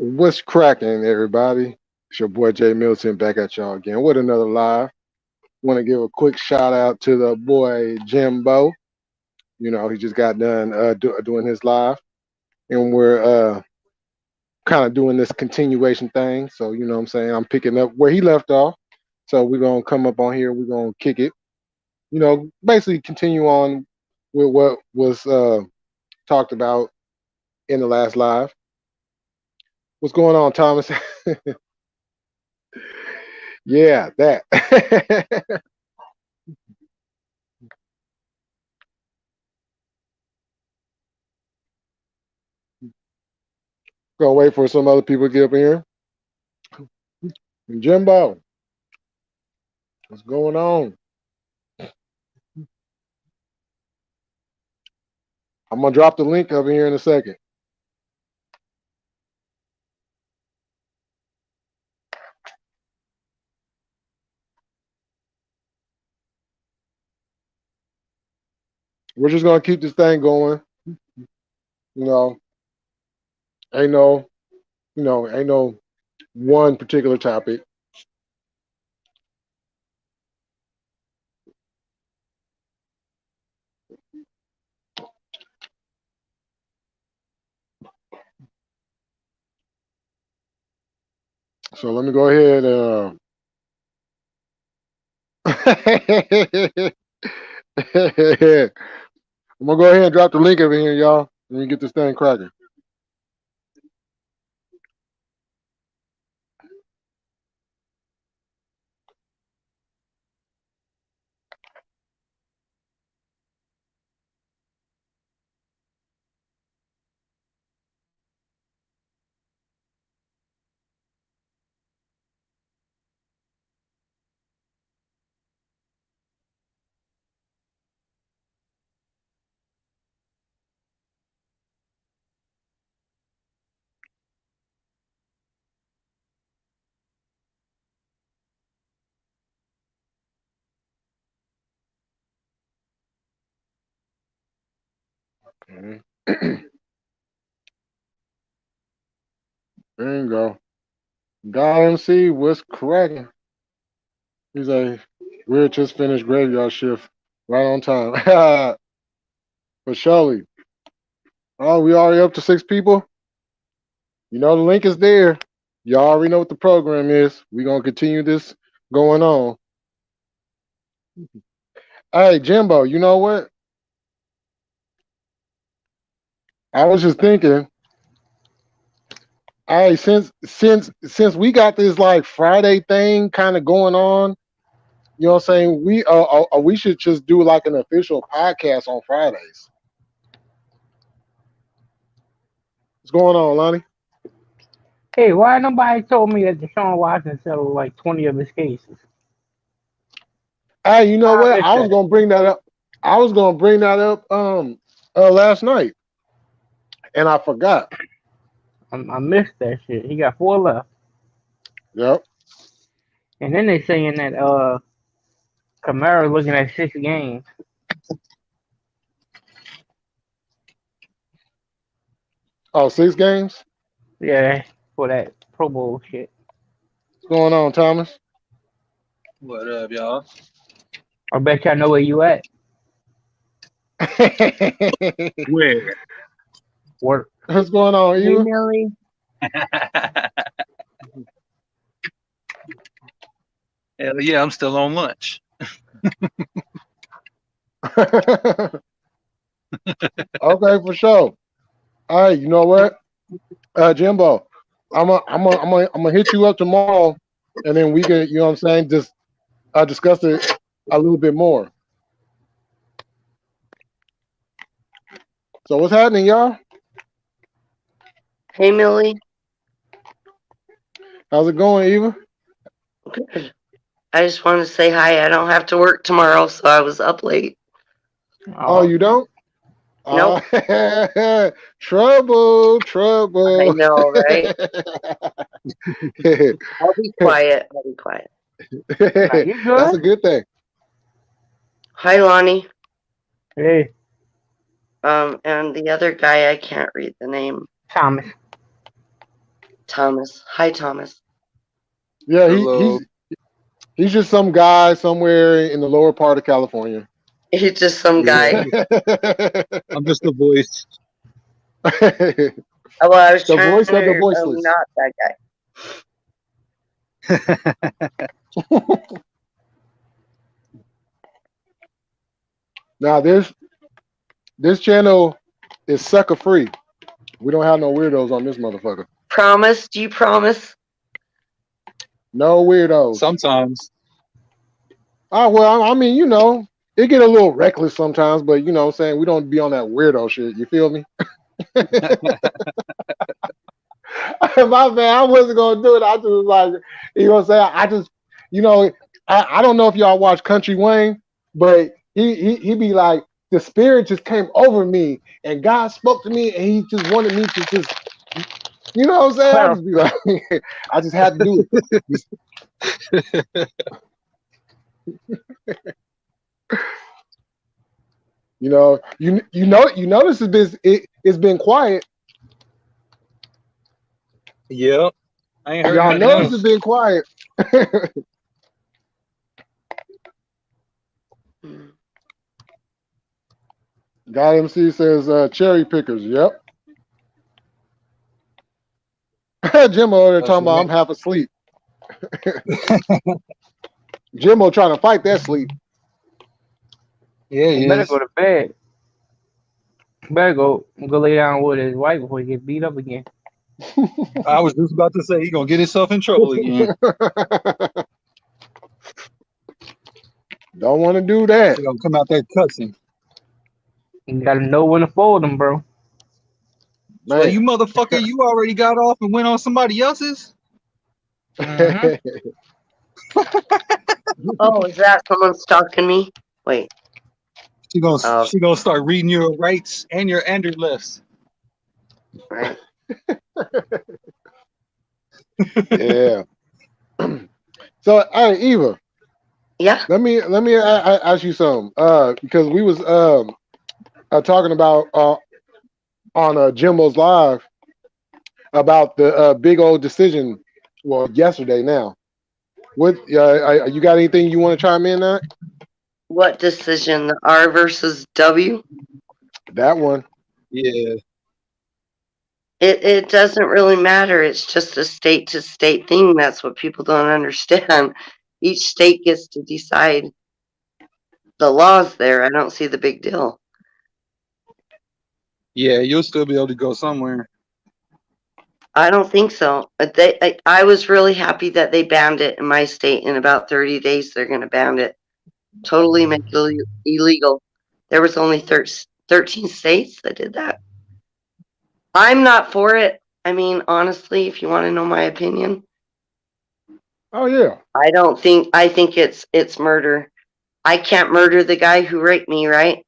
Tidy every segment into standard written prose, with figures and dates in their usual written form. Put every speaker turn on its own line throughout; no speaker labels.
What's cracking, everybody? It's your boy J Militant back at y'all again with another live. Want to give a quick shout out to the boy Jimbo. You know, he just got done doing his live, and we're kind of doing this continuation thing. So, you know what I'm saying? I'm picking up where he left off. So, we're going to come up on here. We're going to kick it. You know, basically continue on with what was talked about in the last live. What's going on, Thomas? Yeah, that. Gonna wait for some other people to get up in here. Jimbo, what's going on? I'm gonna drop the link up in here in a second. We're just gonna keep this thing going. You know, ain't no, ain't no one particular topic. So let me go ahead. I'm gonna go ahead and drop the link over here, y'all. Let me get this thing cracking. Okay. There you go. God MC, what's cracking? He's like, we're just finished graveyard shift right on time. For surely. Oh, we already up to 6 people. You know the link is there. Y'all already know what the program is. We're gonna continue this going on. Hey Jimbo, you know what? I was just thinking, hey, since we got this like Friday thing kind of going on, you know what I'm saying? We should just do like an official podcast on Fridays. What's going on, Lonnie?
Hey, why nobody told me that Deshaun Watson settled like 20 of his cases?
Hey, you know
I
what?
missed
I was
that.
gonna bring that up. I was gonna bring that up last night, and I forgot.
I missed that shit. He got four left.
Yep.
And then they saying that Kamara looking at 6 games.
Oh, 6 games.
Yeah, for that Pro Bowl shit.
What's going on, Thomas?
What up, y'all?
I bet y'all know where you at.
Where?
Work.
What's going on,
Hey,
Eva?
Millie.
Hell yeah, I'm still on lunch.
Okay, for sure. All right, you know what, Jimbo, I'm gonna hit you up tomorrow, and then we can, you know what I'm saying, just discuss it a little bit more. So what's happening, y'all?
Hey, Millie.
How's it going, Eva?
Good. I just wanted to say hi. I don't have to work tomorrow, so I was up late.
Oh,
Oh,
you don't?
Nope.
Trouble,
I
trouble.
know, right? I'll be quiet. I'll be quiet.
now you
That's
good?
a good thing.
Hi, Lonnie.
Hey,
And the other guy, I can't read the name.
Thomas.
Thomas. Hi, Thomas.
Yeah,
Hello.
he's just some guy somewhere in the lower part of California.
He's just some
Yeah,
guy.
I'm just a voice.
The
Oh, well, I was trying
voice of the
to
voiceless.
not that guy.
Now this channel is sucker free. We don't have no weirdos on this motherfucker.
Promise? Do you promise?
No weirdos.
Sometimes.
Well, I mean, it get a little reckless sometimes, but you know what I'm saying, we don't be on that weirdo shit. You feel me? My man, I wasn't gonna do it. I just was like, you know what I'm saying? I just, I don't know if y'all watch Country Wayne, but he be like, the spirit just came over me and God spoke to me and he just wanted me to just, you know what I'm saying? I just be like, I just had to do it. You notice it's been quiet.
Yep. I ain't heard
Y'all
nothing
notice it's
else.
been quiet. God MC says cherry pickers. Yep. Jimmo over there talking about I'm half asleep. Jimmo trying to fight that sleep.
Yeah,
He
he
better
is.
go to bed. Better go lay down with his wife before he get beat up again.
I was just about to say he gonna get himself in trouble again.
Don't want to do that.
He gonna come out there cussing.
You gotta know when to fold them, bro.
So
Man.
you motherfucker, you already got off and went on somebody else's?
Mm-hmm.
Oh, is that someone stalking me? Wait.
She gonna
Oh,
she gonna start reading your rights and your lefts.
right.
Yeah. So, hey, Eva,
Yeah.
let me ask you something. Because we was talking about on Jimbo's live about the big old decision. Well, yesterday now. What you got anything you want to chime in on?
What decision? The R versus W?
That one.
Yeah.
It doesn't really matter. It's just a state to state thing. That's what people don't understand. Each state gets to decide the laws there. I don't see the big deal.
Yeah, you'll still be able to go somewhere.
I don't think so. I was really happy that they banned it in my state. In about 30 days, they're going to ban it. Totally make it illegal. There was only 13 states that did that. I'm not for it. I mean, honestly, if you want to know my opinion,
Oh yeah.
I think it's murder. I can't murder the guy who raped me, right?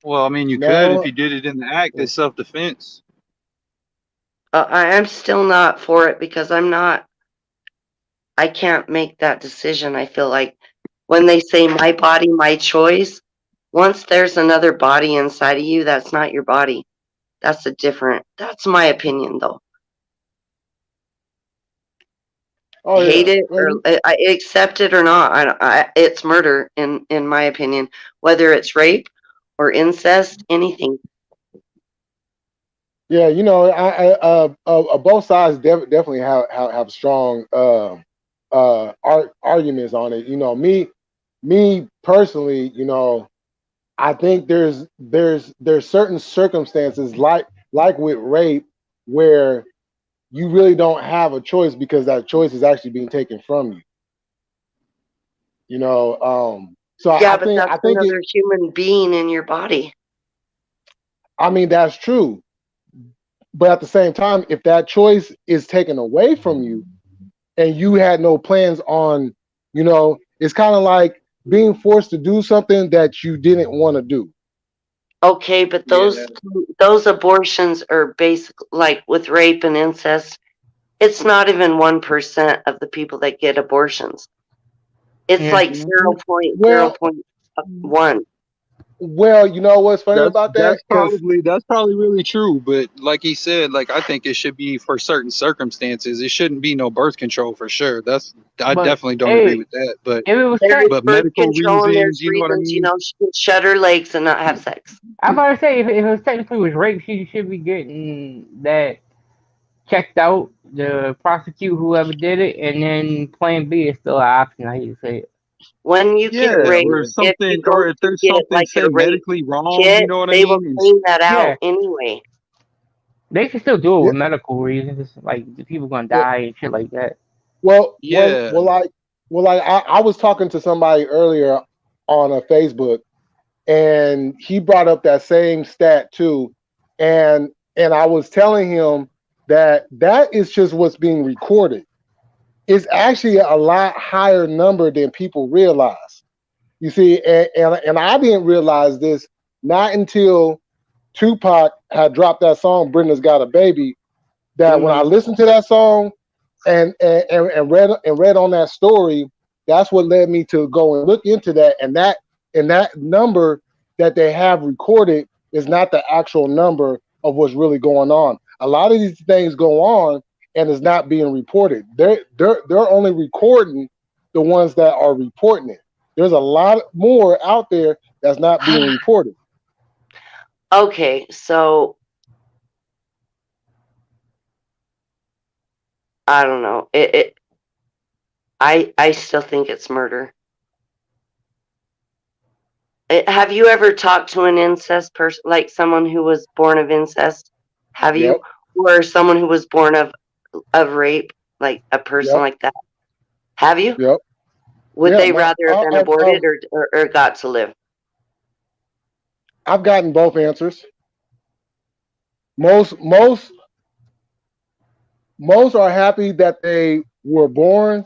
Well, I mean, you could if
No.
you did it in the act as self-defense.
I'm still not for it because I can't make that decision. I feel like when they say my body, my choice, once there's another body inside of you, that's not your body. That's my opinion though.
Oh
Hate
yeah.
it or I accept it or not. It's murder in my opinion, whether it's rape or incest, anything.
Yeah, both sides definitely have strong arguments on it. Me personally, I think there's certain circumstances like with rape where you really don't have a choice because that choice is actually being taken from you. So
Yeah,
I
but
think
that's another human being in your body.
I mean that's true. But at the same time, if that choice is taken away from you and you had no plans on, it's kind of like being forced to do something that you didn't want to do.
Okay, but
Yeah.
those abortions are basic, like with rape and incest. It's not even 1% of the people that get abortions. It's
Yeah.
like 0.0.1.
Well, Well, you know what's funny
That's
about that?
that's
Because
probably that's probably really true. But like he said, like I think it should be for certain circumstances. It shouldn't be no birth control for sure. I
But
definitely don't agree
hey,
with that. But
if it was
There is
tech,
but
birth
medical
control and
reasons,
there's
you know what I
reasons,
mean?
she can shut her legs and not have sex.
I'm about to say if it was technically was rape, she should be getting that checked out, to prosecute whoever did it, and then Plan B is still an option. I hate to say it.
When you get
Yeah,
raped,
or
yeah,
if you
something,
go
or if
to
there's
get
something
like a
say
rape
medically wrong, you
kit,
know what I
they will
mean? And
clean that
Yeah,
out anyway.
they can still do it
yeah.
with medical reasons, like the people gonna
Well,
die and shit like that.
well, well,
yeah,
well. Like I was talking to somebody earlier on a Facebook, and he brought up that same stat too, and I was telling him that that is just what's being recorded. It's actually a lot higher number than people realize. You see, and I didn't realize this not until Tupac had dropped that song "Brenda's Got a Baby." That when I
Hmm.
listened to that song and read on that story, that's what led me to go and look into that. And that number that they have recorded is not the actual number of what's really going on. A lot of these things go on and is not being reported. They're only recording the ones that are reporting it. There's a lot more out there that's not being reported.
Okay, so I don't know. I still think it's murder. Have you ever talked to an incest person, like someone who was born of incest? Have
Yep,
you, or someone who was born of rape, like a person
yep,
like that? Have you?
yep.
Would
Yeah,
they rather have been aborted or got to live?
I've gotten both answers. Most are happy that they were born,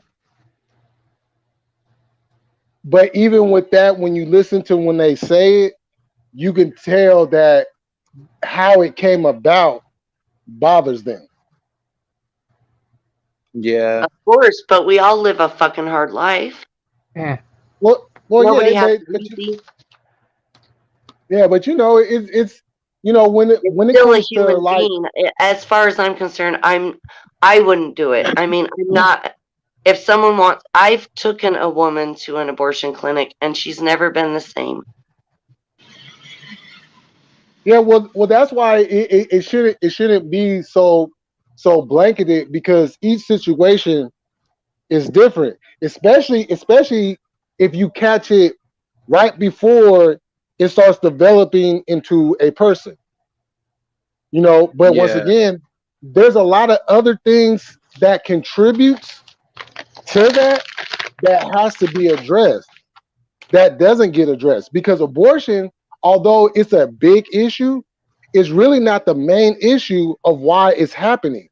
but even with that, when you listen to when they say it, you can tell that how it came about bothers them.
yeah,
Of course, but we all live a fucking hard life.
Yeah,
Well,
Nobody
yeah,
has
but
it easy.
but it's when it
It's
when it
still a
comes to
human
like
being. As far as I'm concerned, I wouldn't do it. I mean, I'm not. If someone wants, I've taken a woman to an abortion clinic, and she's never been the same.
yeah, well that's why it shouldn't be so blanketed because each situation is different, especially if you catch it right before it starts developing into a person. But once
yeah,
again, there's a lot of other things that contributes to that has to be addressed that doesn't get addressed because abortion, although it's a big issue, is really not the main issue of why it's happening.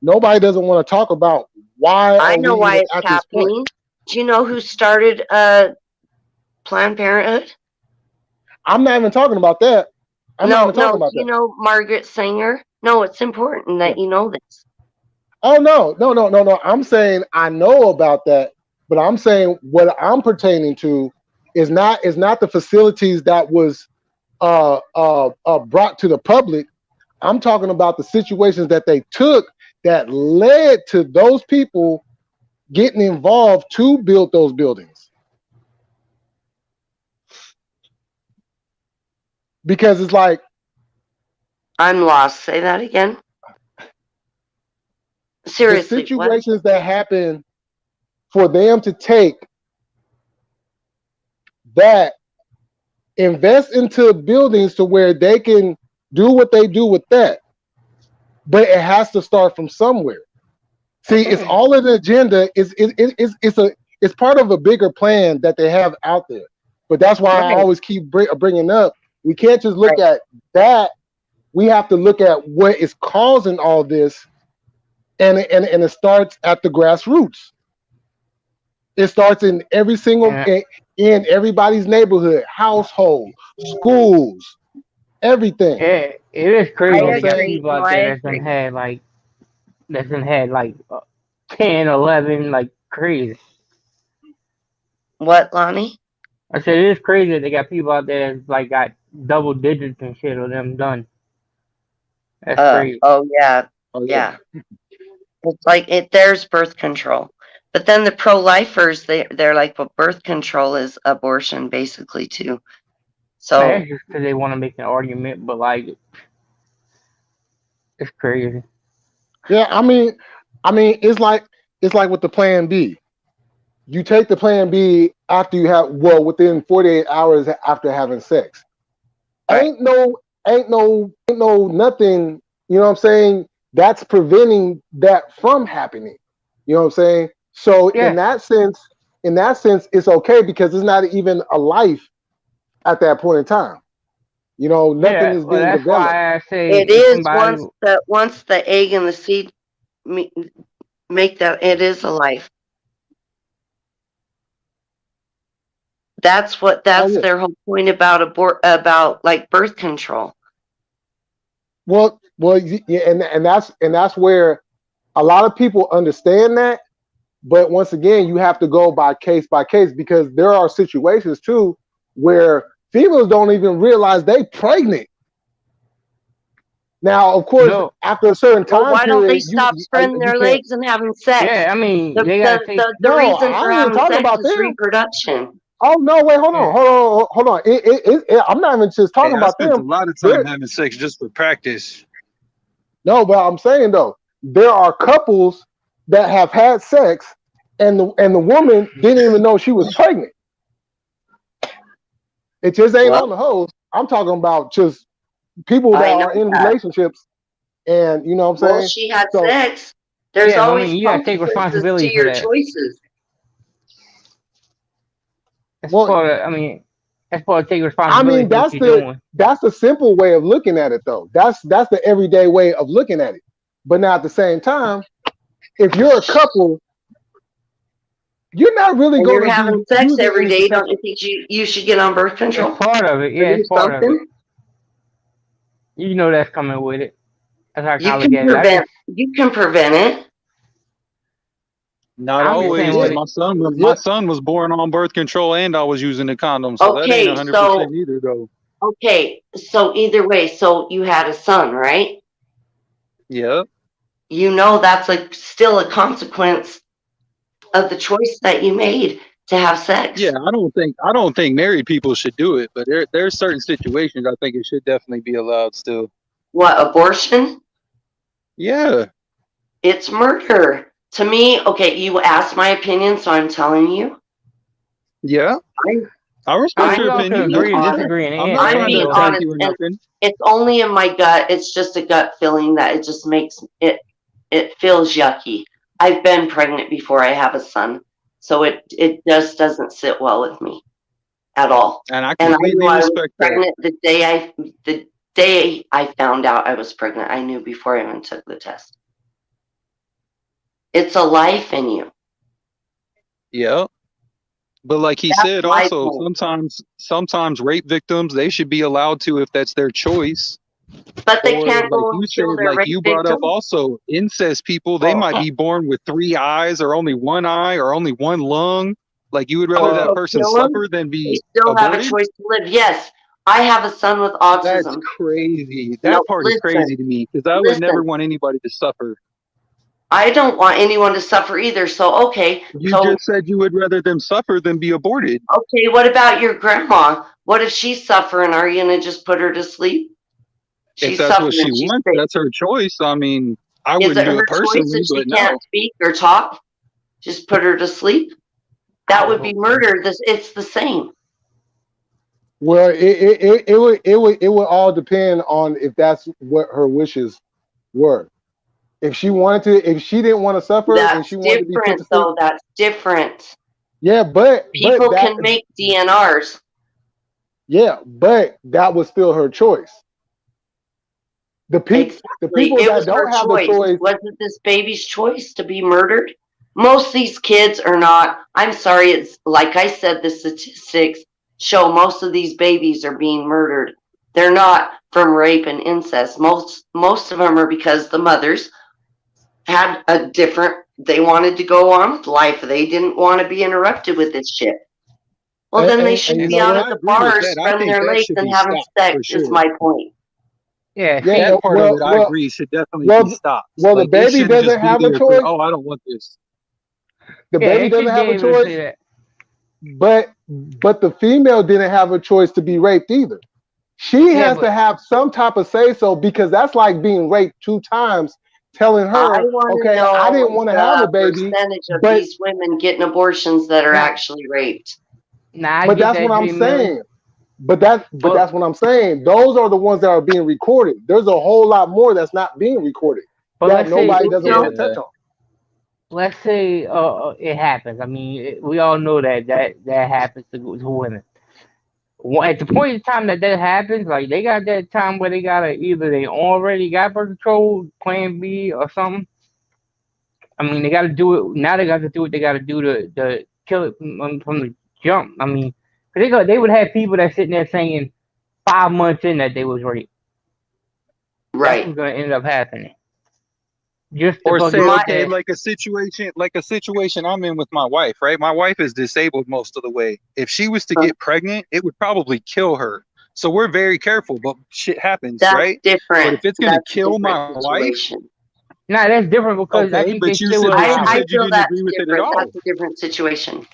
Nobody doesn't want to talk about why
I
are we
know why
even
it's
at this point.
happening. Do you know who started Planned Parenthood?
I'm not even talking about that. I'm not
No,
even talking
no. Do
about
you
that.
know Margaret Sanger? No, it's important
Yeah.
that you know this.
Oh no, no, no, no, no. I'm saying I know about that, but I'm saying what I'm pertaining to is not the facilities that was brought to the public. I'm talking about the situations that they took that led to those people getting involved to build those buildings. Because it's like
I'm lost. Say that again.
the
Seriously, what?
situations that happen for them to take that, invest into buildings to where they can do what they do with that, but it has to start from somewhere. See, it's all an agenda. It's part of a bigger plan that they have out there. But that's why I
Right,
always keep bringing up. We can't just look
right.
at that. We have to look at what is causing all this, and it starts at the grassroots. It starts in every single
and
in everybody's neighborhood, household, schools, everything.
it is
You know
crazy.
what
I
I'm
They got
saying?
agree.
people
No,
out
I
there
agree.
that's done had like 10, 11, like crazy.
What, Lonnie?
I said it is crazy that they got people out there that's like got double digits and shit of them done. That's crazy.
Oh yeah,
Oh
yeah. It's like there's birth control, but then the pro-lifers they're like, well, birth control is abortion basically too. So
Man, that's just because they want to make an argument, but like, it's crazy.
Yeah, I mean, it's like with the Plan B. You take the Plan B after you have within 48 hours after having sex.
Right.
Ain't no nothing. You know what I'm saying? That's preventing that from happening. You know what I'm saying? So
Yeah.
in that sense, it's okay because it's not even a life at that point in time. You know, nothing is
Well,
being
that's
developed.
why I say
it
if
is
somebody,
once the egg and the seed make that, it is a life. That's
Oh, yeah.
their whole point about like birth control.
Well, yeah, and that's where a lot of people understand that, but once again, you have to go by case because there are situations too where females don't even realize they pregnant. Now, of course,
no,
after a certain
Well,
time
why don't they
period,
stop spreading
you
their
can't.
legs and having sex?
yeah, I mean,
The
they gotta take.
the
No,
reason for
I ain't even
having
talking
sex
about
is
them.
reproduction.
Oh no, wait,
Yeah.
hold on. I'm not even just
Hey,
talking
I
about
spent a
them.
lot of time having sex just for practice.
No, but I'm saying though, there are couples that have had sex, and the woman didn't even know she was pregnant. It just ain't
Well,
on the host. I'm talking about just people that
I know
are in
that.
relationships, and you know what I'm
Well,
saying.
she had
So,
sex. There's
Yeah, but I
always
mean, you gotta take
consequences to
responsibility for
your
that.
choices.
That's
well,
part of. I mean, that's part of taking
I
responsibility
mean
for what you're doing.
that's the simple way of looking at it though. That's the everyday way of looking at it. But now at the same time, if you're a couple, you're not really
And
going
you're
to be
having sex
using
every
any
day. Don't
protection.
you think you should get on birth
That's
control
part of it.
or
Yeah,
do
it's part of it.
something?
You know that's coming with it. That's how I kind
You
of look
can
at it. I
prevent.
just,
You can prevent it.
Not
I'm just
Well,
saying
always.
what
yeah,
it.
My son was born on birth control, and I was using the condom, so that ain't
Okay,
100% either, though.
so either way, so you had a son, right?
Yeah.
You know that's still a consequence of the choice that you made to have sex.
Yeah, I don't think married people should do it, but there's certain situations I think it should definitely be allowed still.
What, abortion?
Yeah.
It's murder. To me, okay, you asked my opinion, so I'm telling you.
Yeah.
I'm,
I
I
respect
mean,
your
we all can
opinion.
being
That's
agree and
fine.
honest.
disagree in
I'm not
anything.
I'm
trying to
being
So
attack
honest,
you or
and
nothing.
it's only in my gut. It's just a gut feeling that it just makes it feels yucky. I've been pregnant before I have a son, so it just doesn't sit well with me at all.
And I
And I knew
completely
I was
respect that.
pregnant the day I found out I was pregnant. I knew before I even took the test. It's a life in you.
Yeah. But like he
That's
said,
my
also
point.
sometimes rape victims, they should be allowed to if that's their choice.
But they
Or
can't
like
go
you
and
said,
kill their
like
rape
you brought up
victim.
also, incest people, they
oh,
might be born with 3 eyes or only 1 eye or only 1 lung. Like you would rather that
Go
person
kill them.
suffer than
They
be
still have a
aborted?
choice to live. Yes, I have a son with
That's
autism.
crazy.
No,
That part is
listen,
crazy to me because I would never
listen.
want anybody to suffer.
I don't want anyone to suffer either. So okay,
You just said you would rather them suffer than be aborted.
what about your grandma? What if she's suffering? Are you gonna just put her to sleep?
If
She's
that's what
suffering.
she
She's
wants,
sick.
that's her choice. I mean, I
Is
wouldn't
it
do
her
it
choice
personally,
if she
but
can't
no.
speak or talk? Just put her to sleep.
I
That
would
would be
hope so.
murder. It's the same.
Well, it would all depend on if that's what her wishes were. If she wanted to, if she didn't want to suffer and she
That's
wanted to be put
different,
to sleep,
though. That's different.
yeah, but
People can make DNRs.
yeah, but that was still her choice. The
Exactly.
people
It
that
was her
don't have the
choice.
choice,
Wasn't this baby's choice to be murdered? Most of these kids are not. I'm sorry. It's like I said, the statistics show most of these babies are being murdered. They're not from rape and incest. Most of them are because the mothers had a different. They wanted to go on with life. They didn't want to be interrupted with this shit. Well, then they
And
should
you
be
know
out
what?
at the
I agree with
bars,
that. I
spreading
think
their
that
legs
should
and
be
having
stopped
sex.
for
Is
sure.
my point.
Yeah,
Yeah.
see,
That part of it, I
Well,
agree, should definitely be
well,
stopped.
well. The
Like, it
baby
shouldn't
doesn't
just be
have a
there for,
choice.
oh, I don't want this.
The
yeah,
baby
they
doesn't
should be
have a
able to say
choice.
that.
But the female didn't have a choice to be raped either. She
Yeah,
has to
but
have some type of say so because that's like being raped 2 times, telling
I
her,
want to
okay, I didn't
know
want to have a
the
baby,
percentage of
but
these women getting abortions that are
nah,
actually raped.
nah, I
but
get
that's what
that,
I'm
J Millie.
saying. But
But
that's what I'm saying. Those are the ones that are being recorded. There's a whole lot more that's not being recorded that
let's say,
nobody
You
doesn't want
know,
to touch
Yeah.
on.
let's say, it happens. I mean, we all know that happens to women. At the point in time that happens, like they got that time where they gotta either they already got birth control, Plan B or something. I mean, they got to do it now. They got to do what they got to do to kill it from the jump. I mean, 'cause they would have people that sitting there saying 5 months in that they was raped. That's
right.
what's gonna end up happening. Just to
Or say,
fucking
My,
sit
okay,
there.
like a situation I'm in with my wife, right? My wife is disabled most of the way. If she was to get pregnant, it would probably kill her. So we're very careful, but shit happens,
that's
right? But
different.
if it's gonna
That's a
kill
different
my wife,
situation.
Nah, that's different because I
okay,
think they
but
still would
you
allow.
I
said you
feel
didn't
that's
agree with it at
different.
all.
That's a different situation.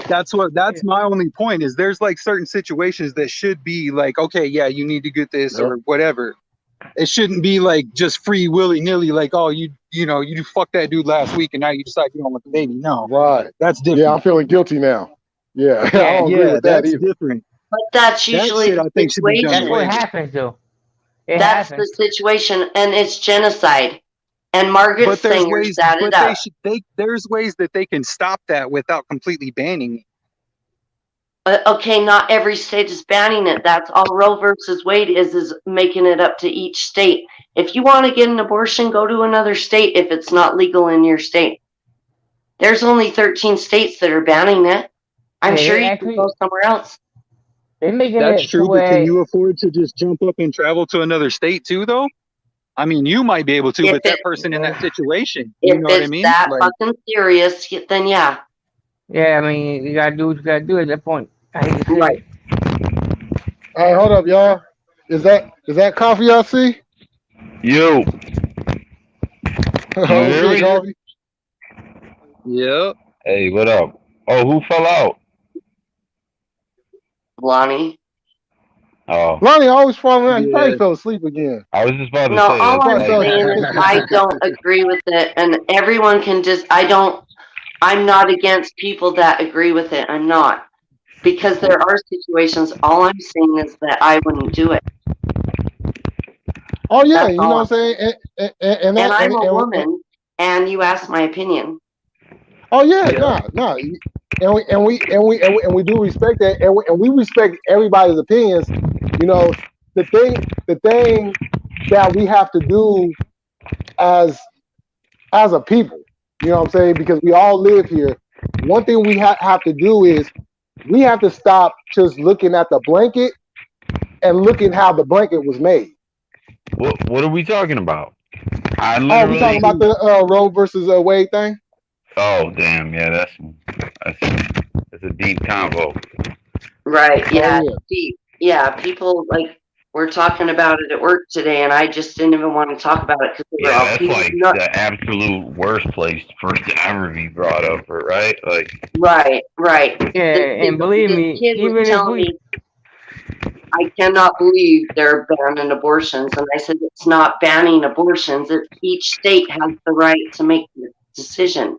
That's my only point is there's like certain situations that should be like, okay, yeah, you need to get this
Yep.
or whatever. It shouldn't be like just free willy nilly, like, oh, you know, you fucked that dude last week and now you decide you don't want the baby. No,
Right.
that's
Yeah, I'm
different.
feeling guilty now. Yeah, I
Yeah,
don't agree
Yeah,
with that
that's
either.
different.
But that's
That
usually
shit
the
I think should be done
that's what
away
situation.
with.
happens though. It
That's the
happens.
situation, and it's genocide. And Margaret
But there's
Sanger
ways,
sat it
but they
up.
should they there's ways that they can stop that without completely banning it.
Okay, not every state is banning it. That's all Roe versus Wade is making it up to each state. If you want to get an abortion, go to another state if it's not legal in your state. There's only 13 states that are banning it. I'm
Yeah,
sure
they
you can go
actually
somewhere else.
they making
That's
it to
true, but can
where
you afford to just jump up and travel to another state too, though? I mean, you might be able to,
If
but
it
that person in that situation, you
if
know what I
it's
mean?
that
Like,
fucking serious, then yeah,
yeah, I mean, you gotta do what you gotta do at that point. I hate to say
right.
it.
All right, hold up, y'all. Is that coffee y'all see?
Yo, can you
Oh
hear
shit,
me?
coffee.
yeah,
Hey, what up? Oh, who fell out?
Lonnie.
Oh,
Lonnie always falling out. He probably
yeah.
fell asleep again.
I was just about to
No,
say
He
all
that's
I'm
probably
like,
fell
saying is I don't agree with it, and everyone can just. I'm not against people that agree with it. I'm not. Because there are situations, all I'm saying is that I wouldn't do it.
Oh yeah,
That's
you know
all
what
I'm
I'm saying?
saying.
And
And
that
I'm a
and
woman, and you asked my opinion.
oh yeah,
Yeah.
no. And we do respect that, and we respect everybody's opinions. You know, the thing that we have to do as a people, you know what I'm saying? Because we all live here. One thing we have to do is we have to stop just looking at the blanket and looking how the blanket was made.
what are we talking about? I
Oh, we talking
literally.
about the Roe versus Wade thing?
Oh, damn, yeah, that's a deep combo.
Right?
Oh
Yeah.
yeah.
Yeah. People like we're talking about it at work today, and I just didn't even want to talk about it because they were
Yeah,
all
that's
people.
like the absolute worst place for it to ever be brought up, right? Like,
Right.
Yeah, and believe
This
me,
kid was
even if
telling
we
me, I cannot believe they're banning abortions, and I said it's not banning abortions. Each state has the right to make the decision.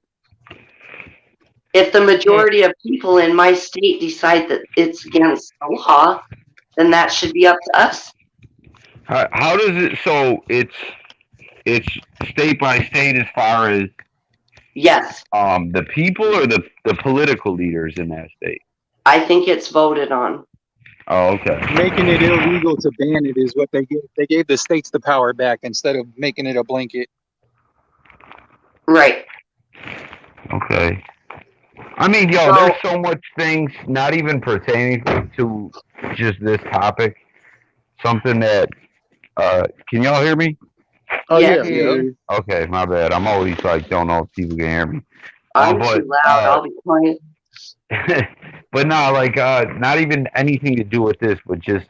If the
yeah,
majority of people in my state decide that it's against the law, then that should be up to us.
how does it? So it's state by state as far as
Yes,
the people or the political leaders in that state.
I think it's voted on.
Oh, okay,
Making it illegal to ban it is what they gave. They gave the states the power back instead of making it a blanket.
Right.
okay. I mean, yo,
So
there's so much things not even pertaining to just this topic. Something that can y'all hear me?
Oh
I
yeah,
yes,
can
we
hear
can
Yeah.
hear
you.
you.
Okay, my bad. I'm always like don't know if people can hear me.
I'm
But
too loud. I'll be quiet.
But no, like not even anything to do with this, but just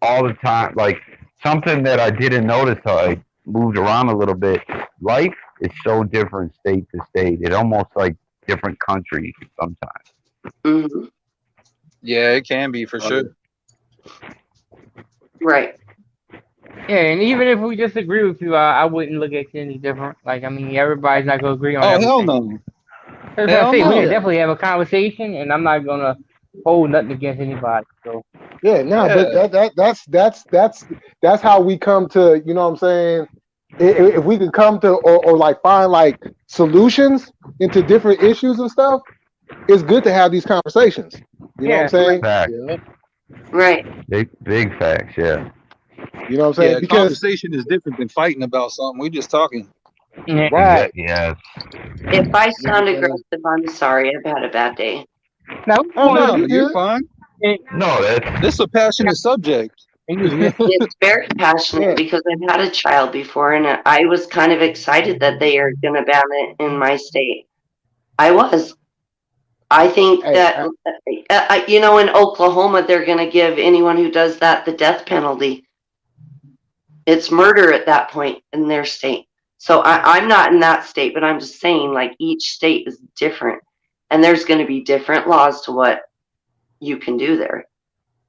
all the time, like something that I didn't notice how I moved around a little bit. Life is so different state to state. It almost like different countries sometimes.
Hmm.
Yeah, it can be for sure.
Right.
Yeah, and even if we disagree with you, I wouldn't look at you any different. Like, I mean, everybody's not gonna agree on
Oh hell
everything.
no,
That's what I
hell
say. We can
no.
definitely have a conversation, and I'm not gonna hold nothing against anybody. So
Yeah, no, but
Yeah,
that's how we come to, you know what I'm saying? If we could come to or like find like solutions into different issues and stuff, it's good to have these conversations. You know what I'm
yeah,
saying?
Facts,
yeah,
Right.
big facts. Yeah,
You know what I'm saying?
yeah.
Because
Conversation is different than fighting about something. We just talking.
yeah.
right,
Yes.
If I
you know
sound
what I'm saying?
aggressive, I'm sorry. I've had a bad day.
Now we
Oh no,
want
No,
you
you're
good.
fine.
to.
No, that's
This is a passionate subject.
It's very passionate
Yeah,
because I've had a child before, and I was kind of excited that they are going to ban it in my state. I was. I think
hey,
that, you know, in Oklahoma, they're going to give anyone who does that the death penalty. It's murder at that point in their state. So I'm not in that state, but I'm just saying, like, each state is different, and there's going to be different laws to what you can do there.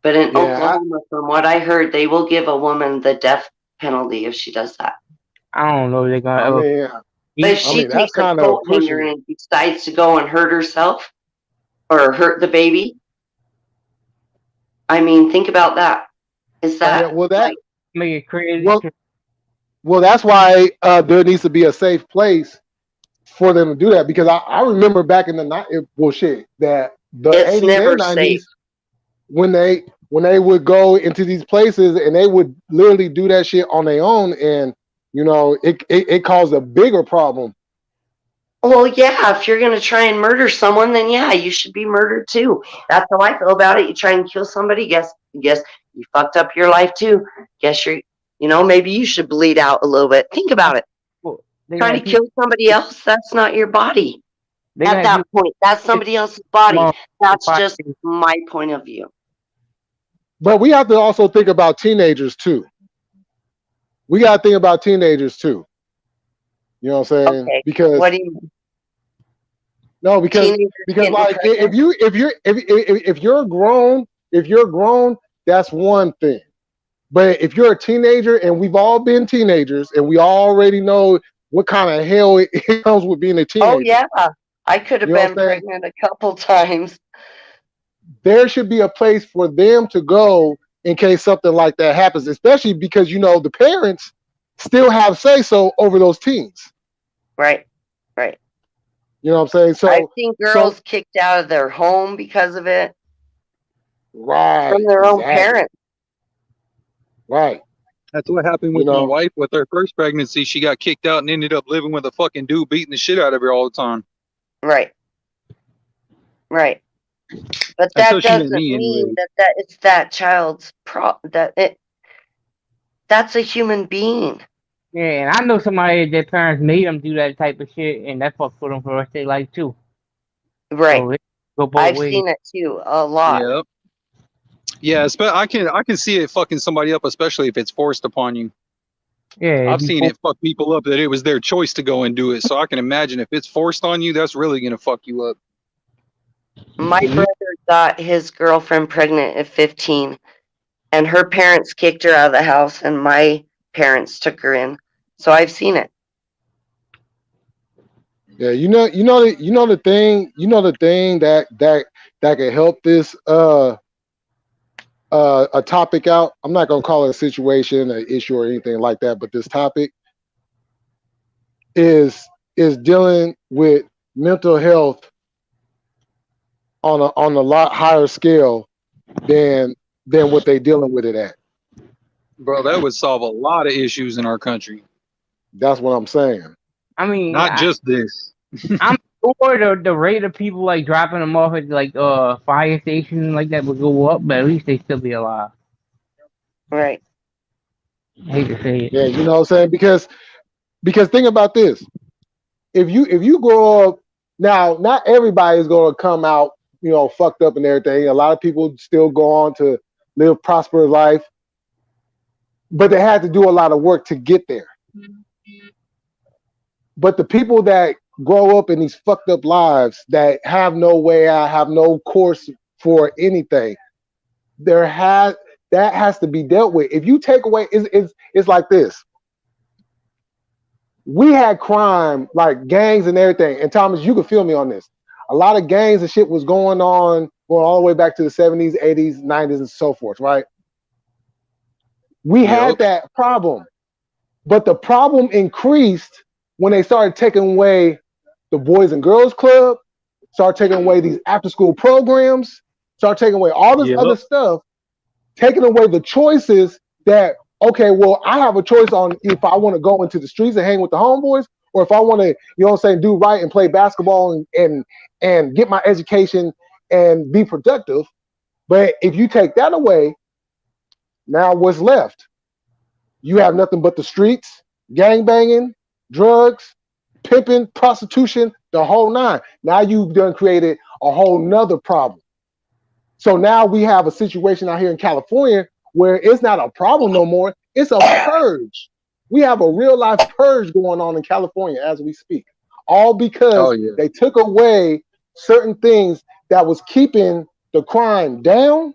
But in
yeah,
Oklahoma, from what I heard, they will give a woman the death penalty if she does that.
I don't know if they're gonna
I
ever.
mean,
But if
I
she
mean that's
takes a
kind of
coat hanger
pushing it.
and decides to go and hurt herself or hurt the baby, I mean, think about that. Is
Yeah,
that
well that
like,
Make it crazy.
well well that's why there needs to be a safe place for them to do that because I remember back in the night well shit that the
it's
80s
never
and
safe?
90s when they would go into these places and they would literally do that shit on their own and you know it caused a bigger problem.
Well, yeah, if you're going to try and murder someone, then yeah, you should be murdered too. That's how I feel about it. You try and kill somebody, guess you fucked up your life too. Guess maybe you should bleed out a little bit. Think about it.
Well, they
Trying
gonna
to
keep.
kill somebody else, that's not your body.
They
At
gonna
that
keep.
point, that's somebody else's body.
Small.
That's just my point of view.
But we have to also think about teenagers too. We got to think about teenagers too. You know what I'm saying?
Okay.
Because
What do you mean?
no,
Teenagers
because
getting
like
pregnant?
if you're grown, that's one thing. But if you're a teenager, and we've all been teenagers, and we already know what kind of hell it comes with being a
Oh,
teenager.
yeah. I could have
You know what
been
I'm saying?
pregnant a couple times.
There should be a place for them to go in case something like that happens, especially because the parents still have say so over those teens.
Right. Right.
You know what I'm saying?
I've seen girls kicked out of their home because of it
right,
from their own
exactly,
parents.
right.
That's what happened
You
with my
know,
wife with her first pregnancy. She got kicked out and ended up living with a fucking dude beating the shit out of her all the time.
Right. Right. But
Until
that
she met
doesn't
me,
mean
anyway.
that it's that child's that's a human being.
Yeah, and I know somebody their parents made them do that type of shit, and that fucked with them for the rest of their life too.
Right.
So it go both
I've
ways.
seen it too a lot.
Yeah. Yeah, I can see it fucking somebody up, especially if it's forced upon you.
Yeah,
I've seen it fuck people up that it was their choice to go and do it. So I can imagine if it's forced on you, that's really gonna fuck you up.
My brother got his girlfriend pregnant at 15, and her parents kicked her out of the house, and my parents took her in. So I've seen it.
yeah, the thing that can help this a topic out. I'm not gonna call it a situation, an issue, or anything like that, but this topic is dealing with mental health on a lot higher scale than what they dealing with it at.
Bro, that would solve a lot of issues in our country.
That's what I'm saying.
I mean,
Not just this.
I'm sure the rate of people like dropping them off at like fire stations like that would go up, but at least they still be alive.
Right.
I hate to say it.
Yeah, you know what I'm saying? Because think about this. If you grow up now, not everybody is gonna come out fucked up and everything. A lot of people still go on to live prosperous life, but they had to do a lot of work to get there. But the people that grow up in these fucked up lives that have no way out, have no course for anything, that has to be dealt with. If you take away, it's like this. We had crime, like gangs and everything. And Thomas, you can feel me on this. A lot of gangs and shit was going on, going all the way back to the 70s, 80s, 90s, and so forth, right? We had that problem. But the problem increased when they started taking away the Boys and Girls Club, started taking away these after-school programs, started taking away all this other stuff, taking away the choices that, okay, well, I have a choice on if I want to go into the streets and hang with the homeboys, or if I want to, do right and play basketball and get my education and be productive. But if you take that away, now what's left? You have nothing but the streets, gangbanging, drugs, pimping, prostitution, the whole nine. Now you've done created a whole nother problem. So now we have a situation out here in California where it's not a problem no more. It's a purge. We have a real life purge going on in California as we speak. All because they took away certain things that was keeping the crime down.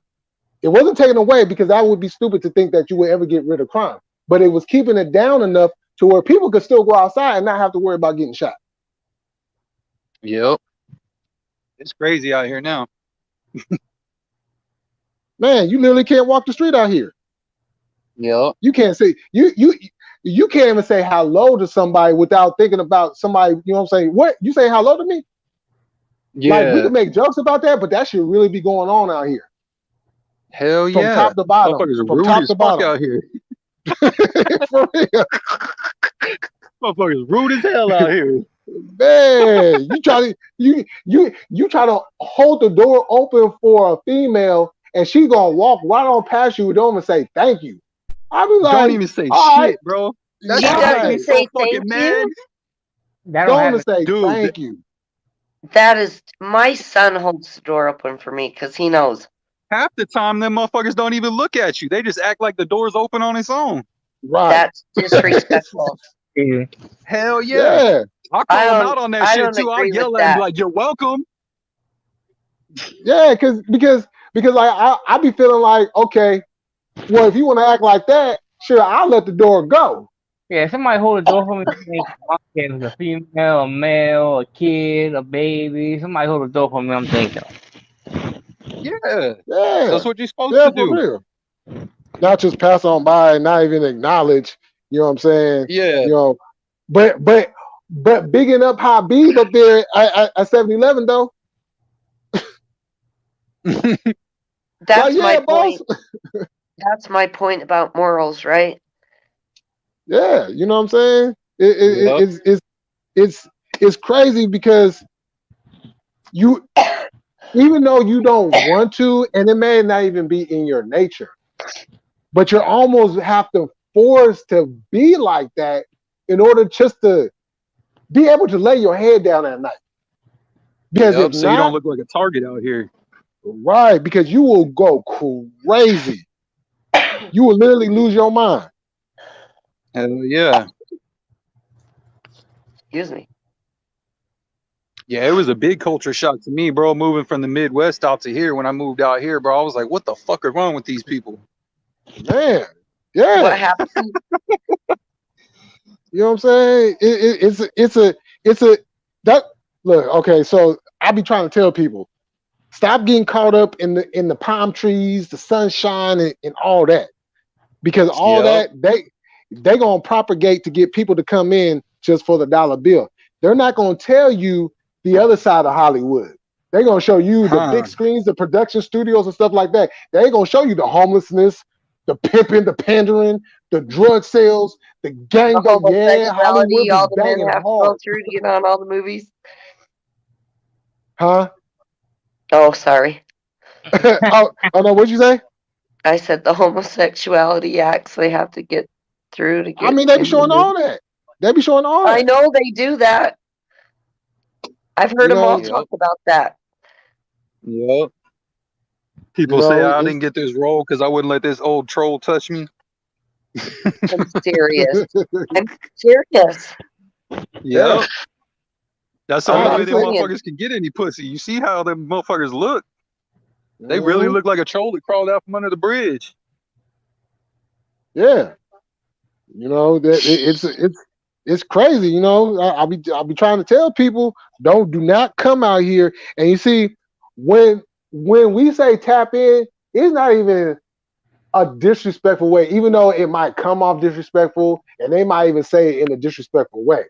It wasn't taken away because that would be stupid to think that you would ever get rid of crime. But it was keeping it down enough to where people could still go outside and not have to worry about getting shot.
Yep. It's crazy out here now.
Man, you literally can't walk the street out here.
Yep.
You can't say you can't even say hello to somebody without thinking about somebody, you know what I'm saying? What? You say hello to me?
Yeah.
Like we can make jokes about that, but that should really be going on out here.
Hell
From
yeah.
top to bottom.
Motherfuckers
From
rude
top
as
to
fuck
bottom.
out here.
For real.
Motherfuckers rude as hell out here.
Man, you try to hold the door open for a female and she's gonna walk right on past you and don't even say thank you. I be like,
Don't even say
all
shit,
right.
bro.
She
That shit makes
doesn't
me
say
so fucking
thank
mad.
you.
That don't
Don't even
happen.
say
Dude,
thank you.
That is, my son holds the door open for me because he knows.
Half the time, them motherfuckers don't even look at you. They just act like the door's open on its own.
Right.
That's disrespectful.
Yeah.
Hell yeah.
Yeah.
I'll
I
call them
don't-
out on that
I
shit
don't
too. I'll
agree with
yell at them
that.
like, "You're welcome."
Yeah, because like I be feeling like, okay, well, if you want to act like that, sure, I'll let the door go.
Yeah, somebody hold the door for me. I don't care if it's a female, a male, a kid, a baby. Somebody hold the door for me. I'm thinking.
Yeah.
Yeah.
That's what you're supposed
Yeah,
to
for
do.
real. Not just pass on by and not even acknowledge, you know what I'm saying?
Yeah.
You know, but bigging up Habib up there at 7-Eleven though.
That's
Like, yeah,
my
boss.
point. That's my point about morals, right?
Yeah, you know what I'm saying? It's crazy because you, even though you don't want to, and it may not even be in your nature, but you almost have to force to be like that in order just to be able to lay your head down at night. Because if
So you don't
not,
look like a target out here.
right, because you will go crazy. You will literally lose your mind.
Hell yeah.
Excuse me.
Yeah, it was a big culture shock to me, bro, moving from the Midwest out to here. When I moved out here, bro, I was like, what the fuck is wrong with these people?
Man, yeah.
What happened?
You know what I'm saying? It's a that look, okay, so I be trying to tell people, stop getting caught up in the palm trees, the sunshine, and all that. Because all that they gonna propagate to get people to come in just for the dollar bill. They're not gonna tell you the other side of Hollywood. They're gonna show you the big screens, the production studios and stuff like that. They ain't gonna show you the homelessness, the pimping, the pandering, the drug sales, the gang.
The
Yeah, Hollywood
homosexuality
is
all the men
banging
have to go
hard.
through to get on all the movies.
Huh?
Oh, sorry.
oh no, what'd you say?
I said the homosexuality acts they have to get through to get.
I mean, they be showing all that. They be showing all that.
I know they do that. I've heard them all talk about that.
Yep.
You
People say
know,
I
it's
didn't get this role because I wouldn't let this old troll touch me.
I'm serious. I'm serious.
yeah.
Yep. That's the
I'm
only
Nah,
way
not
it's
them
a,
playing.
motherfuckers can get any pussy. You see how them motherfuckers look? They really
mhm,
look like a troll that crawled out from under the bridge.
yeah. You know that it's crazy. You know, I'll be trying to tell people do not come out here. And you see, when we say tap in, it's not even a disrespectful way, even though it might come off disrespectful, and they might even say it in a disrespectful way.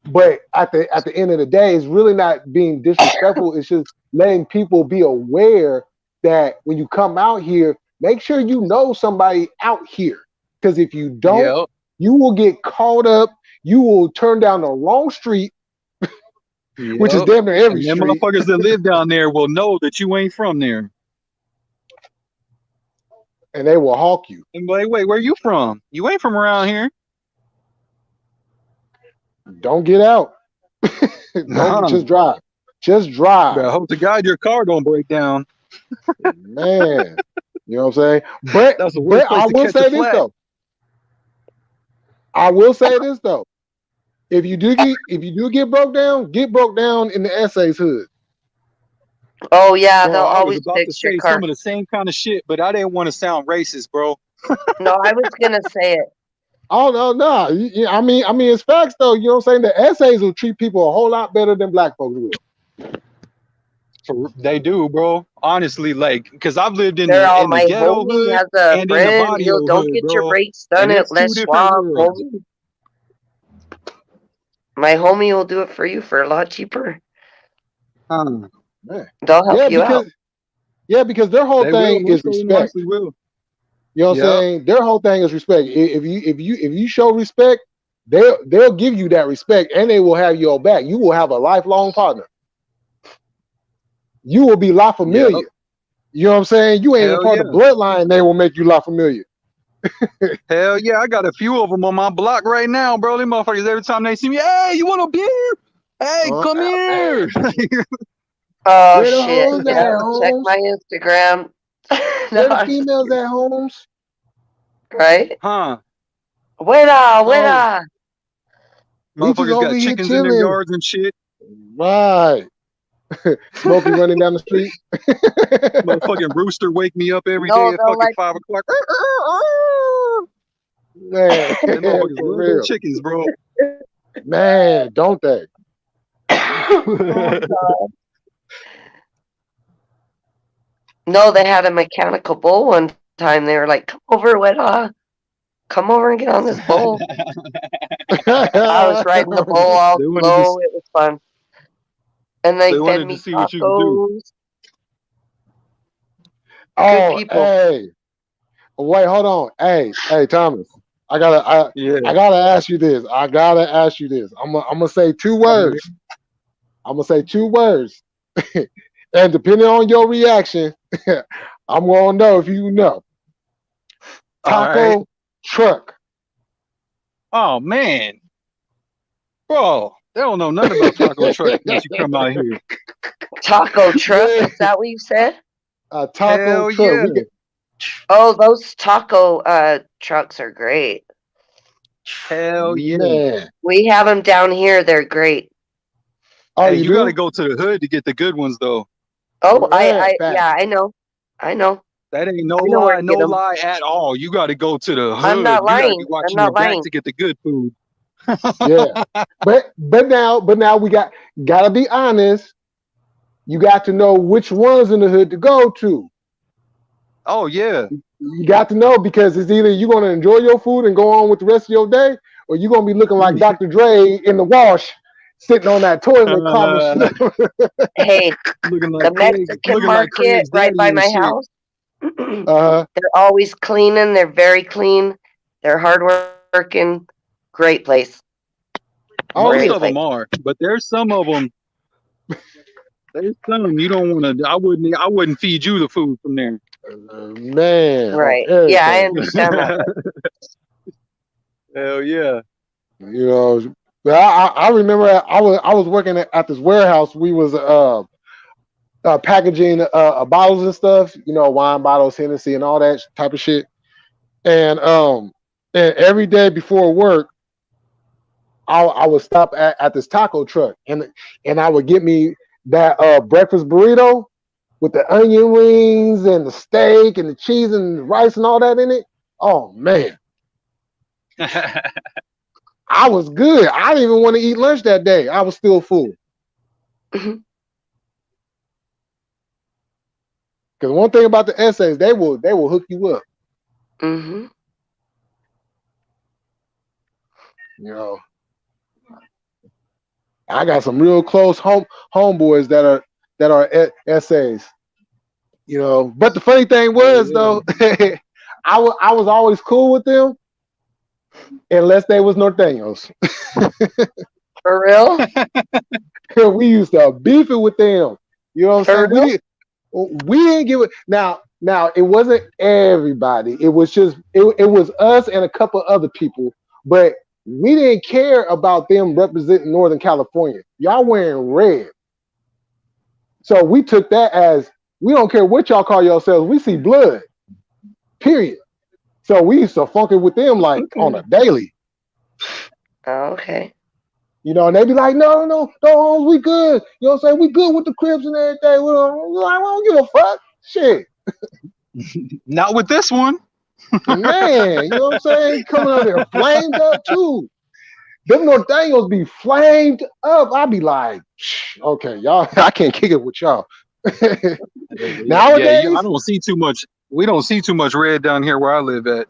But at the end of the day, it's really not being disrespectful. It's just letting people be aware that when you come out here, make sure you know somebody out here. Because if you don't,
Yep.
you will get caught up. You will turn down the wrong street, which is
Yep.
damn near every
And them
street,
motherfuckers that live down there will know that you ain't from there.
and they will hawk you.
And like, wait, where you from? You ain't from around here.
Don't get out. Don't
Nah.
just drive. Just drive.
Better hope to God your car don't break down.
Man. You know what I'm saying?
That's the
But
worst place
I
to
will
catch a
say this
flat.
though. I will say this though. If you do get broke down in the essays hood.
Oh yeah, they'll
Bro, I was
always
about to
fix your
say some
car.
of the same kind of shit, but I didn't want to sound racist, bro.
No, I was gonna say it.
Oh no. I mean it's facts though. You know what I'm saying? The essays will treat people a whole lot better than black folks will.
They do, bro. Honestly, like, cause I've lived in
They're
the
all,
in the
my
ghetto
homie
hood
has a
and in the
friend. He'll
barrio
don't
hood,
get your
bro.
brakes
And
done at
it's two
Les
different
Schwab,
worlds.
homie. My homie will do it for you for a lot cheaper.
Huh.
Man.
They'll help
Yeah,
you out.
because their whole
They will.
thing is
Most of them
respect.
honestly will.
You know what I'm
Yep.
saying? Their whole thing is respect. If you show respect, they'll give you that respect and they will have your back. You will have a lifelong partner. You will be La
Yep.
Familia. You know what I'm saying? You ain't even
Hell
part
yeah.
of the bloodline, they will make you La Familia.
Hell yeah. I got a few of them on my block right now, bro. Them motherfuckers, every time they see me, hey, you want a beer? Hey, come
Man.
here.
Oh
Where the
shit!
hoes
You
at,
have to check
Holmes?
my Instagram. No,
Where the
I'm just
females
kidding.
at, Holmes?
Right?
Huh.
Winner,
Oh,
winner.
we just
Motherfuckers
over
got
here
chickens in their
chilling.
yards and shit.
Right. Smokey running down the street.
Motherfucking rooster wake me up every day
No,
at
they'll
fucking
like.
5 o'clock.
Man,
Them motherfuckers
for
love their
real.
chickens, bro.
Man, don't they?
Oh god. No, they had a mechanical bull one time. They were like, "Come over, winner. Come over and get on this bull." I was riding the bull all
They wanted to.
slow. It was fun. And they
They
fed
wanted to
me
see what you could do.
tacos. Good
Oh,
people.
hey. Wait, hold on. Hey, Thomas.
Yeah.
I gotta ask you this. I'm gonna say two
I'm here.
words. I'm gonna say two words. And depending on your reaction, I'm gonna know if you know.
All right.
Taco truck.
Oh man, bro, they don't know nothing about taco truck unless you come out here.
Taco truck.
Man,
Is that what you said?
a taco
Hell
truck.
yeah.
We get
Oh, those taco trucks are great.
Hell yeah.
man.
We have them down here. They're great.
Oh,
Hey,
you
you got to
do?
go to the hood to get the good ones though.
Oh,
Man,
yeah,
facts.
I know. I know.
That ain't
I know where to
no
get them.
lie at all. You got to go to the
I'm
hood.
not
You got to be
lying. I'm
watching your
not
back
lying.
to get the good food.
Yeah. But now we gotta be honest. You got to know which ones in the hood to go to.
Oh yeah.
You got to know because it's either you're gonna enjoy your food and go on with the rest of your day, or you're gonna be looking like Dr. Dre in the wash, sitting on that toilet carving shit
Uh,
up.
Hey,
looking
the
like Craig,
Mexican
looking like
market
Craig's
right by
daddy and
my
shit.
house.
Uh-huh.
They're always cleaning. They're very clean. They're hardworking. Great place.
Oh
Most
Great
yeah.
of them
place.
are, but there's some of them. There's some you don't want to. I wouldn't feed you the food from there.
Man, on
Right. Yeah, I
everything.
understand that.
Hell yeah.
You know, but I remember I was working at this warehouse. We was packaging bottles and stuff, wine bottles, Hennessy, and all that type of shit. And every day before work, I would stop at this taco truck, and I would get me that breakfast burrito with the onion rings and the steak and the cheese and the rice and all that in it. Oh man, I was good. I didn't even want to eat lunch that day. I was still full.
Mhm.
Because one thing about the essays, they will hook you up.
Mhm.
You know, I got some real close homeboys that are essays. But the funny thing was though, I was always cool with them unless they was Norteños.
For real?
We used to beef it with them. You know what I'm saying? We didn't give it now. It wasn't everybody. It was just it was us and a couple other people, but we didn't care about them representing Northern California. Y'all wearing red. So we took that as we don't care what y'all call yourselves. We see blood. Period. So we used to funk it with them like on a daily.
Oh, okay.
And they be like, no, we good. You know what I'm saying? We good with the Crips and everything. We don't give a fuck. Shit.
Not with this one.
Man, you know what I'm saying? Coming out there flamed up too. Them Norteños be flamed up. I be like, okay, y'all, I can't kick it with y'all. Nowadays,
I don't see too much. We don't see too much red down here where I live at.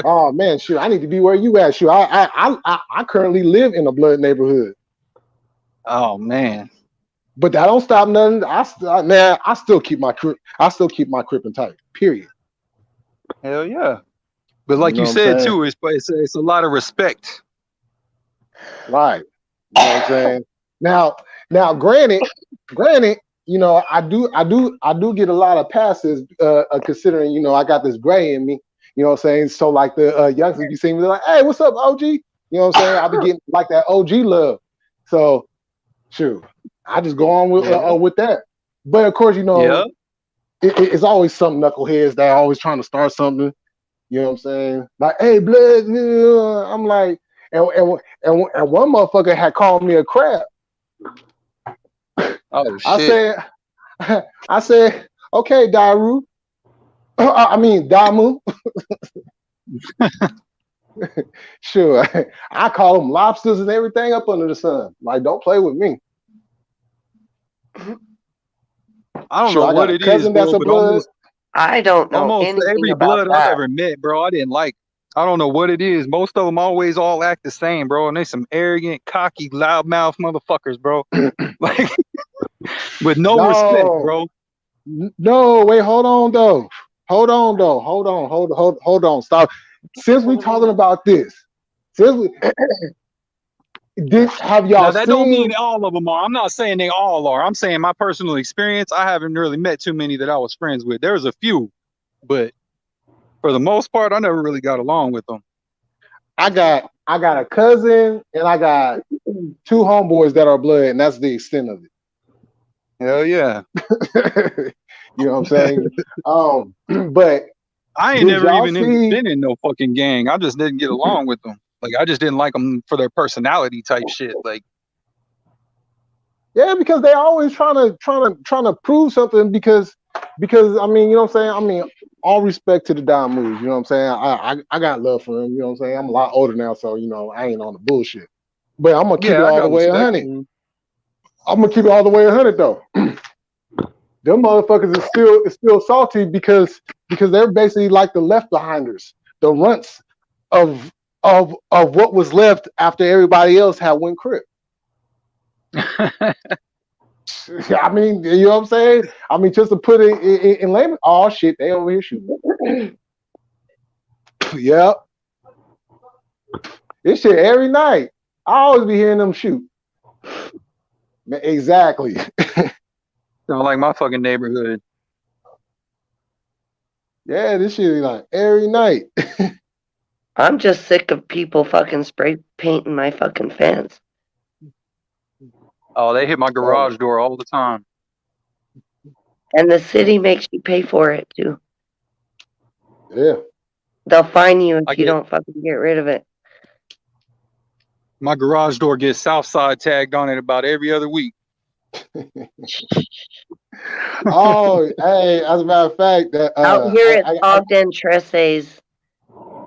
oh man, shoot, I need to be where you at. Shoot, I currently live in a blood neighborhood.
Oh man,
but that don't stop nothing. I still keep my crip and tight. Period.
Hell yeah. But like you said too, it's a lot of respect.
Right. You know what I'm saying? Now, granted, I do get a lot of passes, considering, I got this gray in me. You know what I'm saying? So like the youngsters be seeing me, they're like, hey, what's up, OG? You know what I'm saying? I be getting like that OG love. So, shoot, I just go on with that. But of course, it's always some knuckleheads that are always trying to start something. You know what I'm saying? Like, hey, blood. I'm like, and one motherfucker had called me a crab.
Oh shit!
I said, okay, Daru. Damu. Sure, I call them lobsters and everything up under the sun. Like, don't play with me.
I don't know what it is, bro, but almost.
I don't know
almost
anything
every
about
blood
that.
I've ever met, bro, I didn't like. I don't know what it is. Most of them always all act the same, bro, and they some arrogant, cocky, loudmouth motherfuckers, bro. Like, with no respect, bro.
No, wait, hold on though. Hold on. Stop. Since we talking about this, have y'all
now that
seen?
don't mean all of them are. I'm not saying they all are. I'm saying my personal experience. I haven't really met too many that I was friends with. There's a few, but for the most part, I never really got along with them.
I got a cousin and I got two homeboys that are blood, and that's the extent of it.
Hell yeah.
You know what I'm saying? But
I ain't never even been in no fucking gang. I just didn't get along with them. Like, I just didn't like them for their personality type shit. Like,
yeah, because they always trying to prove something. Because I mean, you know what I'm saying? I mean, all respect to the Don moves. You know what I'm saying? I got love for them. You know what I'm saying? I'm a lot older now, so I ain't on the bullshit. But I'm gonna keep it all the way 100. I'm gonna keep it all the way 100 though. Them motherfuckers is still salty because they're basically like the left behinders, the runts of what was left after everybody else had went crip. I mean, you know what I'm saying? I mean, just to put it in layman, oh shit, they over here shooting. Yep. This shit every night. I always be hearing them shoot. Exactly.
Sound like my fucking neighborhood.
Yeah, this shit is like every night.
I'm just sick of people fucking spray painting my fucking fence.
Oh, they hit my garage door all the time.
And the city makes you pay for it too.
Yeah.
They'll fine you
I
if you
get
don't fucking get rid of it.
my garage door gets Southside tagged on it about every other week.
Oh, hey, as a matter of fact, that
Out here it's
I
all Dentresses.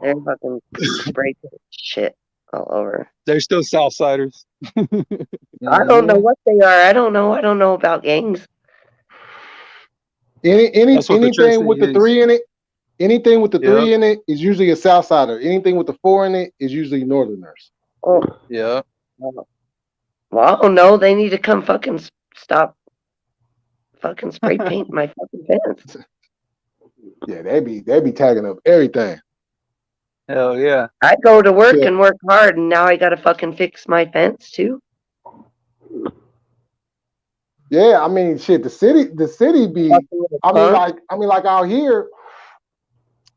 They're fucking spray paint shit all over.
They're still Southsiders.
I don't know
mhm.
what they are. I don't know about gangs.
That's what the Tresse
Anything with the
is.
3 in it, anything with the
Yep.
3 in it is usually a South Sider. Anything with the 4 in it is usually Northerners.
Oh,
Yeah.
well, I don't know. They need to come fucking stop fucking spray paint my fucking fence.
Yeah, they be tagging up everything.
Hell yeah.
I go to work
Yeah.
and work hard, and now I got to fucking fix my fence too.
Yeah, I mean, shit. The city be.
Fucking little
I mean,
punk.
like out here,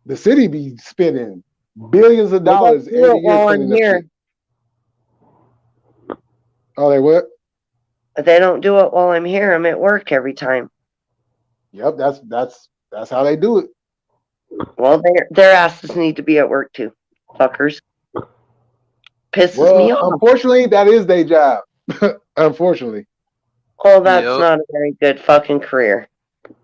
the city be spending billions of
They don't
dollars
do
every
it
year
while I'm
cleaning up
here.
shit. Oh, they what?
They don't do it while I'm here. I'm at work every time.
Yep, that's how they do it.
Well, their asses need to be at work too, fuckers. Pisses me
Well,
off.
unfortunately, that is their job. Unfortunately,
Oh, that's
Yep.
not a very good fucking career.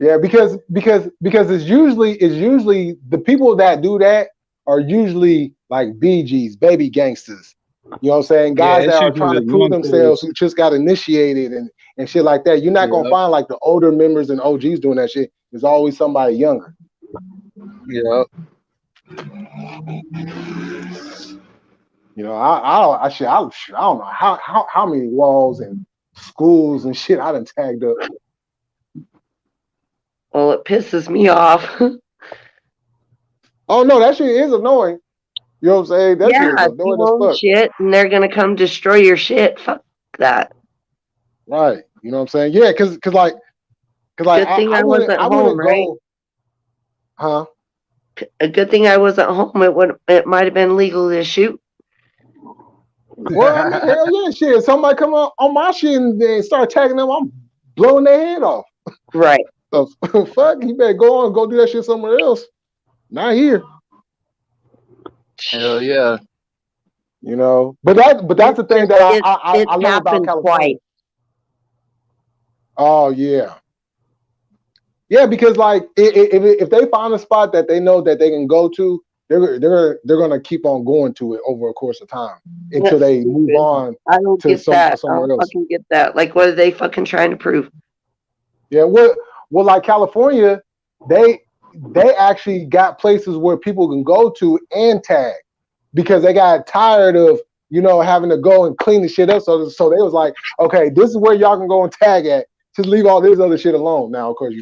yeah, because it's usually the people that do that are usually like BGs, baby gangsters. You know what I'm saying?
Yeah,
Guys that
it's
are
usually
trying to
the
prove
young
themselves,
fools.
who just got initiated and shit like that. You're not gonna
Yep.
find like the older members and OGs doing that shit. There's always somebody younger.
Yep.
You know, I don't know how many walls and schools and shit I done tagged up.
Well, it pisses me off.
Oh no, that shit is annoying. You know what I'm saying? That shit is
Yeah, if you
annoying as
own
fuck.
shit and they're gonna come destroy your shit, fuck that.
Right. You know what I'm saying? Yeah, cause like
Good thing I wasn't
I
home,
wouldn't
right?
go, huh?
A good thing I wasn't home. It might have been legal to shoot.
Well, I mean, hell yeah, shit. If somebody come on my shit and then start tagging them, I'm blowing their head off.
Right.
So fuck, you better go do that shit somewhere else. Not here.
Hell yeah.
You know. But that's the thing that I
It's
love about
happened
California.
twice.
Oh yeah. Yeah, because like if they find a spot that they know that they can go to, they're gonna keep on going to it over a course of time until
That's
they move
stupid.
on
I don't
to
get that. I
somewhere
don't
else.
fucking get that. Like, what are they fucking trying to prove?
Yeah, well, like California, they actually got places where people can go to and tag because they got tired of having to go and clean the shit up. So they was like, okay, this is where y'all can go and tag at. Just leave all this other shit alone. Now, of course,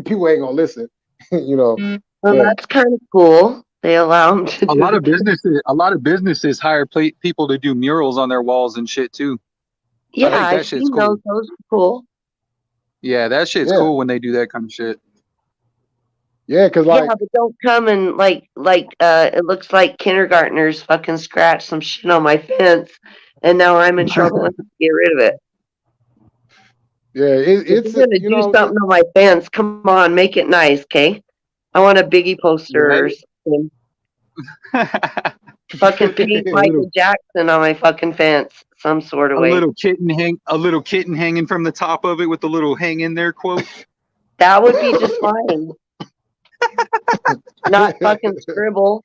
people ain't gonna listen.
Well,
but
that's kind of cool. They allow them to
A
do
lot of
it.
businesses hire people to do murals on their walls and shit too.
Yeah,
I think that
I've
shit's
seen
cool.
those are cool.
Yeah, that shit's
yeah,
cool when they do that kind of shit.
yeah, because
Yeah,
like
but don't come and it looks like kindergartners fucking scratched some shit on my fence, and now I'm in trouble and have to get rid of it.
yeah,
If
it's
you're gonna do something on my fence, come on, make it nice, okay? I want a Biggie poster or
Right?
something. Fucking paint
a
Michael
little
Jackson on my fucking fence, some sort of
a
way.
little kitten hanging from the top of it with the little hang in there quote.
That would be just fine. Not fucking scribble.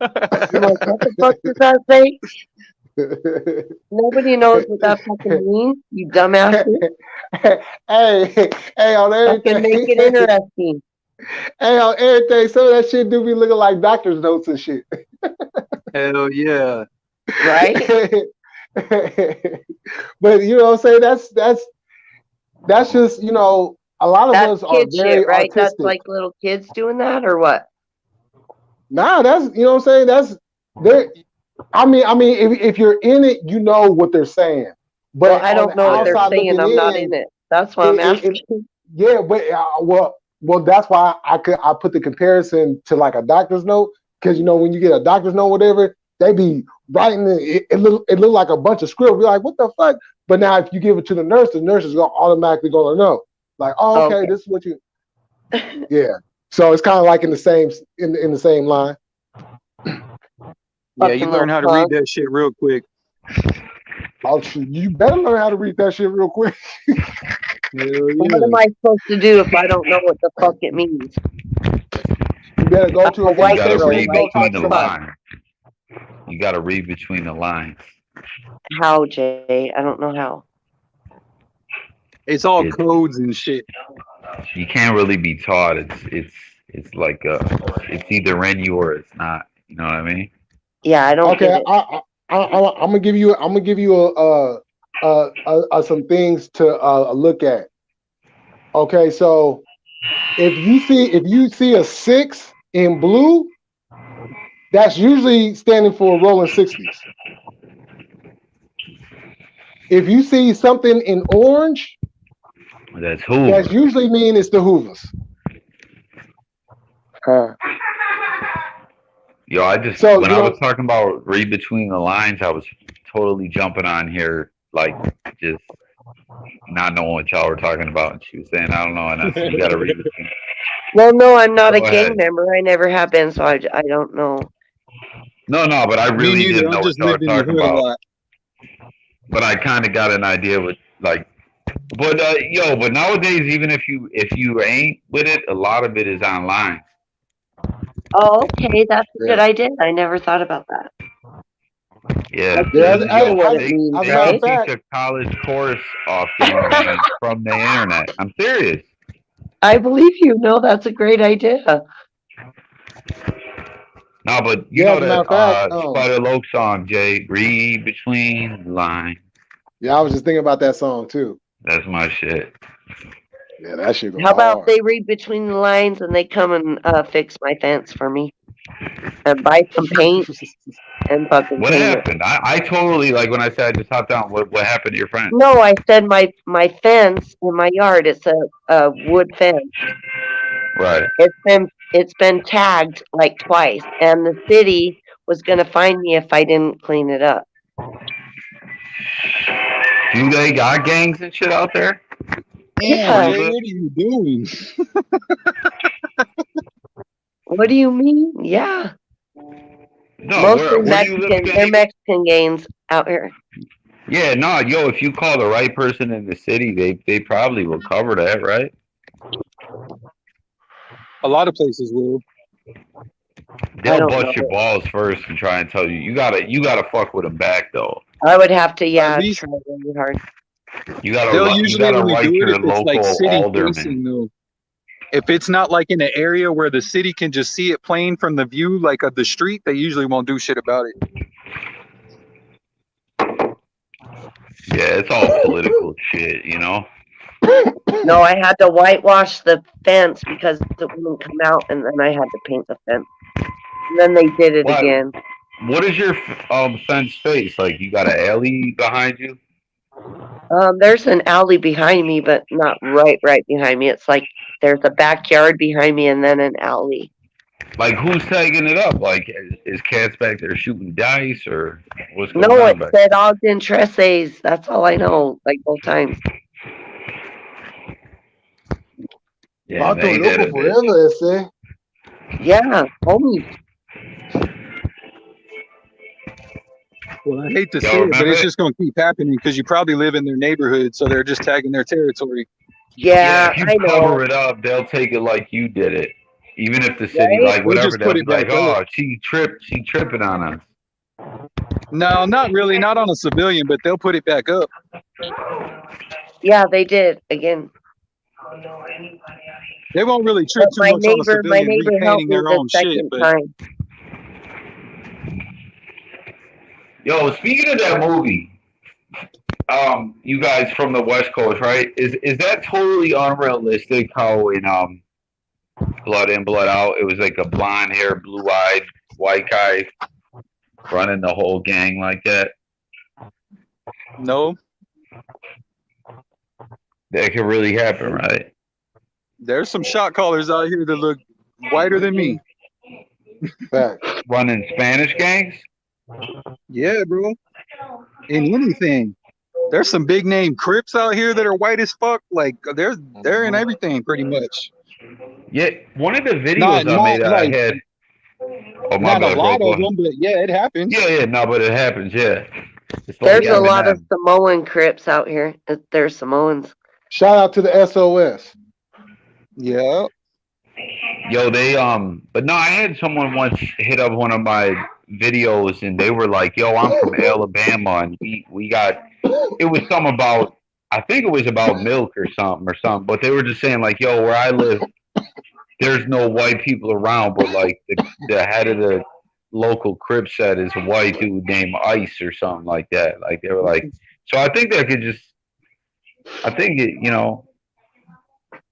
I'm like, what the fuck does that say? Nobody knows what that fucking means, you dumbass.
hey, on
Fucking make it
everything.
interesting.
Hey, on everything. Some of that shit do be looking like doctor's notes and shit.
Hell yeah.
Right?
But you know what I'm saying? That's just, a lot of
That's
us are
kid
very
shit, right? That's
artistic.
like little kids doing that or what?
Nah, that's, you know what I'm saying? That's there. I mean, if you're in it, you know what they're saying. But
Well, I
on
don't
the
know what they're
outside
saying.
looking
I'm not
in,
in it. That's why I'm asking.
yeah, but well, that's why I put the comparison to like a doctor's note, because when you get a doctor's note, whatever, they be writing it look like a bunch of scribble. You're like, what the fuck? But now if you give it to the nurse is gonna automatically gonna know. Like, oh, okay,
Okay.
this is what you. Yeah. So it's kind of like in the same line.
Yeah,
Fucking
you learn
little
how to read
punk.
that shit real quick.
Oh, you better learn how to read that shit real quick.
Hell
What am
yeah.
I supposed to do if I don't know what the fuck it means?
You better go
I'm
to
a
if
You
white
you
gotta
say
girl,
something,
read
go
white
talk
between
to
the
as fuck.
somebody.
lines. You gotta read between the lines.
How, Jay? I don't know how.
It's all
It
codes and shit.
you can't really be taught. It's like it's either in you or it's not. You know what I mean?
Yeah, I don't get
Okay,
it.
I'm gonna give you some things to look at. Okay, so if you see a 6 in blue, that's usually standing for rolling 60s. If you see something in orange,
That's
that's
Hoover.
usually mean it's the Hoovers.
Huh.
Yo, I just
So
when I was talking about read between the lines, I was totally jumping on here like just not knowing what y'all were talking about. And she was saying, I don't know, and I said, you gotta read between.
Well, no, I'm not a
Go
gang
ahead.
member. I never have been, so I don't know.
No, but I
Me
really
neither.
didn't
I've
know what
just
y'all were
lived in the
talking
hood a
about.
lot.
But I kind of got an idea with like. But but nowadays, even if you ain't with it, a lot of it is online.
Oh, okay, that's a good
yeah,
idea. I never thought about that.
Yeah,
Like
yeah.
you know
yo,
what it
they
means,
As a
they
matter
can
of
right?
teach
fact,
a college course off gang banging from the internet. I'm serious.
I believe you. No, that's a great idea.
No, but you
yeah.
know
As a matter
that
of fact,
Spider Loc song, Jay, read between the lines.
yeah, I was just thinking about that song too.
That's my shit.
Yeah, that shit go
How about
hard.
they read between the lines and they come and fix my fence for me and buy some paint and fucking
What
paint it?
happened? I totally like when I said I just hopped down. What happened to your friend?
No, I said my fence in my yard. It's a wood fence.
Right.
It's been tagged like twice, and the city was gonna fine me if I didn't clean it up.
Do they got gangs and shit out there?
Damn,
Yeah.
Where you
Jay,
live?
what are you doing?
What do you mean? Yeah.
No,
Mostly
where do you live
Mexican. They're
again?
Mexican gangs out here.
Yeah, no, yo, if you call the right person in the city, they probably will cover that, right?
A lot of places will.
I
They'll
don't
bust your
know.
balls first and try and tell you you gotta fuck with them back though.
I would have to,
At
yeah,
least
try really hard.
they'll
You
usually
gotta
only
write
do it if
your
it's like
local
city
alderman.
facing though. If it's not like in an area where the city can just see it plain from the view, like of the street, they usually won't do shit about it.
Yeah, it's all political shit, you know.
No, I had to whitewash the fence because it wouldn't come out, and then I had to paint the fence. And then they did it
What
again.
what is your fence face? Like you got an alley behind you?
There's an alley behind me, but not right behind me. It's like there's a backyard behind me and then an alley.
Like who's tagging it up? Like is cats back there shooting dice or what's going
No,
on
it
back
said Ogden Tresses. That's all I know, like both times.
there? Yeah,
Vato
ain't that
loco
a bitch?
forever, ese.
Yeah, homies.
Well, I hate to say
Y'all
it, but
remember
it's
it?
just going to keep happening because you probably live in their neighborhood, so they're just tagging their territory.
Yeah,
Yeah,
if you
I know,
cover it up, they'll take it like you did it. Even if the city,
right?
like
They'll
whatever,
just
they'll
put
be
it
like,
back up.
"Oh, she tripping on us."
No, not really, not on a civilian, but they'll put it back up.
Yeah, they did again.
They won't really trip
But
too much on a
my
civilian
neighbor helped
repainting
me
their
the
own shit,
second
but
time.
Yo, speaking of that movie, you guys from the West Coast, right? Is that totally unrealistic? How in Blood In, Blood Out, it was like a blonde hair, blue eyed white guy running the whole gang like that.
no,
That could really happen, right?
there's some shot callers out here that look whiter than me.
Fact.
Running Spanish gangs.
Yeah, bro. In anything. There's some big name Crips out here that are white as fuck. Like they're in everything pretty much.
Yeah, one of the
Not
videos I
not
made, I
like
had. Oh my
not a
bad, bro.
lot
Go
of
ahead.
them, but yeah, it happens.
Yeah, no, but it happens. Yeah, it's like
There's a lot of
Eminem.
Samoan Crips out here. They're Samoans.
Shout out to the SOS.
Yeah.
Yo, they but no, I had someone once hit up one of my videos, and they were like, "Yo, I'm from Alabama, and we got." It was something about, I think it was about milk or something, but they were just saying like, "Yo, where I live, there's no white people around, but like the head of the local crib set is a white dude named Ice or something like that." Like they were like, so I think that could just, I think it,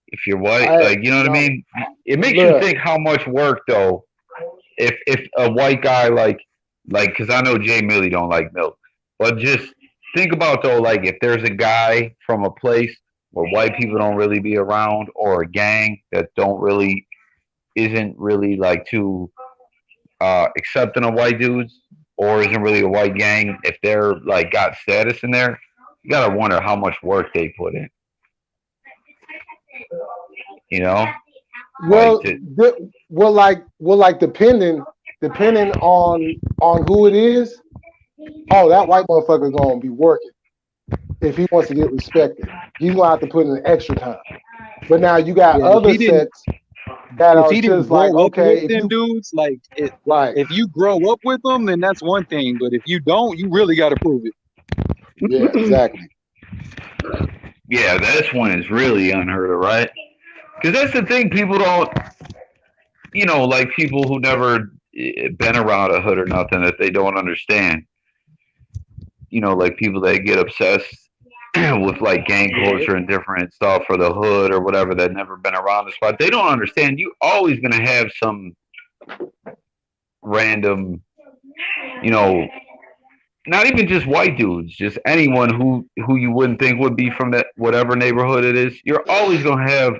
if you're white,
I
like you know what I
no
mean. It makes you
look.
think how much work though. If a white guy like, because I know J Millie don't like milk, but just think about though, like if there's a guy from a place where white people don't really be around, or a gang that isn't really like too accepting of white dudes, or isn't really a white gang, if they're like got status in there, you gotta wonder how much work they put in. You know, like
Well, depending on who it is. Oh, that white motherfucker gonna be working if he wants to get respected. He's gonna have to put in extra time. But now you got
Yeah.
other sets that
If
are
he didn't
just like,
grow up
okay,
with
if
them
you
dudes, like
right,
if you grow up with them, then that's one thing. But if you don't, you really got to prove it.
yeah, exactly.
yeah, this one is really unheard of, right? Because that's the thing, people don't, like people who never been around a hood or nothing, that they don't understand. Like people that get obsessed with like gang
Yeah.
culture and different stuff, or the hood or whatever, that never been around the spot. They don't understand. You always gonna have some random, you know, not even just white dudes, just anyone who you wouldn't think would be from that whatever neighborhood it is. You're always gonna have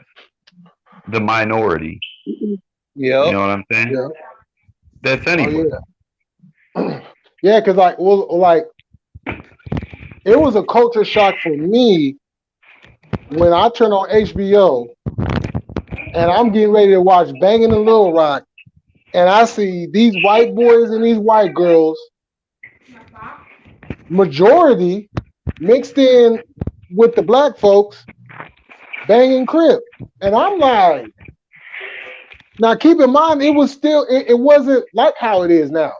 the minority. You
Yep.
know what I'm saying?
Yeah.
That's
Oh
anybody.
yeah. Yeah, because like it was a culture shock for me when I turn on HBO and I'm getting ready to watch Banging in Little Rock, and I see these white boys and these white girls, majority mixed in with the black folks, banging crib. And I'm like, now keep in mind, it was still, it wasn't like how it is now.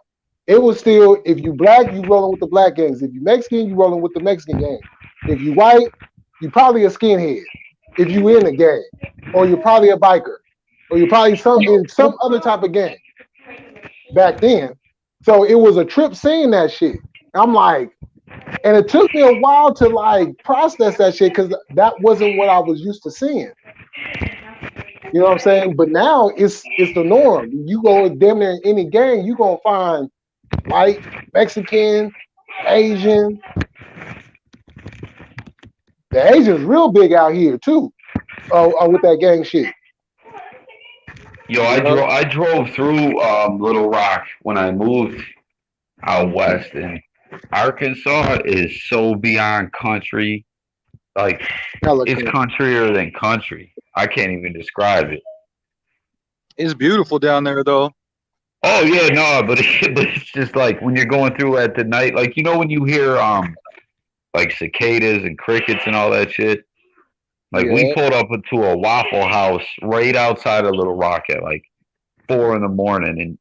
It was still, if you black, you rolling with the black gangs. If you Mexican, you rolling with the Mexican gang. If you white, you probably a skinhead. If you in a gang, or you're probably a biker, or you're probably in some other type of gang back then. So it was a trip seeing that shit. I'm like, and it took me a while to like process that shit because that wasn't what I was used to seeing. You know what I'm saying? But now it's the norm. You go damn near in any gang, you gonna find white, Mexican, Asian. The Asians real big out here too, with that gang shit.
Yo, I drove through Little Rock when I moved out west, and Arkansas is so beyond country. Like
Hella
it's
country.
countryer than country. I can't even describe it.
It's beautiful down there, though.
Oh yeah, no, but it's just like when you're going through at the night, like when you hear like cicadas and crickets and all that shit. Like we
Yeah.
pulled up into a Waffle House right outside of Little Rock at like 4 in the morning, and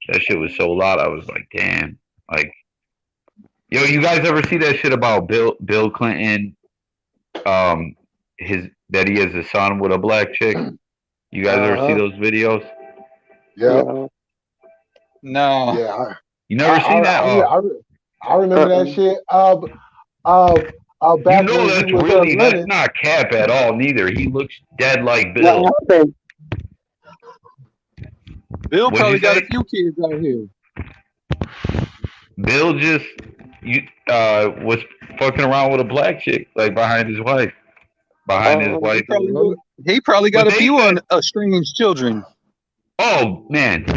that shit was so loud. I was like, damn. Like, yo, you guys ever see that shit about Bill Clinton? That he has a son with a black chick. You guys ever see those videos?
Yeah.
No.
Yeah.
You never seen that?
I remember that shit.
You
Back
know
when he was
that's
running.
not Cap at all. Neither. He looks dead like Bill.
What happened?
Bill
What'd
probably
you
got
say?
a few kids out here.
Bill just was fucking around with a black chick, like behind his wife.
He probably got
But
a
they
few
said,
estranged children.
oh man,
Yeah,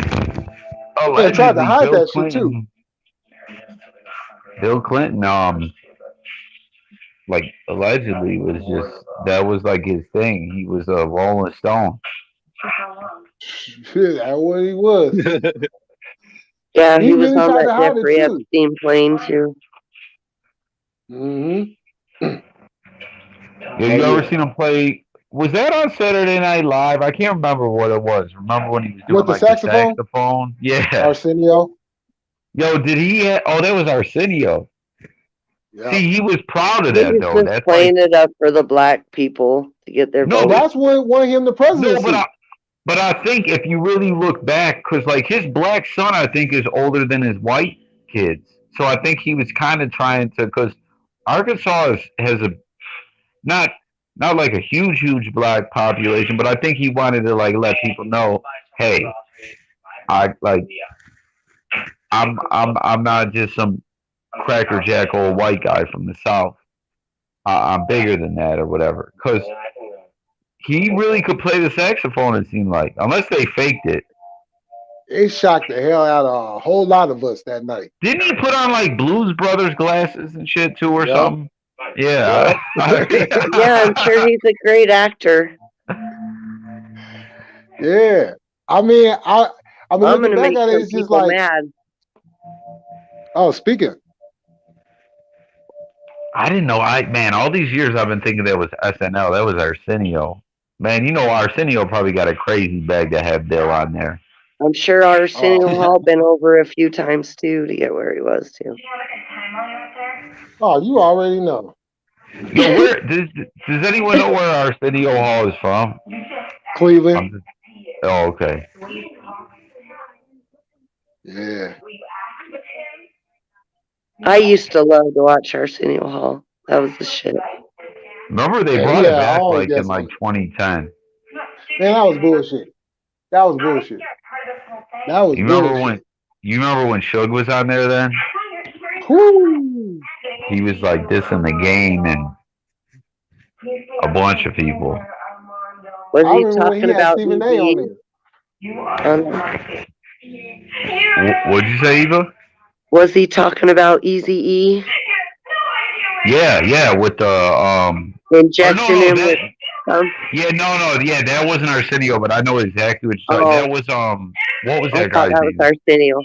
tried to
allegedly
hide that shit too.
Bill Clinton like allegedly was just that was like his thing. He was a Rolling Stone.
Shit, that's what he was.
Yeah,
He
he was
really
on
tried
that
to hide it
Jeffrey
too.
Epstein plane too.
Mm-hmm.
Yeah,
Oh
you ever
yeah.
seen him play? Was that on Saturday Night Live? I can't remember what it was. Remember when he was
With
doing
the
like the
saxophone,
saxophone? Yeah.
Arsenio.
Yo, did he? Oh, that was Arsenio.
Yeah.
See, he was proud of
He
that
was
though.
just
That's like
playing it up for the black people to get their
no,
vote.
but
That's what won him the
no,
presidency.
but I think if you really look back, because like his black son, I think is older than his white kids. So I think he was kind of trying to, because Arkansas has a not not like a huge black population, but I think he wanted to like let people know, hey, I like I'm not just some crackerjack old white guy from the south. I'm bigger than that or whatever. Because he really could play the saxophone. It seemed like, unless they faked it.
It shocked the hell out of a whole lot of us that night.
Didn't he put on like Blues Brothers glasses and shit too, or
Yep.
something? Yeah.
Yep.
Yeah, I'm sure he's a great actor.
Yeah. I mean, I mean,
I'm
looking
gonna
back
make
at it,
some
it's just
people
like,
mad.
oh, speaking.
I didn't know. Man, all these years I've been thinking that was SNL. That was Arsenio. Man, you know Arsenio probably got a crazy bag to have Bill on there.
I'm sure Arsenio
Oh,
Hall been over a few times too to get where he was too.
oh, you already know.
Yo, where does anyone know where Arsenio Hall is from?
Cleveland.
Oh, okay.
Yeah.
I used to love to watch Arsenio Hall. That was the shit.
Remember they
Yeah,
brought
he
it
had
back
all the
like in
guest
like
hosts.
2010.
Man, that was bullshit. That was bullshit. That was
You remember
bullshit.
when Suge was on there then?
Whoo!
He was like dissing the game and a bunch of people.
Was
I
he
remember when he
talking
had
about
Stephen A on
Easy?
there.
What'd you say, Eva?
Was he talking about Easy E?
Yeah, with the
Injecting
no,
him
that
with some?
yeah, that wasn't Arsenio, but I know exactly what you're talking.
Oh,
That was what was
I
that
thought
guy's
that was
name?
Arsenio.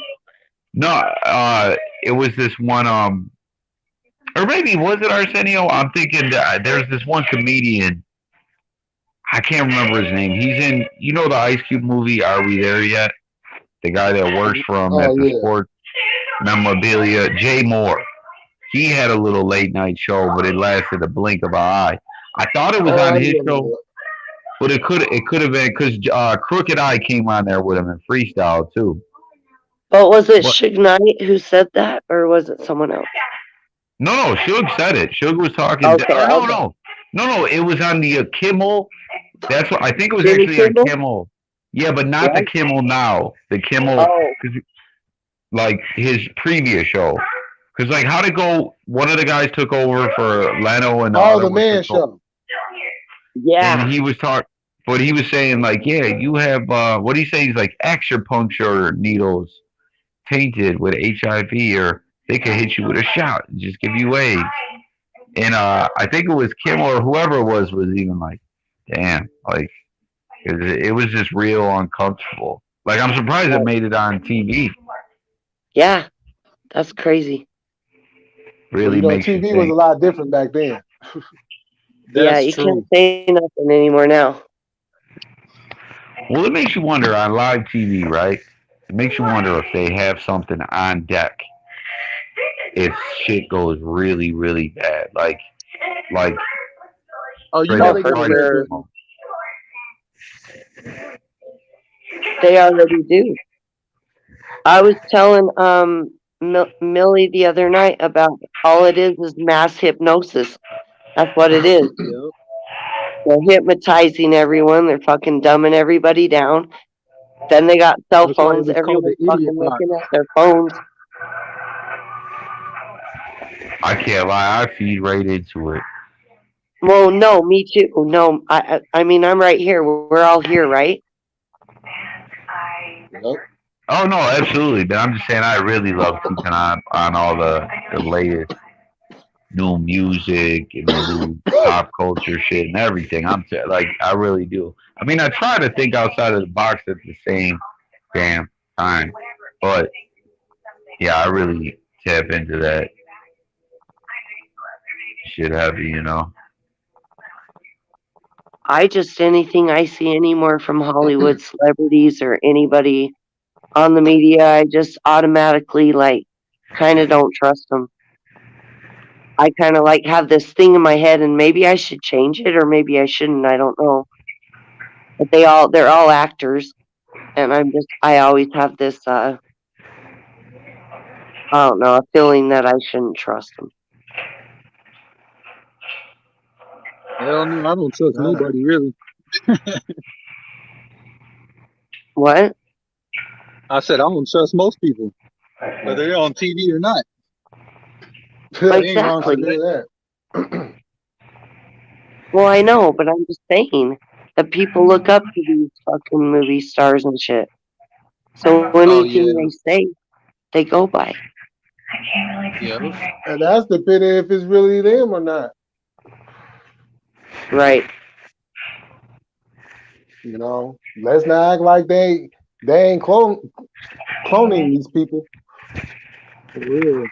No, it was this one or maybe was it Arsenio? I'm thinking there's this one comedian. I can't remember his name. He's in, you know, the Ice Cube movie. Are we there yet? The guy that works for him at
Oh
the
yeah.
sports memorabilia, Jay Moore. He had a little late night show, but it lasted a blink of an eye. I thought it was
Oh,
on
I
his
remember
show, but it could have been because Crooked Eye came on there with him in freestyle too.
But was it
But
Suge Knight who said that, or was it someone else?
no, Suge said it. Suge was talking,
Okay,
or
okay.
no. It was on the Kimmel. That's what I think it was
Jimmy
actually on
Kimmel?
Kimmel. Yeah, but not the
What?
Kimmel now. The Kimmel,
Oh,
cause, like his previous show. Because like how'd it go? One of the guys took over for Leno, and the
Oh,
other
the
one
man
took over.
show.
yeah.
And he was talking, but he was saying like, yeah, you have what do you say? He's like acupuncture needles tainted with HIV, or they could hit you with a shot and just give you AIDS. And I think it was Kim or whoever it was even like, damn, like it was just real uncomfortable. Like I'm surprised it made it on TV.
Yeah, that's crazy.
Well,
Really
you know,
makes you
TV was a
think.
lot different back then.
Yeah,
That's
you can't
true.
say nothing anymore now.
Well, it makes you wonder on live TV, right? It makes you wonder if they have something on deck if shit goes really bad, like
Oh, you
straight
know
Oh,
up
they
for
got
fight.
that
sure.
business.
They already do. I was telling Millie the other night about all it is mass hypnosis. That's what it is.
Yep.
They're hypnotizing everyone. They're fucking dumbing everybody down. Then they got cell
That's why it
phones.
was called the
Everyone's
idiot
fucking
box.
looking at their phones.
I can't lie, I feed right into it.
Well, no, me too. No, I mean, I'm right here. We're all here, right?
Yep.
Oh no, absolutely. But I'm just saying I really love keeping on all the latest. new music and the new pop culture shit and everything. Like I really do. I mean, I try to think outside of the box at the same damn time, but yeah, I really tap into that shit heavy, you know.
I just anything I see anymore from Hollywood celebrities or anybody on the media, I just automatically like kind of don't trust them. I kind of like have this thing in my head, and maybe I should change it, or maybe I shouldn't. I don't know. But they're all actors, and I always have this I don't know, a feeling that I shouldn't trust them.
Hell no, I don't trust nobody really.
What?
I said I don't trust most people, whether they're on TV or not. They ain't wrong for
Exactly.
that.
Well, I know, but I'm just saying that people look up to these fucking movie stars and shit. So
Oh
anything
yeah,
they say, they go by.
yeah.
And that's depending if it's really them or not.
Right.
You know, let's not act like they ain't cloning these people.
For real.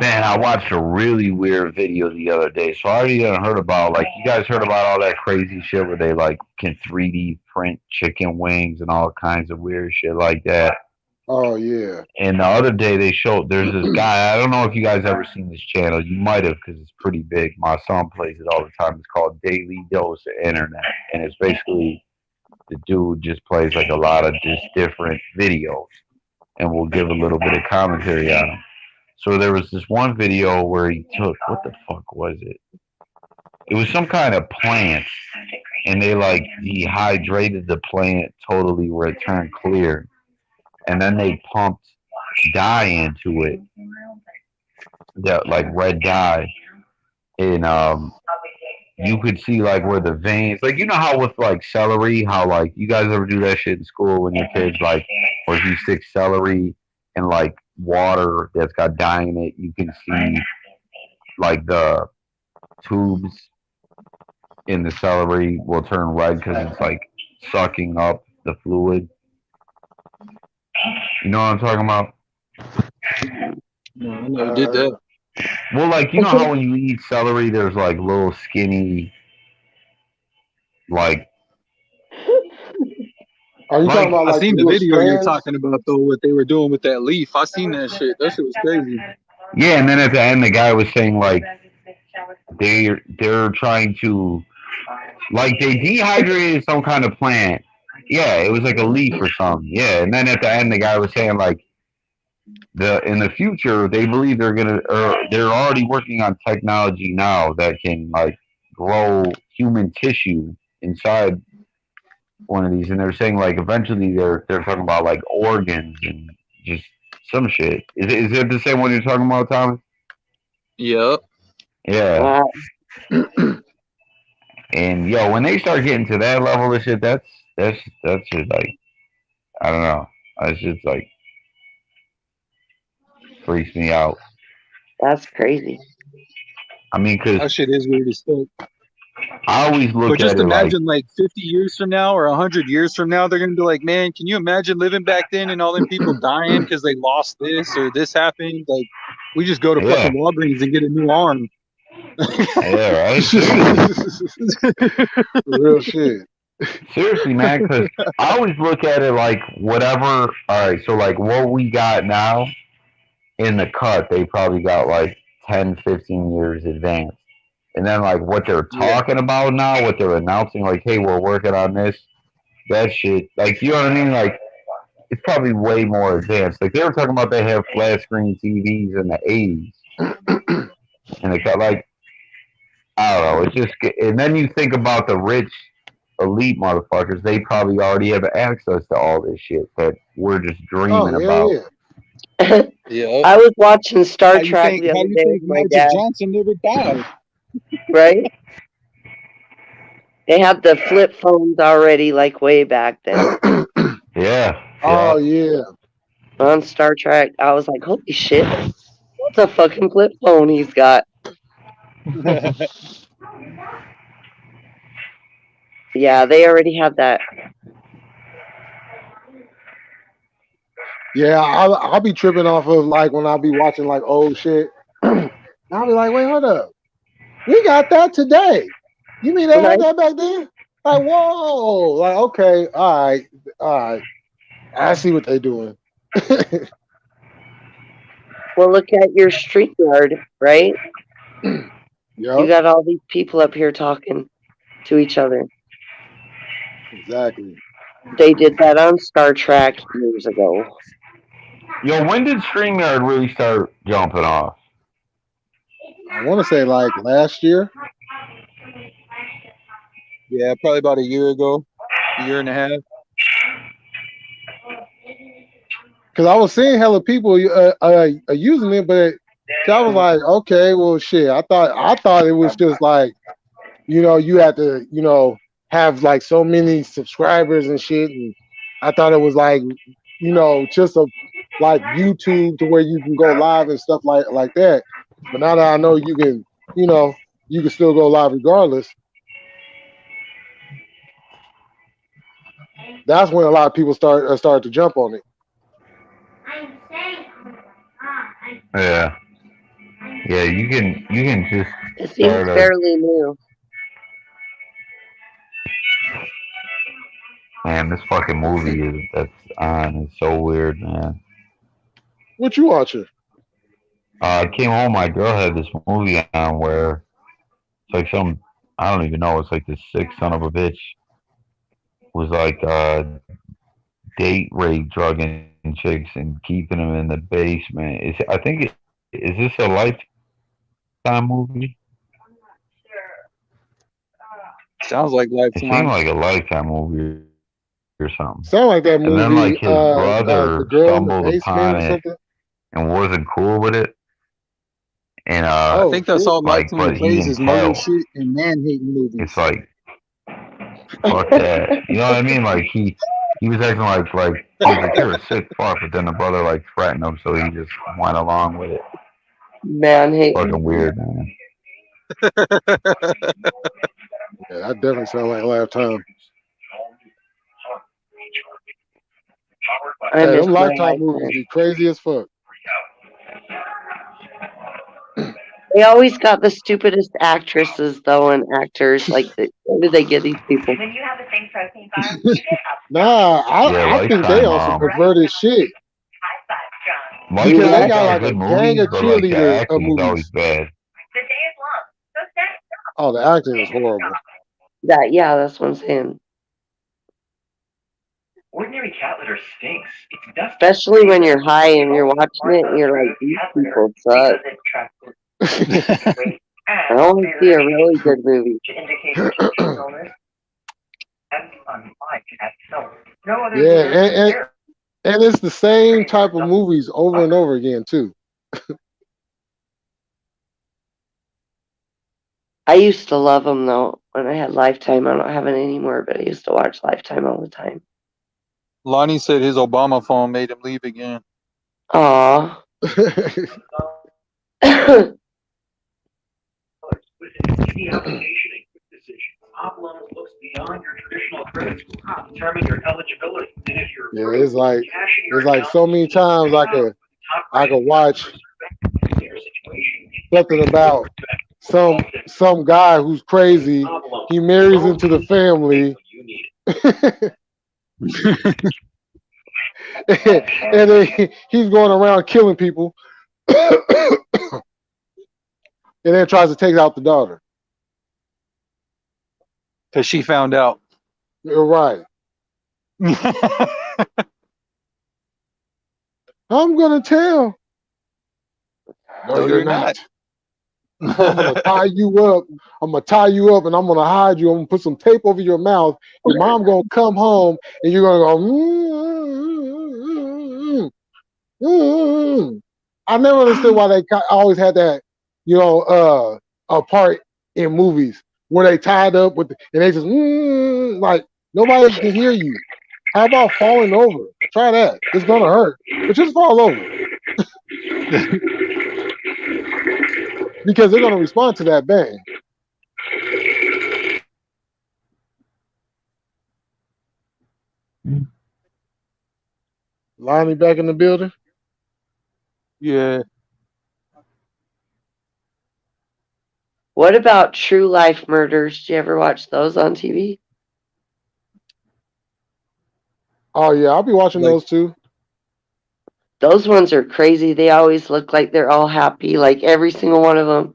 Man, I watched a really weird video the other day. So I already done heard about, like, you guys heard about all that crazy shit where they like can 3D print chicken wings and all kinds of weird shit like that.
Oh yeah.
And the other day they showed there's this guy. I don't know if you guys ever seen this channel. You might have because it's pretty big. My son plays it all the time. It's called Daily Dose of Internet, and it's basically the dude just plays like a lot of just different videos, and we'll give a little bit of commentary on them. So there was this one video where he took what the fuck was it? It was some kind of plant, and they like dehydrated the plant totally where it turned clear, and then they pumped dye into it, that like red dye, and you could see like where the veins, like you know how with like celery, how like you guys ever do that shit in school when your kids like, or if you stick celery in like water that's got dye in it, you can see like the tubes in the celery will turn red because it's like sucking up the fluid. You know what I'm talking about?
No, I never did that.
Well, like you know how when you eat celery, there's like little skinny, like
Are you
Like,
talking about
I
like the
seen the
little
video you're
strands?
talking about though, what they were doing with that leaf. I seen that shit. That shit was crazy.
yeah. And then at the end, the guy was saying like they're trying to like they dehydrated some kind of plant. Yeah, it was like a leaf or something. Yeah, and then at the end, the guy was saying like in the future they believe they're gonna or they're already working on technology now that can like grow human tissue inside one of these, and they're saying like eventually they're talking about like organs and just some shit. Is it the same one you're talking about, Thomas?
Yep.
Yeah. And yo, when they start getting to that level of shit, that's just like I don't know. It's just like freaks me out.
That's crazy.
I mean,
That
cause
shit is weird as fuck.
I always
But
look
just
at it like,
imagine like 50 years from now or 100 years from now, they're gonna be like, man, can you imagine living back then and all them people dying because they lost this or this happened? Like, we just go to
yeah,
fucking Walgreens and get a new arm.
yeah, right. Seriously,
Real shit.
seriously, man. Cause I always look at it like whatever. All right, so like what we got now in the cut, they probably got like 10, 15 years advanced. And then like what they're
Yeah.
talking about now, what they're announcing, like, hey, we're working on this, that shit. Like, you know what I mean? Like, it's probably way more advanced. Like they were talking about they have flat screen TVs in the '80s, and it got like I don't know. It's just, and then you think about the rich elite motherfuckers. They probably already have access to all this shit that we're just
Oh
dreaming
yeah,
about.
yeah.
Yeah.
I was watching
How
Star
you
Trek
think
the
how
other
you
day
think
with my
Magic
dad,
Johnson never died?
right? They had the flip phones already, like way back then.
Yeah,
Oh
yeah.
yeah.
On Star Trek, I was like, holy shit, that's a fucking flip phone he's got. Yeah, they already have that.
Yeah, I'll be tripping off of like when I'll be watching like old shit. I'll be like, wait, hold up. We got that today. You mean they
When I
had that back then? Like, whoa. Like, okay, all right. I see what they're doing.
well, look at your StreetYard, right? You
Yep,
got all these people up here talking to each other.
exactly.
They did that on Star Trek years ago.
Yo, when did StreamYard really start jumping off?
I want to say like last year.
Yeah, probably about a year ago, year and a half.
Because I was seeing hella people using it, but so I was like, okay, well, shit. I thought it was just like, you had to, have like so many subscribers and shit, and I thought it was like, just a like YouTube to where you can go live and stuff like that. But now that I know you can still go live regardless. That's when a lot of people started to jump on it.
Yeah. Yeah, you can just
It seems
start a.
fairly new.
Man, this fucking movie that's on is so weird, man.
What you watching?
I came home, my girl had this movie on where it's like some, I don't even know, it's like this sick son of a bitch was like date rape, drugging chicks and keeping them in the basement. Is this a Lifetime movie?
Sounds like
It seemed
Lifetime.
like a Lifetime movie or something.
Sound like that
And then like
movie,
his
the
brother
girl in the
stumbled
basement
upon
or
it
something.
and wasn't cool with it. And
I
Oh
think that's
shit!
all
like,
Lifetime
but he
plays
didn't
is murder
tell.
shit and man hating
It's
movies.
like fuck that. You know what I mean? Like he was acting like he was like, you're a sick fuck, but then the brother like threatened him, so he just went along with it.
Man
Fucking
hating.
weird, man.
Yeah, that definitely sounds like Lifetime.
I
Hey,
miss
them
my
Lifetime movies
Lifetime.
be crazy as fuck.
They always got the stupidest actresses though and actors. Like, where do they get these people?
Nah,
Yeah,
I think they
Lifetime.
on some perverted shit
You
because they
Lifetime
what?
got
got
like a
good
gang
movies,
of
but like the
cheerleader
acting is always
movies.
bad.
Oh, the acting is horrible.
Yeah, that's what I'm saying.
Ordinary cat litter stinks. It's dusty.
Especially when you're high and you're watching it and you're like, these people suck. I only see a really good movie.
Yeah, and it's the same type of movies over and over again too.
I used to love them though when I had Lifetime. I don't have it anymore, but I used to watch Lifetime all the time.
Lonnie said his Obama phone made him leave again.
Aw.
Easy application and quick decision. Top Loans looks beyond your traditional credit score to determine your eligibility. And if you're
Yeah,
approved,
it's like
cashing your
so many times I could watch something about some guy who's crazy. He marries into the family. And then he's going around killing people. And then tries to take out the daughter.
Because she found out.
You're right. I'm gonna tell. No, you're not. I'm gonna tie you up. I'm gonna tie you up and I'm gonna hide you. I'm gonna put some tape over your mouth. Your mom gonna come home and you're gonna go. I never understood why they always had that, a part in movies where they tied up with and they just like nobody can hear you. How about falling over? Try that. It's gonna hurt, but just fall over. because they're gonna respond to that bang. Lonnie back in the building.
Yeah.
What about true life murders? Do you ever watch those on TV?
Oh yeah, I'll be watching
Like,
those too.
Those ones are crazy. They always look like they're all happy, like every single one of them.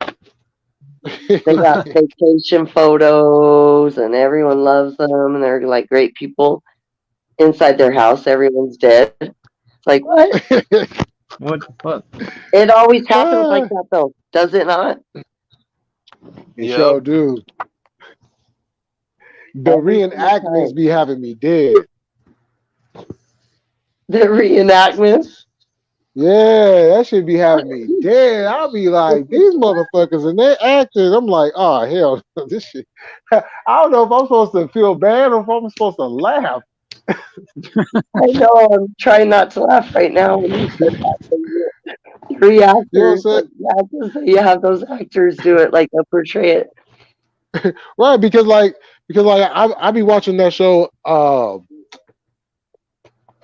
They got
Right.
vacation photos and everyone loves them and they're like great people. Inside their house, everyone's dead. It's like, what?
What the fuck?
It always happens like
Ah,
that, though, does it not?
it
yep.
sure do. The
Every single
reenactments
time.
be having me dead.
The reenactments.
Yeah, that should be having me dead. I'll be like, these motherfuckers and they actors. I'm like, oh hell, this shit. I don't know if I'm supposed to feel bad or if I'm supposed to laugh.
I know, I'm trying not to laugh right now when you said that. Three
You know what I'm
actors,
saying?
like, you have those actors do it, like they'll portray it.
Right, because I be watching that show,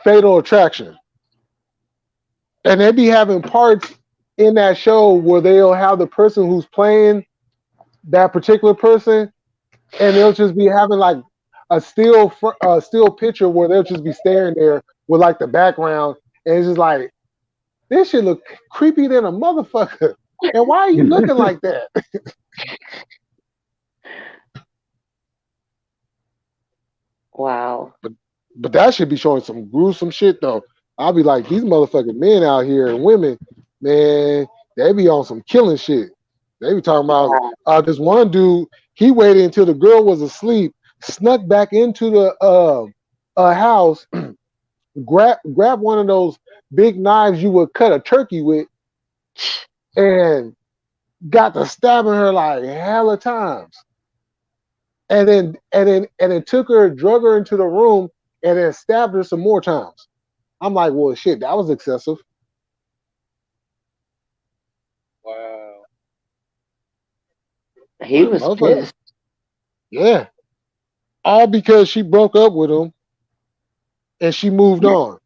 Fatal Attraction, and they be having parts in that show where they'll have the person who's playing that particular person, and they'll just be having like a still picture where they'll just be staring there with like the background, and it's just like this shit look creepy than a motherfucker. And why are you looking like that?
Wow.
But that should be showing some gruesome shit though. I'll be like, these motherfucking men out here and women, man, they be on some killing shit. They be talking about this one dude, he waited until the girl was asleep, snuck back into the house, grab one of those big knives you would cut a turkey with, and got to stabbing her like hella times. And then took her, drug her into the room, and then stabbed her some more times. I'm like, well, shit, that was excessive.
Wow.
He was
Motherfucker,
pissed.
yeah, all because she broke up with him and she moved on,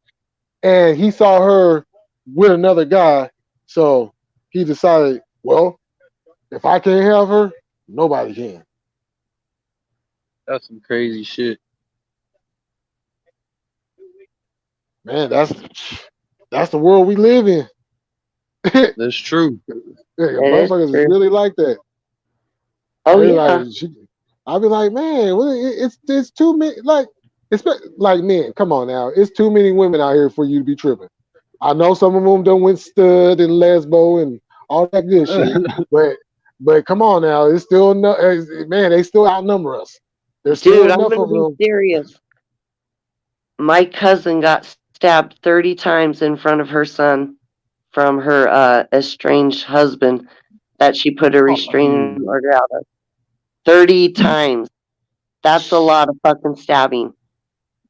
and he saw her with another guy, so he decided, well, if I can't have her, nobody can.
That's some crazy shit.
Man, that's the world we live in. Yeah,
That's true.
It is
motherfuckers is
true.
really like that.
Oh,
They
yeah.
like, I'll be like, man, it's too many. Like, it's like, man, come on now, it's too many women out here for you to be tripping. I know some of them done went stud and lesbo and all that good shit, but come on now, it's still no, man, they still outnumber us. There's still
Dude, I'm
enough
going to
of
be
them.
serious. My cousin got stabbed 30 times in front of her son from her estranged husband that she put a
Oh,
restraining order out of. 30 times. That's a lot of fucking stabbing.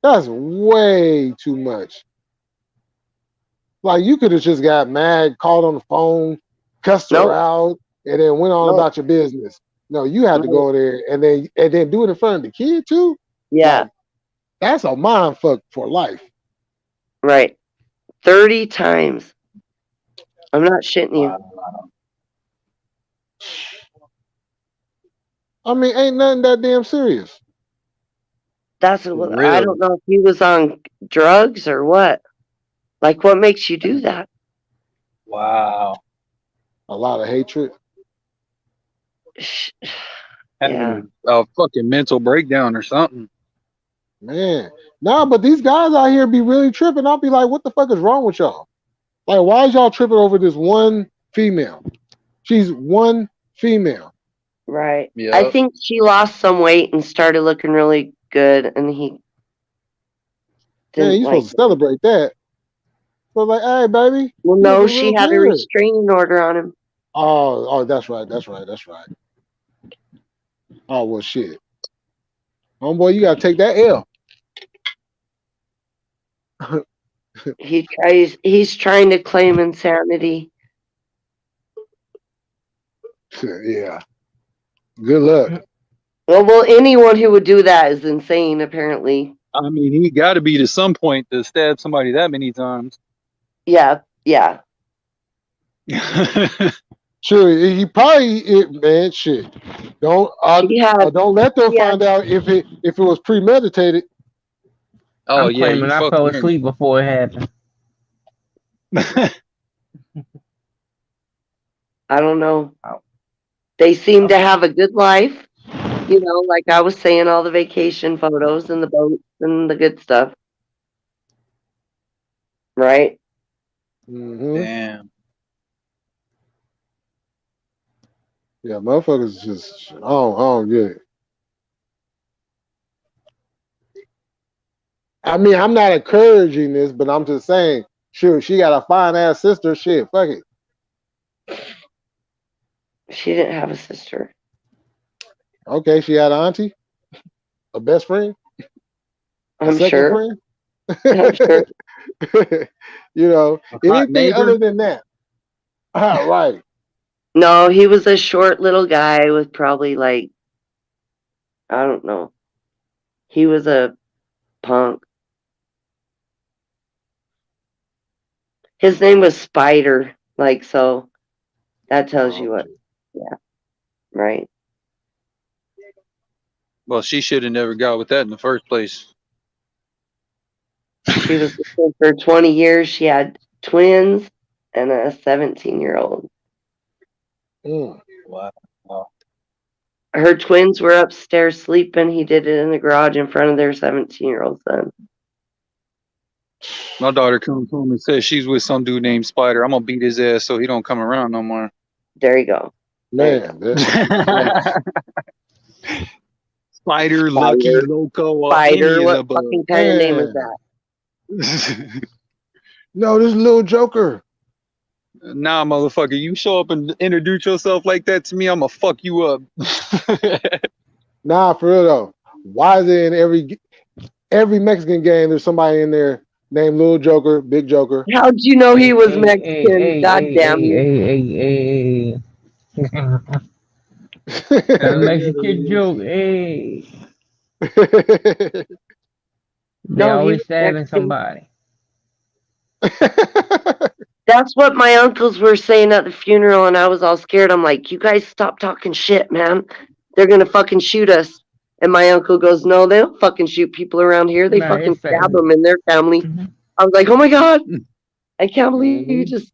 that's way too much. Like you could have just got mad, called on the phone, cussed her
Nope.
out, and then went on
Nope.
about your business. No, you had to
Nope.
go there and then do it in front of the kid too.
Yeah,
Like that's a mind fuck for life.
right. 30 times. I'm not shitting you.
I mean, ain't nothing that damn serious.
That's
For
what I
real.
don't know if he was on drugs or what. Like, what makes you do that?
Wow.
A lot of hatred.
Having
Yeah.
a fucking mental breakdown or something.
Man, nah, but these guys out here be really tripping. I'll be like, what the fuck is wrong with y'all? Like, why is y'all tripping over this one female? She's one female.
Right. I
Yep.
think she lost some weight and started looking really good, and he
Man,
didn't
you
like
supposed to
it.
celebrate that. So like, hey, baby,
Well,
you
no,
looking
she
real
had a
good.
restraining order on him.
Oh, that's right. Oh well, shit, homeboy, you gotta take that L.
He's trying to claim insanity.
Yeah. Good luck.
Well, anyone who would do that is insane, apparently.
I mean, he got to be to some point to stab somebody that many times.
Yeah.
Sure, he probably man. Shit, don't don't let them
he had-
find out if it was premeditated.
Oh
I'm
yeah,
claiming
you
I
fucked
fell
him.
asleep before it happened.
I don't know. They seem to have a good life. You know, like I was saying, all the vacation photos and the boats and the good stuff. Right?
Hmm.
Damn.
Yeah, motherfuckers just I don't get it. I mean, I'm not encouraging this, but I'm just saying, sure, she got a fine ass sister. Shit, fuck it.
She didn't have a sister.
Okay, she had an auntie, a best friend, a
I'm
second
sure.
friend.
I'm sure.
You know,
A hot
anything
neighbor.
other than that. Right.
No, he was a short little guy with probably like, I don't know. He was a punk. His name was Spider. Like, so that tells you what. Yeah. Right.
Well, she should have never got with that in the first place.
She was with him for 20 years. She had twins and a 17-year-old.
Mm.
Wow.
Her twins were upstairs sleeping. He did it in the garage in front of their 17-year-old son.
My daughter comes home and says she's with some dude named Spider. I'm gonna beat his ass so he don't come around no more.
There you go.
Man,
Spider, Lucky,
Spider.
Loco, or
Spider.
any of the
What
above.
fucking kind of name is
man.
that?
No, this little Joker.
Nah, motherfucker, you show up and introduce yourself like that to me, I'ma fuck you up.
Nah, for real though. Why is it in every Mexican game there's somebody in there named Little Joker, Big Joker?
How'd you know he was
Hey,
Mexican? God damn you.
hey. That
Hell
makes
yeah,
a kid
it is.
joke. Hey, they
No, he
always
was
stabbing
Mexican.
somebody.
That's what my uncles were saying at the funeral, and I was all scared. I'm like, you guys stop talking shit, man. They're gonna fucking shoot us. And my uncle goes, no, they don't fucking shoot people around here. They
Nah,
fucking
it's
stab
family.
them in their family.
Mhm.
I was like, oh my God, I can't believe you just.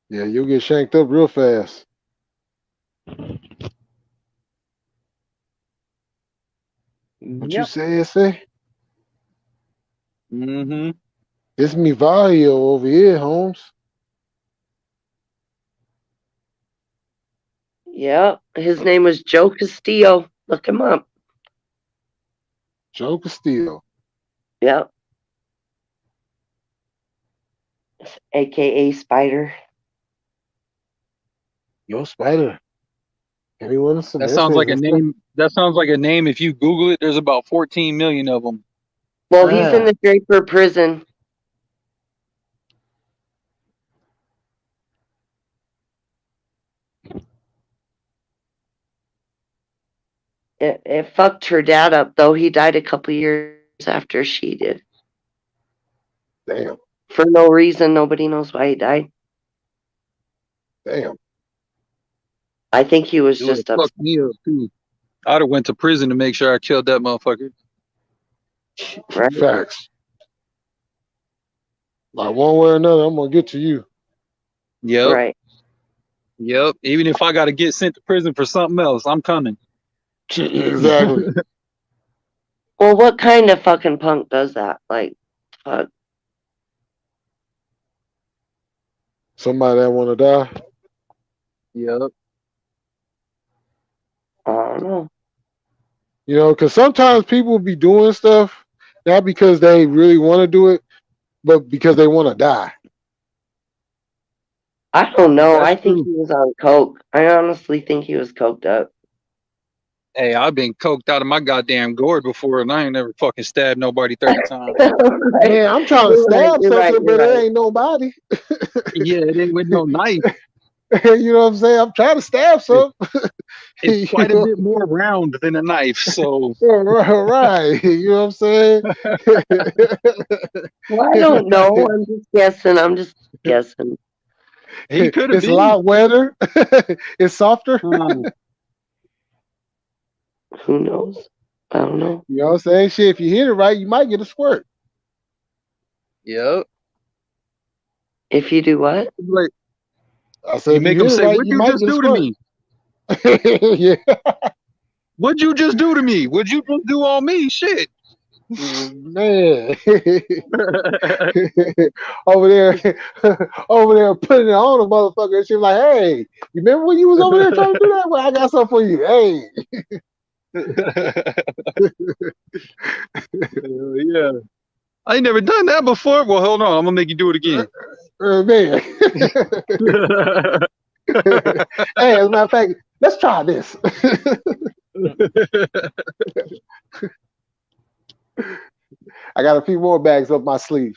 Yeah, you'll get shanked up real fast. What you
Yep.
say?
Mm-hmm.
It's me Vario over here, Holmes.
Yep. His name was Joe Castillo. Look him up.
Joe Castillo.
Yep. AKA Spider.
Yo, Spider. Anyone in
That sounds like a
and stuff?
name. That sounds like a name. If you Google it, there's about 14 million of them.
Well, he's in the Draper prison. It fucked her dad up, though. He died a couple years after she did.
Damn.
For no reason. Nobody knows why he died.
Damn.
I think he was
It would
just
have fucked me up too. I'd have went to prison to make sure I killed that motherfucker.
right.
Facts. Like one way or another, I'm gonna get to you.
Yep.
Right.
Yep. Even if I got to get sent to prison for something else, I'm coming.
Exactly.
Well, what kind of fucking punk does that? Like, fuck.
Somebody that wanna die.
Yep.
I don't know.
You know, because sometimes people be doing stuff not because they really want to do it, but because they want to die.
I don't know.
That's
I think
true.
he was on coke. I honestly think he was coked up.
Hey, I've been coked out of my goddamn gourd before, and I ain't never fucking stabbed nobody 30 times.
Right.
Man, I'm trying to
You're right,
stab
you're right,
something,
you're
but it
right.
ain't nobody.
Yeah, it ain't with no knife.
You know what I'm saying? I'm trying to stab
It's,
something.
it's
You
quite a
know?
bit more round than a knife. So
Right. You know what I'm saying?
Well, I don't know. I'm just guessing. I'm just guessing.
he could have
It's a
been.
lot wetter. It's softer.
Um,
Who knows? I don't know.
You know what I'm saying? Shit, if you hit it right, you might get a squirt.
yep.
If you do what?
Like,
I said,
you
if you
make them
hit it
say,
right,
"What'd
you
you
might
just
get a
do to
squirt.
me?
Yeah.
What'd you just do to me? What'd you just do on me? Shit."
Man. over there, over there putting it on a motherfucker. And she was like, hey, you remember when you was over there trying to do that? Well, I got something for you. Hey.
Yeah. I ain't never done that before. Well, hold on. I'm gonna make you do it again.
Man. Hey, as a matter of fact, let's try this. I got a few more bags up my sleeve.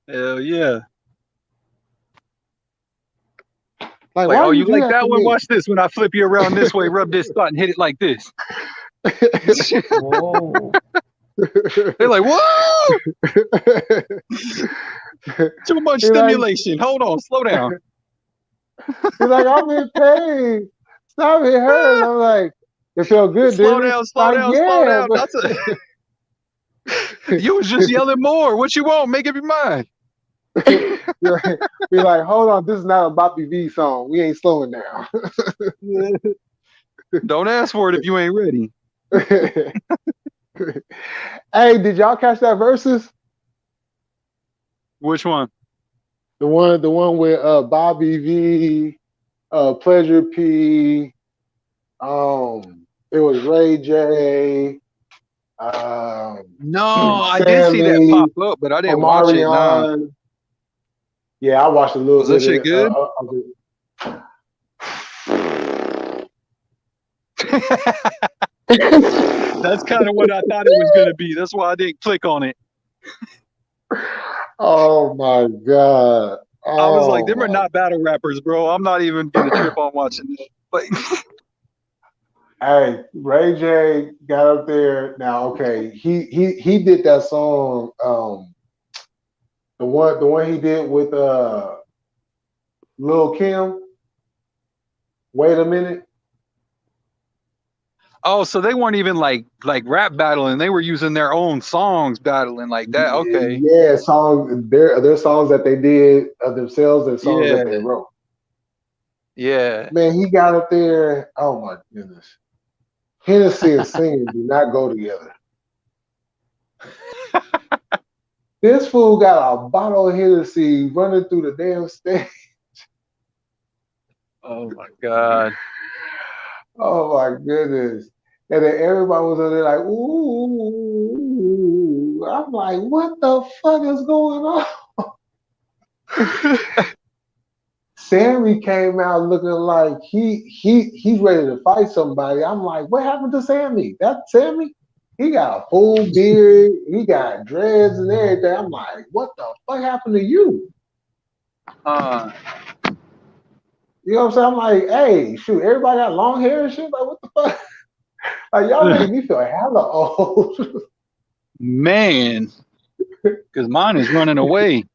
Hell yeah.
Like,
Like,
why
oh,
you
you
do
like
that to
that one?
me?
Watch this. When I flip you around this way, rub this spot and hit it like this.
Whoa.
They're like, whoa! Too much
He's like,
stimulation. Hold on, slow down.
I'm in pain. Stop, it hurts. I'm like, it felt good,
Slow
didn't it?
down, slow
Like,
down, slow
yeah,
down.
but
That's you was just yelling more. What you want? Make up your mind.
be like, hold on, this is not a Bobby V song. We ain't slowing down.
Don't ask for it if you ain't ready.
Hey, did y'all catch that versus?
Which one?
The one with Bobby V, Pleasure P, it was Ray J,
No, I did see that
Sammy,
pop up, but I didn't watch it. Nah.
Omarion. Yeah, I watched a little
Was that
bit
shit good?
of it.
That's kind of what I thought it was gonna be. That's why I didn't click on it.
Oh my god.
I was like,
Oh
them are
my.
not battle rappers, bro. I'm not even gonna trip on watching it. But
Hey, Ray J got up there. Now, okay, he did that song, the one he did with Lil Kim. Wait a minute.
oh, so they weren't even like rap battling. They were using their own songs battling like that. Okay.
Yeah, songs. Their songs that they did of themselves and songs
Yeah.
that they wrote.
Yeah.
Man, he got up there. Oh my goodness. Hennessy and singing do not go together. This fool got a bottle of Hennessy running through the damn stage.
Oh my God.
Oh my goodness. And then everybody was over there like, ooh. I'm like, what the fuck is going on? Sammy came out looking like he's ready to fight somebody. I'm like, what happened to Sammy? That's Sammy? He got a full beard, he got dreads and everything. I'm like, what the fuck happened to you? You know what I'm saying? I'm like, hey, shoot, everybody got long hair and shit. Like, what the fuck? Like, y'all make me feel hella old.
Man, because mine is running away.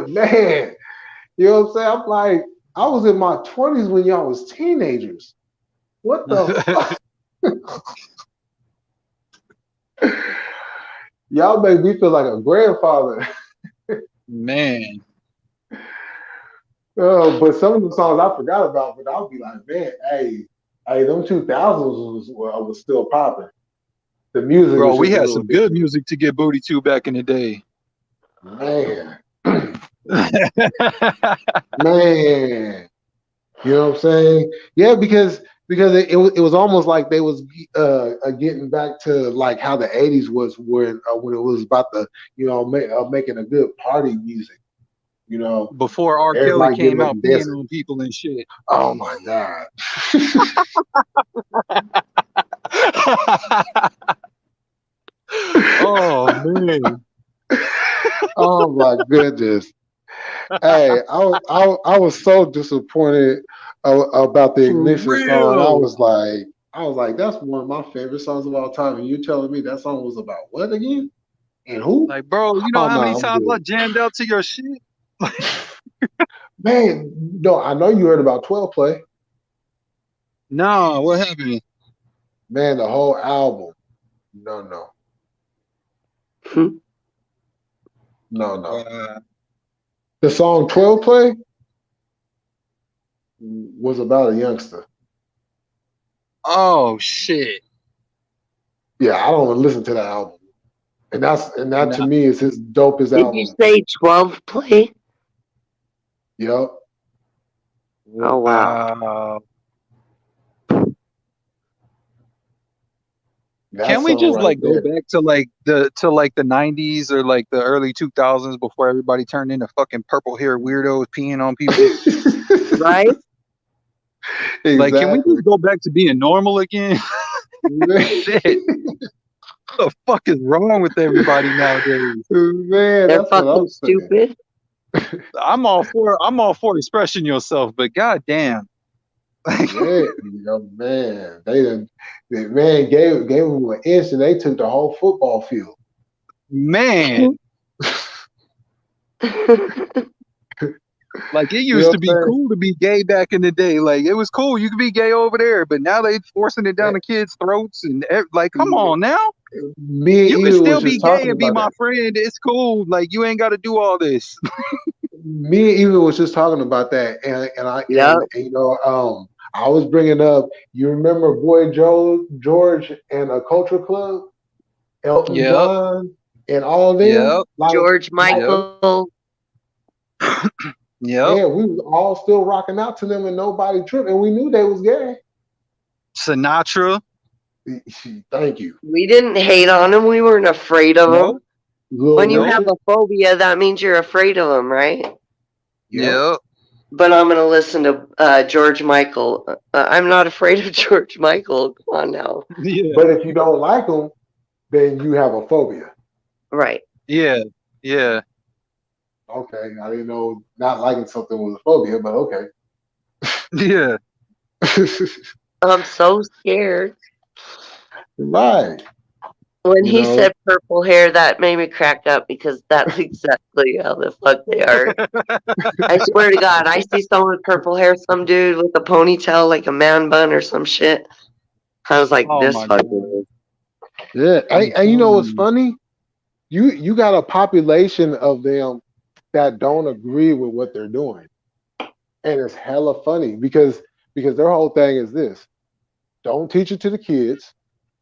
Man, you know what I'm saying? I'm like, I was in my 20s when y'all was teenagers. What the fuck? Y'all make me feel like a grandfather.
Man.
But some of the songs I forgot about, but I'll be like, man, hey, them 2000s was still popping. The music
Bro,
was
we
just a
had
little
some good
different.
music to get booty to back in the day.
Man. Man. You know what I'm saying? Yeah, because it was almost like they was getting back to like how the 80s was when it was about the making a good party music. You know,
Before R. Kelly
everybody
came
getting up
out
and
peeing
dancing.
on people and shit.
Oh my God.
Oh man.
Oh my goodness. Hey, I was so disappointed about the
For
Ignition song.
real.
I was like, that's one of my favorite songs of all time. And you telling me that song was about what again? And who?
Like, bro, you know
Oh
how many
no, I'm
times I
good.
jammed out to your shit?
Man, no, I know you heard about 12 Play.
Nah, what happened?
Man, the whole album. No.
Uh,
The song 12 Play was about a youngster.
oh shit.
Yeah, I don't listen to that album. And that to
Nah.
me is his dopest
Did you
album.
say 12 play?
Yep.
Oh, wow.
That
Can we
song
just
right
like go
there.
back to like the 90s or like the early 2000s before everybody turned into fucking purple hair weirdos peeing on people?
Right?
Like, can we
Exactly.
just go back to being normal again? Shit. What the fuck is wrong with everybody nowadays?
Man,
They're
that's what I'm
fucking
saying.
stupid.
I'm all for expressing yourself, but goddamn.
Yeah, man, man gave him an inch and they took the whole football field.
Man, like it
You know
used
what
to
I'm
be
saying?
cool to be gay back in the day. Like it was cool, you could be gay over there, but now they forcing it down the kids' throats and like, come on now.
Me and
You can
Edith was
still be
just
gay
talking
and be
about
my
that.
friend. It's cool. Like you ain't got to do all this.
Me and Edith was just talking about that, and
Yep.
you know, I was bringing up. You remember Boy George and a Culture Club, Elton
Yep.
John, and all of them.
Yep.
George
Yep.
Michael.
Yep.
Yeah, we was all still rocking out to them, and nobody tripped, and we knew they was gay.
Sinatra.
Thank you.
We didn't hate on him. We weren't afraid of him.
Little
When you
Richard.
have a phobia, that means you're afraid of him, right?
Yep.
But I'm going to listen to George Michael. I'm not afraid of George Michael. Come on now.
Yeah.
But if you don't like them, then you have a phobia.
Right.
Yeah. Yeah.
Okay, I didn't know not liking something was a phobia, but okay.
Yeah.
I'm so scared.
Right.
When
You
he
know?
said purple hair, that made me crack up because that's exactly how the fuck they are. I swear to God, I see someone with purple hair, some dude with a ponytail like a man bun or some shit. I was like,
Oh
this
my
fucking.
Yeah.
I'm
And you know
telling
what's
you.
funny? You got a population of them that don't agree with what they're doing. And it's hella funny because their whole thing is this. Don't teach it to the kids.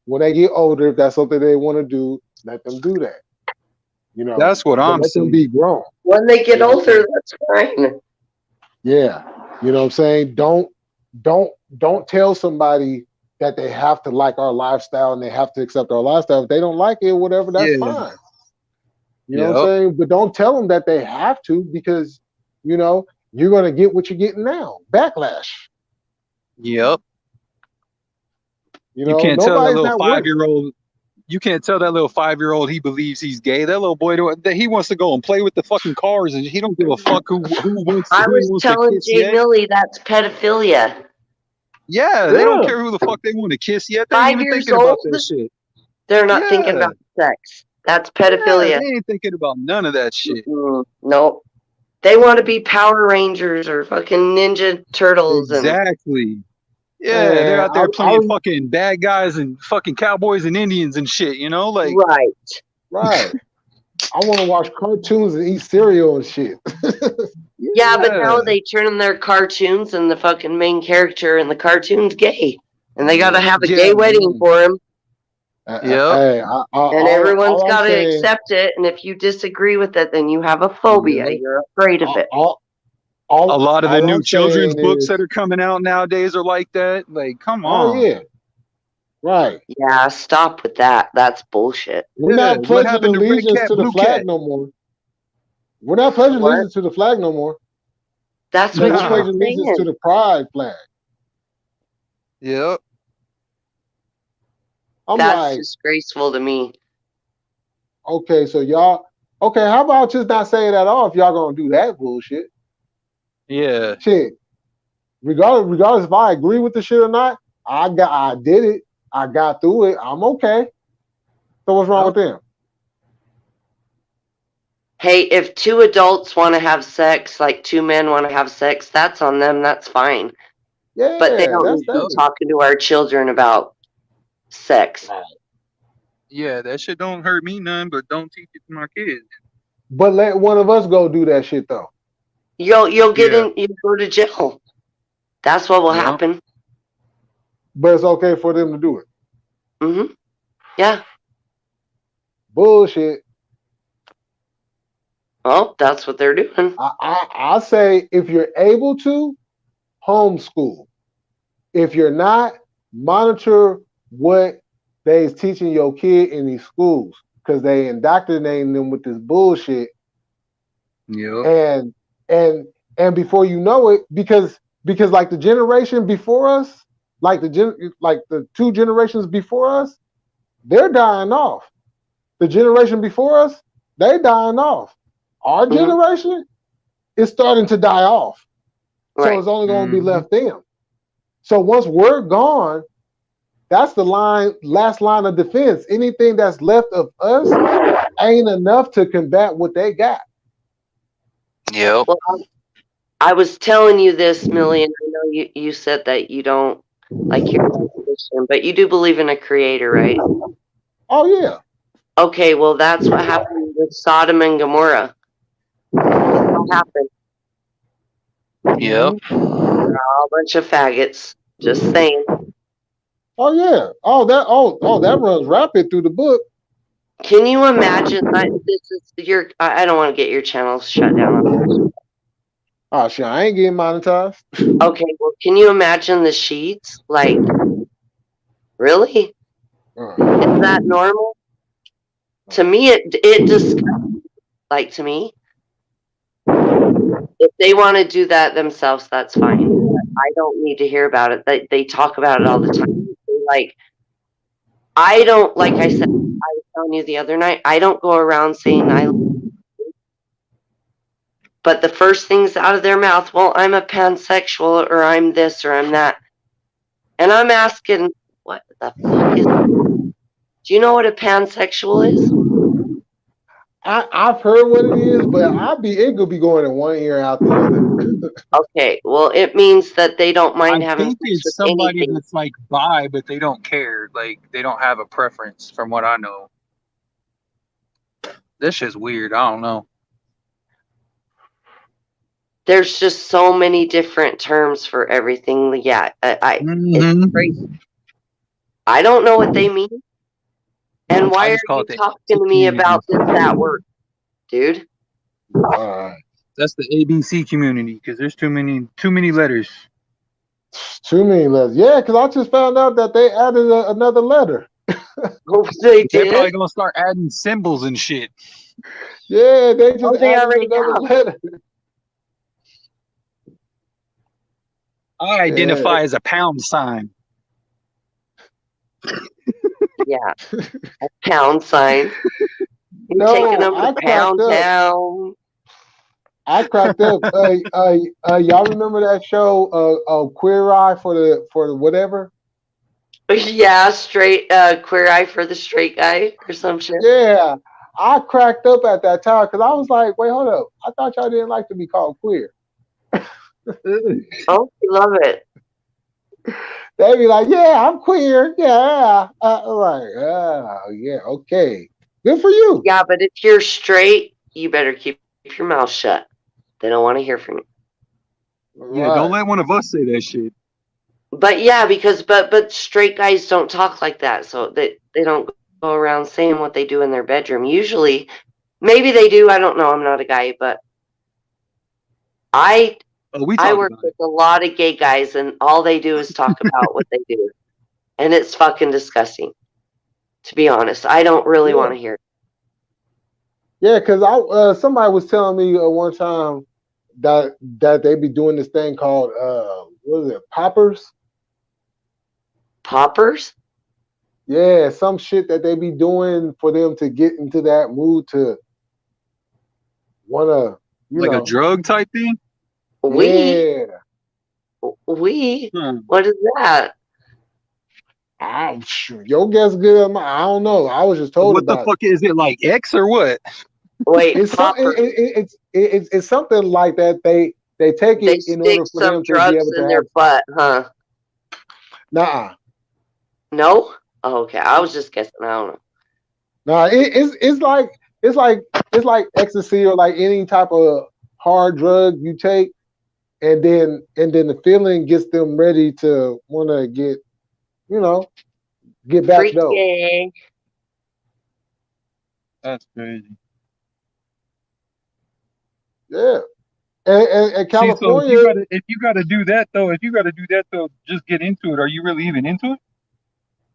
When they get older, if that's something they want to do, let them do that. You know,
That's what
but
I'm
let them
saying.
be grown.
When they get
You know what I'm
older,
saying?
that's fine.
Yeah. You know what I'm saying? Don't tell somebody that they have to like our lifestyle and they have to accept our lifestyle. If they don't like it, whatever, that's
Yeah.
fine. You know what I'm
Yep.
saying? But don't tell them that they have to because, you know, you're going to get what you're getting now. Backlash.
Yep.
You
You
know,
can't tell that
nobody's
little
not with it.
5-year-old. You can't tell that little 5-year-old he believes he's gay. That little boy that he wants to go and play with the fucking cars, and he don't give a fuck who
I
he
was
wants to
telling
kiss
J
yet.
Millie that's pedophilia.
Yeah, they don't
Yeah.
care who the fuck they want to kiss yet. They ain't
5
even
years
thinking about
old,
that shit.
they're not thinking
Yeah,
about sex. That's
yeah,
pedophilia.
they ain't thinking about none of that shit.
Nope. They want to be Power Rangers or fucking Ninja Turtles and
Exactly. Yeah, they're
Man,
out there
I
playing fucking bad guys and fucking cowboys and Indians and shit. You know, like
right.
right. I want to watch cartoons and eat cereal and shit.
Yeah, but now they turn their cartoons and the fucking main character in the cartoon's gay. And they gotta have a
yeah,
gay wedding for him.
yep,
Hey,
And everyone's
all I'm
gotta
saying,
accept it. And if you disagree with it, then you have a phobia.
yeah,
You're afraid of it.
a lot of the
all
new
I'm
children's
saying
books
is,
that are coming out nowadays are like that. Like, come
oh
on.
yeah, right.
Yeah, stop with that. That's bullshit.
We're
Yeah,
not
what
pledging
happened to Red
allegiance
Cat,
to the
Blue Cat?
flag no more. We're not pledging
What?
allegiance to the flag no more.
That's
We're
what you were
pledging allegiance to
saying.
the pride flag.
Yep.
I'm
That's
like,
disgraceful to me.
okay, so y'all, okay, how about just not saying at all if y'all gonna do that bullshit?
Yeah.
Shit. Regardless if I agree with the shit or not, I did it. I got through it. I'm okay. So what's wrong with them?
Hey, if two adults want to have sex, like two men want to have sex, that's on them. That's fine.
Yeah,
But they don't
that's
need to be
that.
talking to our children about sex.
Yeah, that shit don't hurt me none, but don't teach it to my kids.
But let one of us go do that shit though.
You'll get
Yeah.
in. You go to jail. That's what will
Yep.
happen.
But it's okay for them to do it.
Mm-hmm. Yeah.
Bullshit.
Well, that's what they're doing.
I say if you're able to, homeschool. If you're not, monitor what they's teaching your kid in these schools because they indoctrinating them with this bullshit.
Yep.
And before you know it, because like the generation before us, like the two generations before us, they're dying off. The generation before us, they dying off. Our
Mhm.
generation is starting to die off. So
Right.
it's only going to be
Mhm.
left them. So once we're gone, that's the last line of defense. Anything that's left of us ain't enough to combat what they got.
Yep.
Well, I was telling you this, Millie, and I know you said that you don't like your position, but you do believe in a creator, right?
Oh yeah.
Okay, well, that's what happened with Sodom and Gomorrah. What happened?
Yep.
They're all a bunch of faggots. Just saying.
Oh yeah. Oh that runs rapid through the book.
Can you imagine? This is your. I don't want to get your channels shut down.
Oh shit, I ain't getting monetized.
Okay, well, can you imagine the sheets? Like, really? Is that normal? To me, it disgusts. Like, to me, if they want to do that themselves, that's fine. I don't need to hear about it. They talk about it all the time. Like, I don't. Like I said, I was telling you the other night. I don't go around saying I. But the first things out of their mouth, well, I'm a pansexual, or I'm this, or I'm that, and I'm asking, what the fuck is? Do you know what a pansexual is?
I've heard what it is, but it could be going in one ear out the other.
Okay, well, it means that they don't
I
mind having
think
sex
it's
with
somebody
anything.
that's like bi, but they don't care. Like they don't have a preference, from what I know. This shit's weird. I don't know.
There's just so many different terms for everything. Yeah, it's crazy. I don't know what they mean. And why
I
are
just call
you
it the
talking
ABC
to me about
community.
this at work, dude?
That's the ABC community because there's too many letters.
Too many letters. Yeah, because I just found out that they added another letter.
Oh, they
They're probably
did?
gonna start adding symbols and shit.
Yeah, they just
Oh, they
added
already
another
have.
letter.
I identify as a pound sign.
Yeah, a pound sign. You're taking them to Pound Town.
I cracked up. Y'all remember that show, Queer Eye for the whatever?
Yeah, straight queer eye for the straight guy or some shit.
Yeah, I cracked up at that time because I was like, wait, hold up. I thought y'all didn't like to be called queer.
Oh, you love it.
They be like, yeah, I'm queer. Yeah. I'm like, oh, yeah, okay. Good for you.
Yeah, but if you're straight, you better keep your mouth shut. They don't want to hear from you.
Yeah, don't let one of us say that shit.
But yeah, because but straight guys don't talk like that, so they don't go around saying what they do in their bedroom. Usually, maybe they do. I don't know. I'm not a guy, but I
We talk
work
about
with
it.
a lot of gay guys, and all they do is talk about what they do, and it's fucking disgusting. To be honest, I don't really want to hear it.
Yeah, because I somebody was telling me one time that they be doing this thing called what is it, poppers?
Poppers?
Yeah, some shit that they be doing for them to get into that mood to wanna, you
Like a
know,
drug type thing?
We?
yeah.
We?
Hmm.
What is that?
Your guess good. I don't know. I was just told
What the
about it.
fuck is it, like X or what?
Wait,
It's some,
popper.
it's something like that. They take
They
it in order
stick
for
some
them to be
drugs
able to
in
have.
their butt, huh?
Nah,
No? Oh, okay, I was just guessing. I don't know.
nah. It's like it's like ecstasy or like any type of hard drug you take, and then the feeling gets them ready to want to get, you know, get back though.
Freaky.
That's crazy.
Yeah, and
See, so
California,
if you gotta do that though, just get into it. Are you really even into it?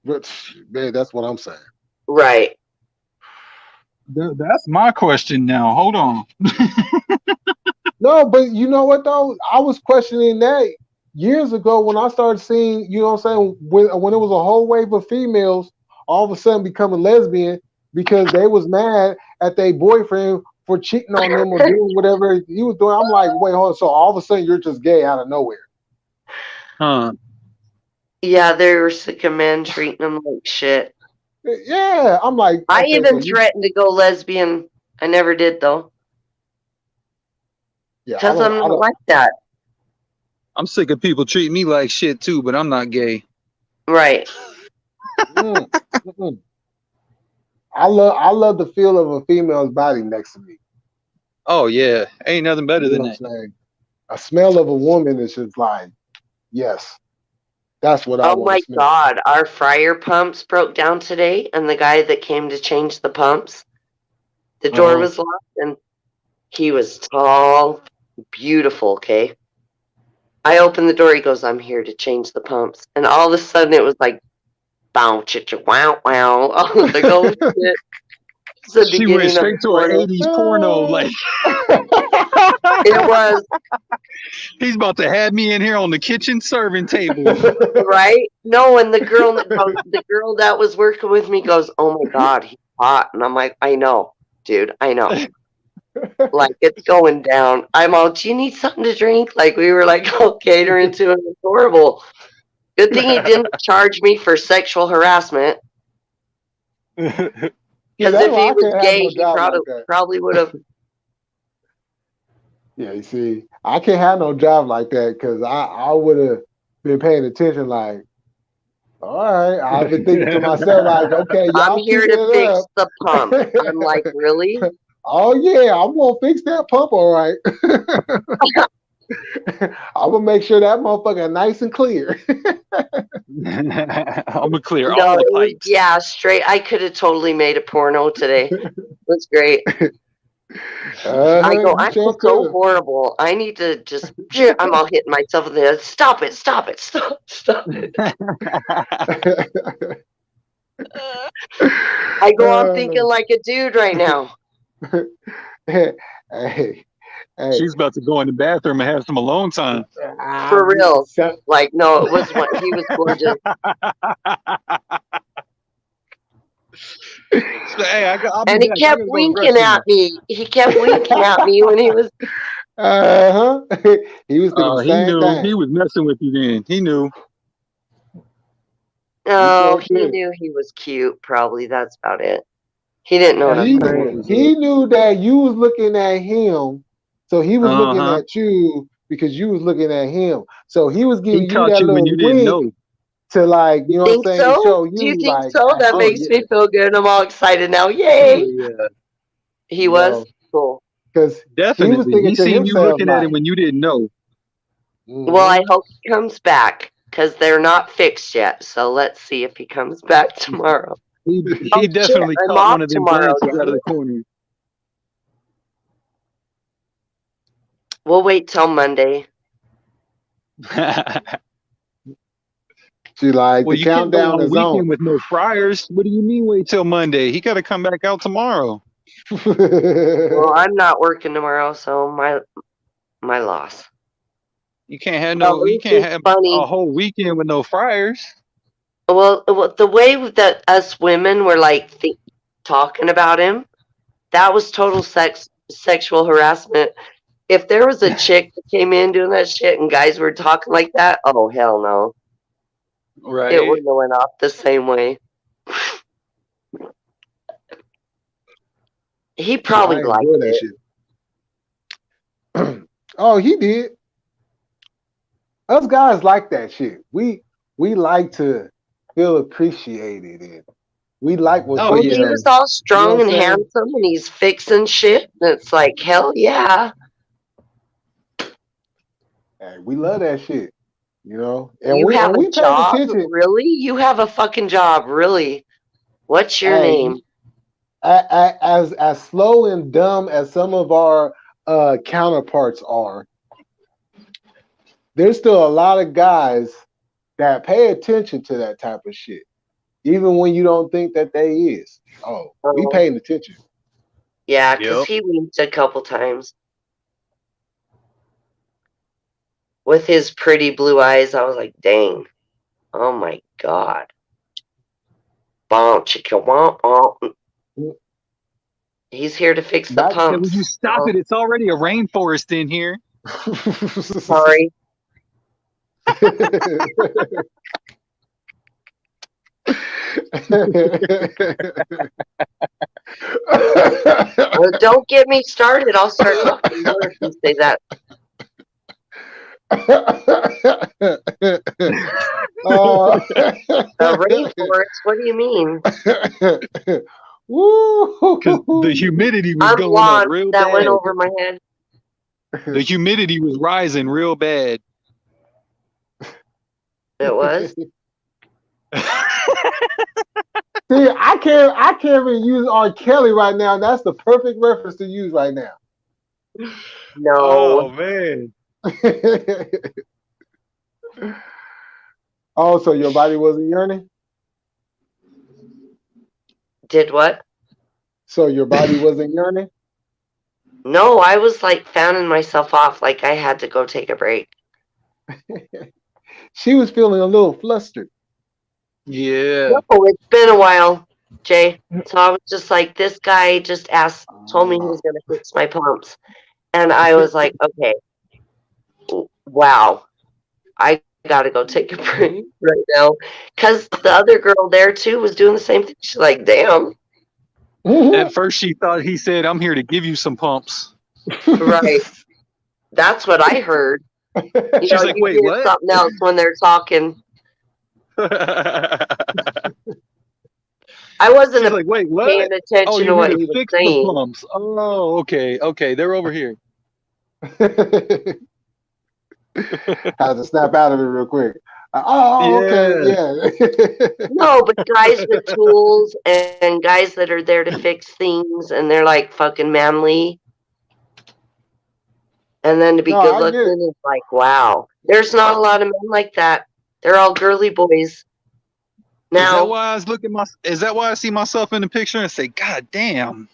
but man, that's what I'm saying.
Right.
That's my question now. Hold on.
No, but you know what though? I was questioning that years ago when I started seeing, you know what I'm saying, when it was a whole wave of females all of a sudden becoming lesbian because they was mad at their boyfriend for cheating on them or doing whatever he was doing. I'm like, wait, hold on. So all of a sudden you're just gay out of nowhere.
Huh.
Yeah, they were sick of men treating them like shit.
Yeah, I'm like,
I
okay, so
even threatened to go lesbian. I never did though,
yeah,
because I'm
I
not
don't.
like that.
I'm sick of people treating me like shit too, but I'm not gay.
Right.
Mm, mm-mm. I love the feel of a female's body next to me.
Oh yeah, ain't nothing better
You know
than
what I'm
that.
saying? A smell of a woman is just like, yes, that's what I
Oh
want to
my
smell.
God, our fryer pumps broke down today, and the guy that came to change the pumps, the door
Uh-huh.
was locked, and he was tall, beautiful. Okay, I opened the door. He goes, "I'm here to change the pumps," and all of a sudden it was like, "Bow, chitcha, wow, wow!" I was like, "Oh shit!" It's the
She went
beginning of
straight
the
to an
porno.
80s porno. Like
It was
he's about to have me in here on the kitchen serving table.
right. No, and the girl that was working with me goes, "Oh my God, he's hot," and I'm like, "I know, dude, I know." Like it's going down. I'm all, "Do you need something to drink?" Like we were like all catering to him. It's horrible. Good thing he didn't charge me for sexual harassment.
See,
Because
that's
if
why
he
I
was
can't have
gay,
no
he
job like that.
probably would have.
Yeah, you see, I can't have no job like that because I would have been paying attention. Like, all right, I've been thinking to myself, like, okay,
I'm
y'all
here
keeping
to
it
fix
up.
the pump. I'm like, really?
Oh yeah, I'm gonna fix that pump, all right. I'm gonna make sure that motherfucker nice and clear.
I'm gonna clear
No,
all the
it was
pipes.
yeah, straight. I could have totally made a porno today. It was great. I go,
You
I
sure
feel so
could
horrible. I need to just. I'm all hitting myself in the head. Stop it! Stop it! Stop it! I go on thinking
have.
like a dude right now.
Hey, hey,
She's about to go in the bathroom and have some alone time.
For real.
so,
Like, no, it was what he was gorgeous.
Hey, I'll be
And he
back. I
kept
gotta go to the
winking
restroom.
at me. He kept winking at me when he was.
uh-huh. He was thinking the
He
same
knew he
thing.
was messing with you. Then he knew.
He
Oh,
sure
he
could.
knew he was cute. Probably that's about it. He didn't know what
That's
I'm
He
talking
crazy.
he knew that you was looking at him, so he was
Uh
looking
huh.
at you because you was looking at him. So he was
He
giving you
caught
that
you when
little
you didn't
wink
know.
to, like, you
about.
know what I'm
Think
saying, to
so?
show
Do you
you
think
like,
so? That
Oh
makes me
yeah.
feel good. I'm all excited now.
Oh
Yay!
yeah.
He
you
was
know,
cool.
because he was
Definitely.
thinking
He
to
seen you
himself
looking at him
like,
when you didn't know.
Well, I
mm-hmm.
hope he comes back because they're not fixed yet. So let's see if he comes back tomorrow. Oh
He
shit!
definitely
I'm
caught
off
one of them
tomorrow.
glances out
Damn
of the
it.
corner.
We'll wait till Monday.
She like,
Well,
the
you can't go
countdown
all
is on.
weekend with no fryers. What do you mean wait till Monday? He got to come back out tomorrow.
Well, I'm not working tomorrow, so my loss.
You can't have
Well,
you
it's
can't
just
have
funny.
a whole weekend with no fryers.
Well, the way that us women were like talking about him, that was total sexual harassment. If there was a chick that came in doing that shit and guys were talking like that, oh hell no, it
Right.
wouldn't have went off the same way. He probably
I
liked
enjoy that
it.
shit. Oh, he did. Us guys like that shit. We like to feel appreciated and we like when
Oh
Well, he
yeah.
was all
you know
strong
what I'm
and
saying?
handsome, and he's fixing shit. And it's like hell yeah.
Hey, we love that shit, you know. And
You have a
we paid
job,
attention.
really? You have a fucking job, really? What's your
Hey,
name?
as slow and dumb as some of our counterparts are, there's still a lot of guys that pay attention to that type of shit, even when you don't think that they is. Oh, we
Oh,
paying attention.
yeah, because
Yep.
he winked a couple times with his pretty blue eyes. I was like, dang. Oh my god. Bonk, chicka, womp, womp. He's here to fix the
Back.
Hey, would you
pumps.
stop
Oh,
it? It's already a rainforest in here.
sorry. Well, don't get me started. I'll start talking more if you say that.
uh,
The rainforest? What do you mean?
Because the
Woo!
humidity was
I'm
going up
blonde.
real
That went
bad.
over my head.
The humidity was rising real bad.
It was?
See, I can't even use R. Kelly right now. That's the perfect reference to use right now.
No.
Oh man.
Oh, so your body wasn't yearning?
Did what?
So your body wasn't yearning?
No, I was like fanning myself off like I had to go take a break.
She was feeling a little flustered.
Yeah.
No, it's been a while, Jay. So I was just like, this guy just told me he was
Oh.
going to fix my pumps. And I was like, okay, wow, I got to go take a break right now. Because the other girl there too was doing the same thing. She's like, damn.
At first she thought he said, "I'm here to give you some pumps."
Right. That's what I heard. You
She's
know,
like,
you
"Wait,
hear
what?"
something else when they're talking.
She's
I wasn't
like, "Wait,
paying
what? Oh,
attention to
you're here
what
to
he was
fix the
saying.
pumps. Oh, okay, okay, they're over here."
Had to snap out of it real quick. Oh, okay,
Yeah.
yeah.
No, but guys with tools and guys that are there to fix things and they're like fucking manly. And then to be
No,
good
I get
looking
it.
is like, wow. There's not a lot of men like that. They're all girly boys.
Is that
Now,
why I was looking my? Is that why I see myself in the picture and say, "God damn"?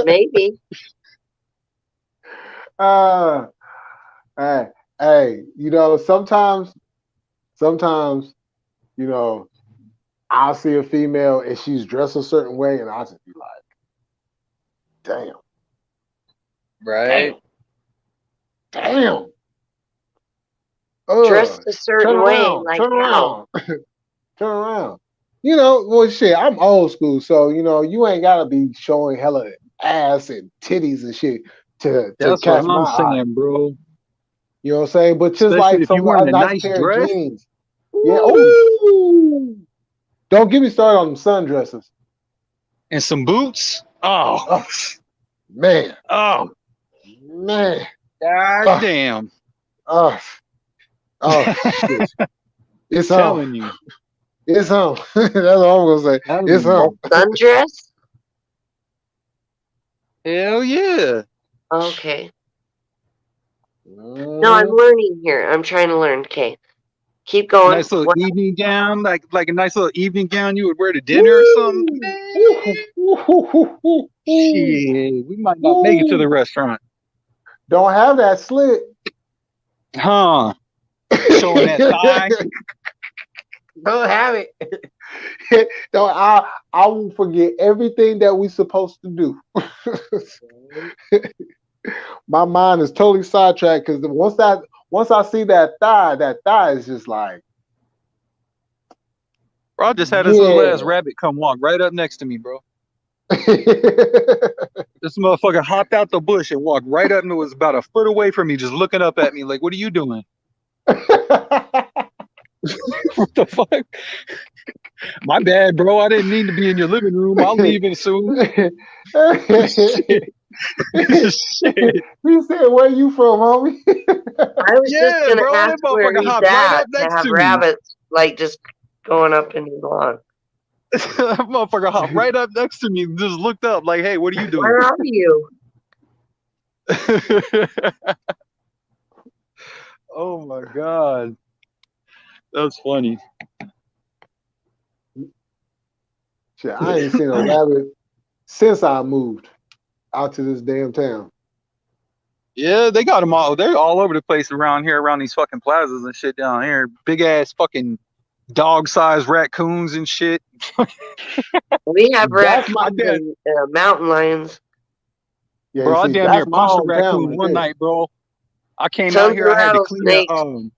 maybe.
uh, hey, hey, you know, sometimes, you know, I'll see a female and she's dressed a certain way, and I'll just be like, damn,
Right.
damn.
Dressed a
Turn
certain way,
around,
like
turn
how?
around, turn around. You know, well, shit, I'm old school, so you know, you ain't gotta be showing hella ass and titties and shit to
That's what
catch my
I'm
eye.
saying, bro.
You know what I'm saying? But just
Especially
like
if you
some a
wearing a
nice
nice
pair of
dress.
jeans. Yeah.
Woo!
Ooh. Don't get me started on them sundresses.
And some boots. Oh,
Oh man,
oh,
man.
god
Oh,
damn.
oh, oh shit. It's on.
Telling you.
It's on. That's all I'm gonna say.
Telling
It's
you.
A
on.
sundress?
Hell yeah.
Okay. No, I'm
Mhm.
learning here. I'm trying to learn. Okay. Keep going.
Nice little
What?
evening gown, like a nice little evening gown you would wear to dinner or something. Shit, we might not make it to the restaurant.
Don't have that slit.
Huh? Showing that thigh.
Don't have it. Don't. I will forget everything that we supposed to do. My mind is totally sidetracked because once I see that thigh is just like.
Bro, I just had this little ass rabbit come walk right up next to me, bro. This motherfucker hopped out the bush and walked right up and was about a foot away from me, just looking up at me like, "What are you doing?" What the fuck? My bad, bro. I didn't need to be in your living room. I'll leave it soon. Shit. Shit.
He said, "Where you from, homie?"
I was just gonna
bro,
ask
that
where
motherfucker
he's
hopped right
at
up
to
next
have
to me.
rabbits like just going up in his lawn.
That motherfucker hopped right up next to me and just looked up like, "Hey, what are you doing?"
Where are you?
Oh my god. That's funny.
Shit, I ain't seen a rabbit since I moved out to this damn town.
Yeah, they got them all. They're all over the place around here, around these fucking plazas and shit down here. Big ass fucking dog-sized raccoons and shit.
We have
That's my
raccoons and mountain lions.
yeah.
Bro, I
See,
damn
that's
near
my
punched a
hometown
raccoon
right
one
there.
night, bro. I came
Tons
out here.
of
I had to clean the
rattlesnakes.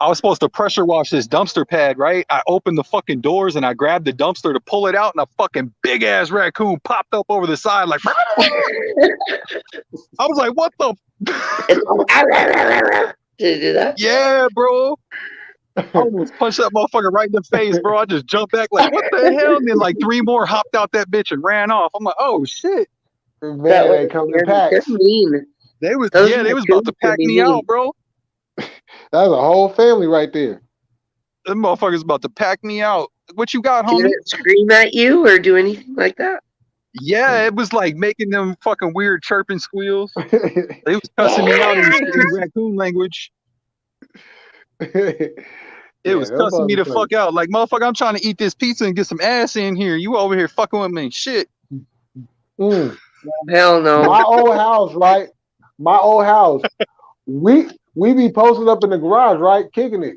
I was supposed to pressure wash this dumpster pad, right? I opened the fucking doors and I grabbed the dumpster to pull it out, and a fucking big ass raccoon popped up over the side, like. I was like, "What the?"
Did you do that?
Yeah, bro. I almost punched that motherfucker right in the face, bro. I just jumped back like, "What the hell?" And then like 3 more hopped out that bitch and ran off. I'm like, "Oh shit!"
Man,
That
they
was
come in
they're
packs.
mean.
They was
Those
they was about to
raccoons can
pack
be
me
mean.
out, bro.
That's a whole family right there.
Them motherfuckers about to pack me out. What you got,
Did
homie?
it scream at you or do anything like that?
Yeah, it was like making them fucking weird chirping squeals. They was cussing me out in raccoon language. It was cussing me the fuck out. Like, "Motherfucker, I'm trying to eat this pizza and get some ass in here. You over here fucking with me. Shit."
Hell no.
My old house, right? My old house. We be posted up in the garage, right? Kicking it.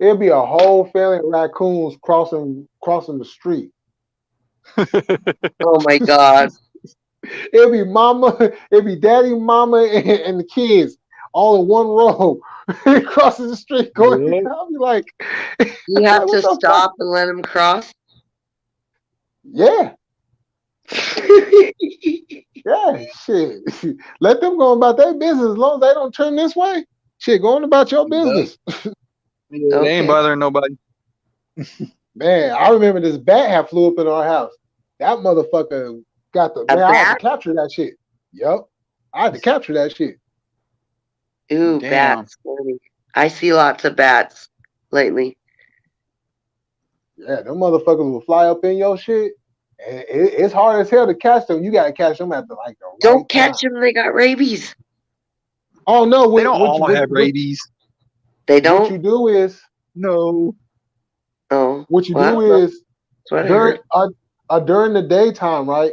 It'd be a whole family of raccoons crossing the street.
Oh my god.
It'd be mama, it'd be daddy, mama, and the kids all in one row crossing the street going.
Yep.
I'll be like,
You have
what
to
the
stop
fuck?
and let them cross.
Yeah. Yeah, shit. Let them go about their business as long as they don't turn this way. Shit, going about your business.
Yeah, they ain't bothering nobody.
Man, I remember this bat had flew up in our house. That motherfucker got the man. I had to capture that shit. Yep. I had to capture that shit.
Ooh,
Damn.
bats. I see lots of bats lately.
Yeah, them motherfuckers will fly up in your shit. And it's hard as hell to catch them. You gotta catch them at the like the right
Don't catch
time.
them. They got rabies.
Oh no,
They don't all have rabies.
They don't.
What you do is
No.
Oh.
what you do is during the daytime, right?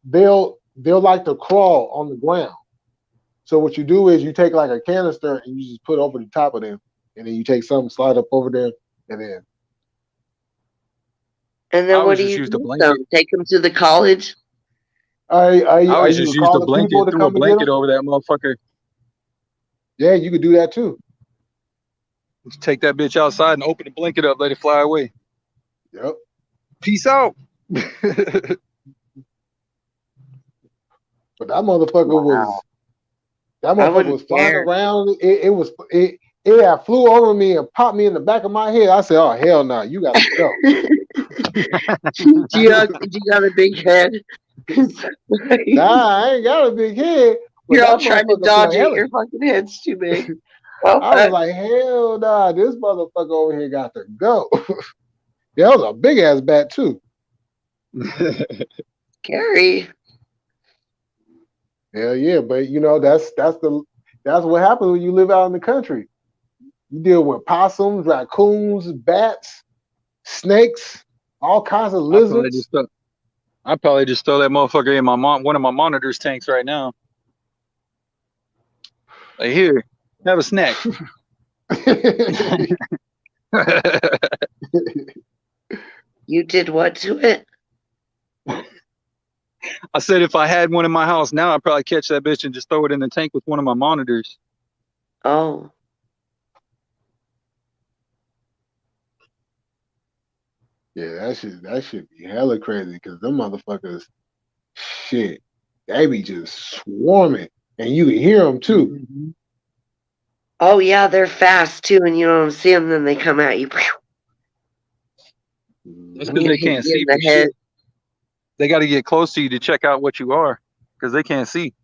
They'll like to crawl on the ground. So what you do is you take like a canister and you just put over the top of them, and then you take something, slide up over there, and then.
And then what do you do with them? Take them to the college?
I always just use the blanket, threw a blanket over that motherfucker.
Yeah, you could do that too.
Just take that bitch outside and open the blanket up, let it fly away.
Yep.
Peace out.
But that motherfucker was flying around. It had flew over me and popped me in the back of my head. I said, "Oh hell no, you gotta go."
Do you got a big head?
Nah, I ain't got a big head.
You're all trying to dodge it. Your fucking head's too big.
I was like, hell nah, this motherfucker over here got to go. Yeah, that was a big ass bat too.
Scary.
Hell yeah, but you know that's what happens when you live out in the country. You deal with possums, raccoons, bats, snakes, all kinds of
I probably
lizards.
just throw, I probably just throw that motherfucker in one of my monitors tanks right now. Like, here, have a snack.
You did what to it?
I said if I had one in my house now, I'd probably catch that bitch and just throw it in the tank with one of my monitors.
Oh,
Yeah, that should be hella crazy because them motherfuckers, shit, they be just swarming, and you can hear them too.
Mm-hmm.
oh yeah, they're fast too, and you don't see them, then they come at you.
That's
Mhm.
because they can't
You
see
in the
for
head.
shit. They got to get close to you to check out what you are because they can't see.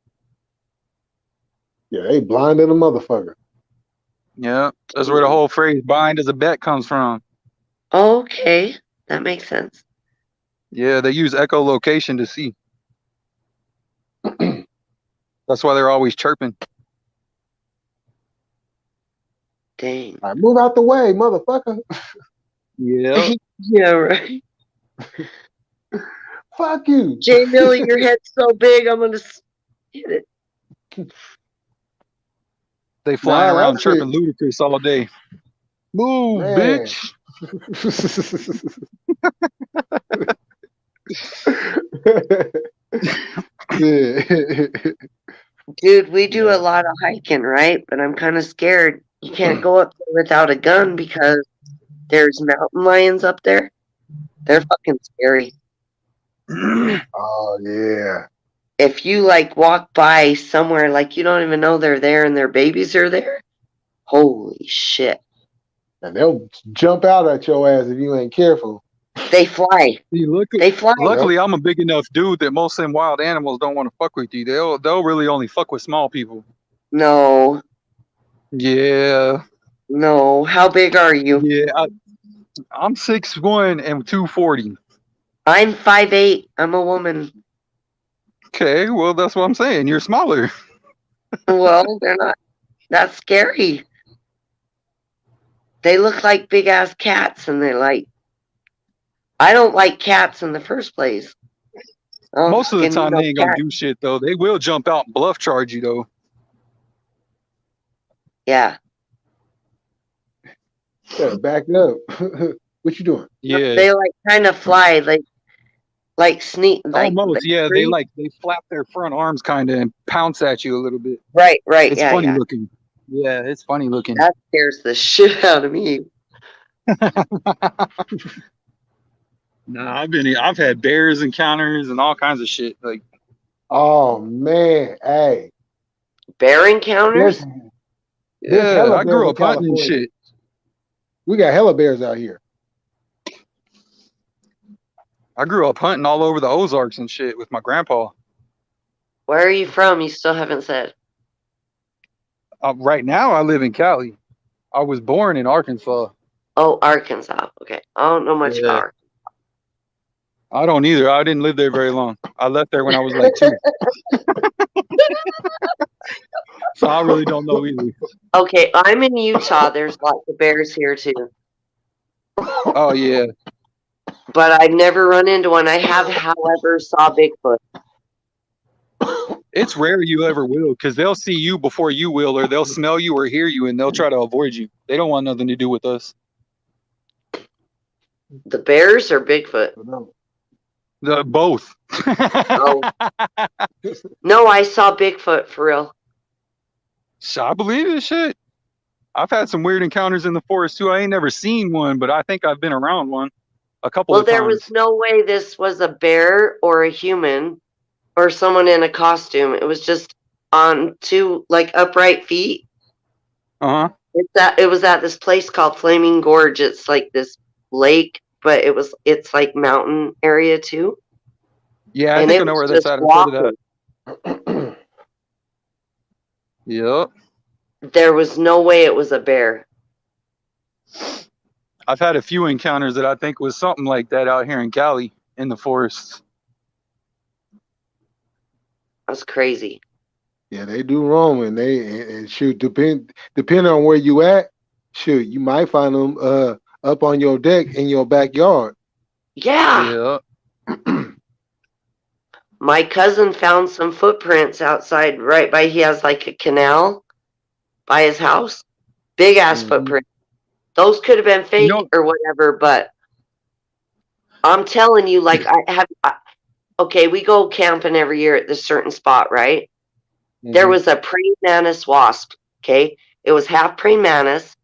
Yeah, they blinded a motherfucker.
Yeah, that's where the whole phrase "blind as a bat" comes from.
Okay, that makes sense.
Yeah, they use echolocation to see. That's why they're always chirping.
Dang.
All right, move out the way, motherfucker.
Yeah.
Yeah, right.
Fuck you.
J Millie, your head's so big, I'm gonna hit it.
They flying
Nah,
around
that shit,
chirping ludicrous all day. Move,
man.
bitch.
Yeah.
Dude, we do
Yeah.
a lot of hiking, right? But I'm kind of scared. You can't go up there without a gun because there's mountain lions up there. They're fucking scary.
Oh yeah.
If you like walk by somewhere like you don't even know they're there and their babies are there, holy shit.
And they'll jump out at your ass if you ain't careful.
They fly.
See,
They fly.
luckily, I'm a big enough dude that most of them wild animals don't want to fuck with you. They'll really only fuck with small people.
No,
Yeah,
no. How big are you?
yeah. I'm 6'1" and 240.
I'm 5'8". I'm a woman.
Okay, well that's what I'm saying. You're smaller.
Well, they're not that scary. They look like big ass cats and they're like, I don't like cats in the first place. I don't
Most of the
fucking need
time
no
they ain't gonna
cat.
do shit though. They will jump out and bluff charge you though.
Yeah.
Yeah, back up. What you doing?
Yeah,
They like kind of fly like sneak like
almost.
they
Yeah,
creep.
they flap their front arms kind of and pounce at you a little bit.
Right,
It's
yeah,
funny
yeah.
looking. Yeah, it's funny looking.
That scares the shit out of me.
Nah, I've had bears encounters and all kinds of shit. Like,
Oh man, hey.
Bear encounters?
There's
yeah,
hella
I
bears
grew
in
up hunting and
California.
shit.
We got hella bears out here.
I grew up hunting all over the Ozarks and shit with my grandpa.
Where are you from? You still haven't said.
Right now, I live in Cali. I was born in Arkansas.
Oh, Arkansas. Okay. I don't know much
Yeah,
about
I don't either. I didn't live there very long. I left there when I was like 2, so I really don't know either.
Okay, I'm in Utah. There's lots of bears here too.
Oh yeah,
But I've never run into one. I have, however, saw Bigfoot.
it's rare you ever will because they'll see you before you will, or they'll smell you or hear you and they'll try to avoid you. They don't want nothing to do with us.
The bears or Bigfoot?
Both.
Oh. No, I saw Bigfoot for real.
I believe this shit. I've had some weird encounters in the forest too. I ain't never seen one, but I think I've been around one a couple
Well,
of
there was
times.
no way this was a bear or a human or someone in a costume. It was just on two like upright feet.
Uh huh.
It was at this place called Flaming Gorge. It's like this lake, but it's like mountain area too.
Yeah, I
And
think
it
I know
was
where that's
just
at. I've heard of that.
walking.
Yep.
There was no way it was a bear.
I've had a few encounters that I think was something like that out here in Cali in the forests.
That's crazy.
Yeah, they do roam and they and shoot depending on where you at, shoot, you might find them up on your deck in your backyard.
Yeah.
Yeah.
My cousin found some footprints outside right by, he has like a canal by his house. Big ass
Mhm.
footprints. Those could have been
You
fake
know,
or whatever, but I'm telling you, like, okay, we go camping every year at this certain spot, right? There
Mhm.
was a praying mantis wasp, okay? It was half praying mantis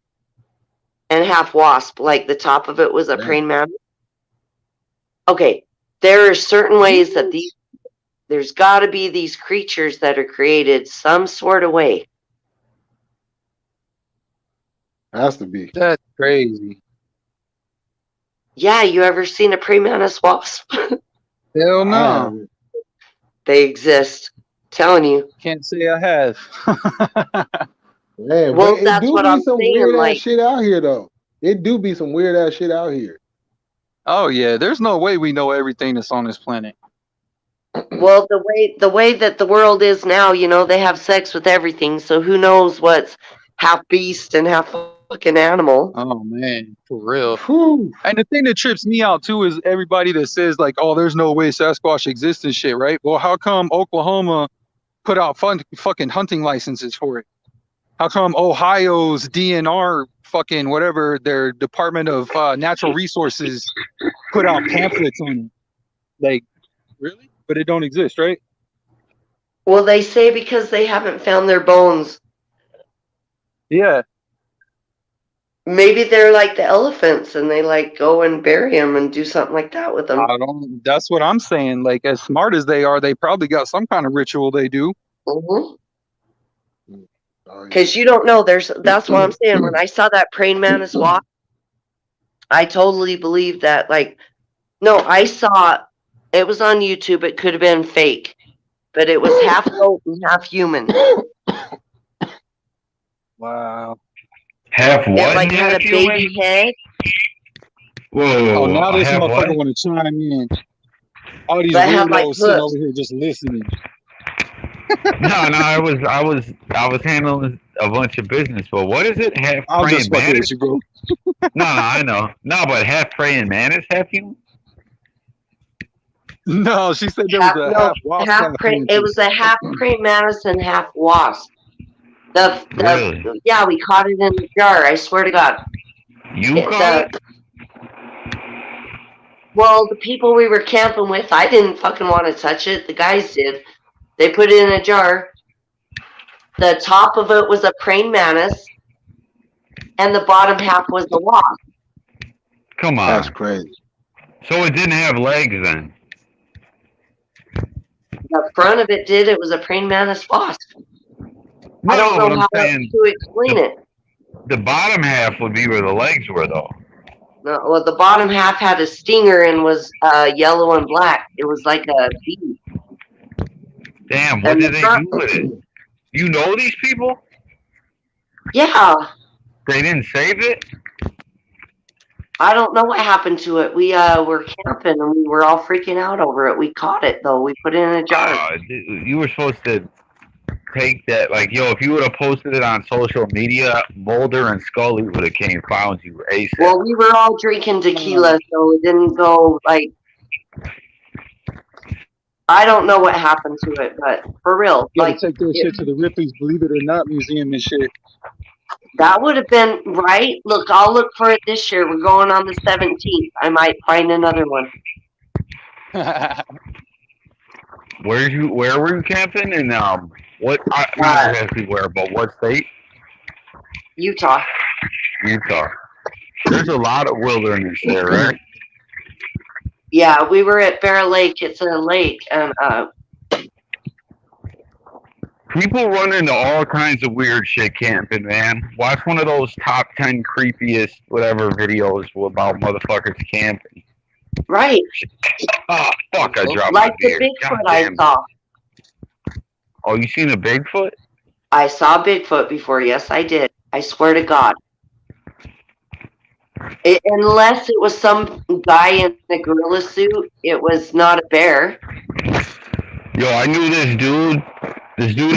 and half wasp. Like the top of it was a
Damn.
praying mantis. Okay, there are certain ways that there's got to be these creatures that are created some sort of way.
Has to be.
that's crazy.
Yeah, you ever seen a praying mantis wasp?
Hell
I
no.
haven't.
They exist. Telling you.
Can't say I have.
Man,
Well,
but it
that's
do
what
be
I'm
some
saying.
weird ass
Like,
shit out here though. It do be some weird ass shit out here.
Oh yeah, there's no way we know everything that's on this planet.
well, the way that the world is now, you know, they have sex with everything. So who knows what's half beast and half fucking animal?
Oh man, for real.
Whew.
And the thing that trips me out too is everybody that says like, "Oh, there's no way Sasquatch exists and shit," right? Well, how come Oklahoma put out fucking hunting licenses for it? How come Ohio's DNR fucking whatever their Department of Natural Resources put out pamphlets on it? Like, really? But it don't exist, right?
Well, they say because they haven't found their bones.
Yeah.
Maybe they're like the elephants and they like go and bury them and do something like that with them.
I don't. That's what I'm saying. Like, as smart as they are, they probably got some kind of ritual they do.
Mm-hmm.
Oh, yeah.
Because you don't know. That's what I'm saying. When I saw that praying mantis walk, I totally believed that. Like, no, I saw it was on YouTube. It could have been fake, but it was half goat and half human.
Wow.
Half
It
what?
like had a
half human?
baby head.
Whoa,
Oh, now this
half what?
motherfucker want to chime in. All these
That had like
weirdos sitting
hooves.
over here just listening.
No, I was handling a bunch of business. But what is it? Half
I'm
praying
just fucking
mantis?
with you, bro.
No, I know. No, but half praying mantis, half human.
No, she said there was a half wasp, half
It was
mantis.
a half praying mantis and half wasp.
Really?
Yeah, we caught it in the jar. I swear to God.
You caught it?
Well, the people we were camping with, I didn't fucking want to touch it. The guys did. They put it in a jar. The top of it was a praying mantis, and the bottom half was the wasp.
Come on.
That's crazy.
So it didn't have legs then?
The front of it did. It was a praying mantis wasp.
No,
I don't know
but
how
I'm saying
to explain it.
the bottom half would be where the legs were, though.
No, well, the bottom half had a stinger and was yellow and black. It was like a bee.
Damn, what
And
did
the
they
front-
do with it? You know these people?
Yeah,
They didn't save it?
I don't know what happened to it. We were camping and we were all freaking out over it. We caught it though. We put it in a jar.
You were supposed to take that, like, yo, if you would have posted it on social media, Mulder and Scully would have came found you ASAP.
Well, we were all drinking tequila, so it didn't go like. I don't know what happened to it, but for real,
You gotta
like
take that shit to the Ripley's Believe It or Not museum and shit.
that would have been right. Look, I'll look for it this year. We're going on the 17th. I might find another one.
Where were you camping? And what? Not exactly where, but what state?
Utah.
Utah. There's a lot of wilderness there, right?
Yeah, we were at Bear Lake. It's a lake, and
People run into all kinds of weird shit camping, man. Watch one of those top 10 creepiest whatever videos about motherfuckers camping.
right,
Oh, fuck, I dropped
like
my
the
beer.
Bigfoot
God
I
damn.
saw.
Oh, you seen a Bigfoot?
I saw Bigfoot before. Yes, I did. I swear to God. Unless it was some guy in a gorilla suit, it was not a bear.
Yo, I knew this dude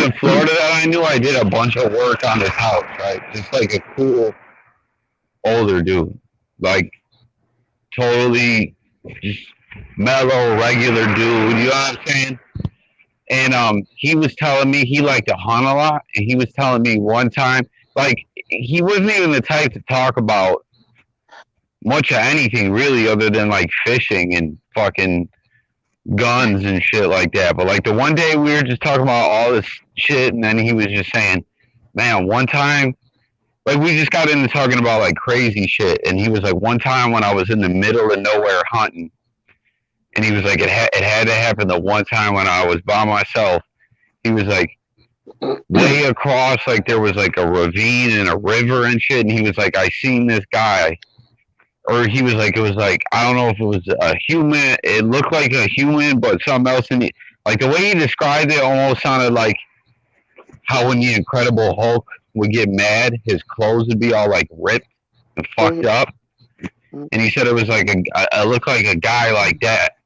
in Florida that I knew. I did a bunch of work on his house, right? Just like a cool older dude, like totally just mellow, regular dude. You know what I'm saying? And he was telling me he liked to hunt a lot, and he was telling me one time, like he wasn't even the type to talk about much of anything really, other than like fishing and fucking guns and shit like that. But like the one day we were just talking about all this shit, and then he was just saying, "Man, one time." Like we just got into talking about like crazy shit, and he was like, one time when I was in the middle of nowhere hunting, and he was like, it had to happen the one time when I was by myself. He was like, way across, like there was like a ravine and a river and shit, and he was like, I seen this guy, or he was like, it was like, I don't know if it was a human. It looked like a human, but something else in it. Like the way he described it almost sounded like how when the Incredible Hulk would get mad, his clothes would be all like ripped and fucked up. And he said it was like it looked like a guy like that,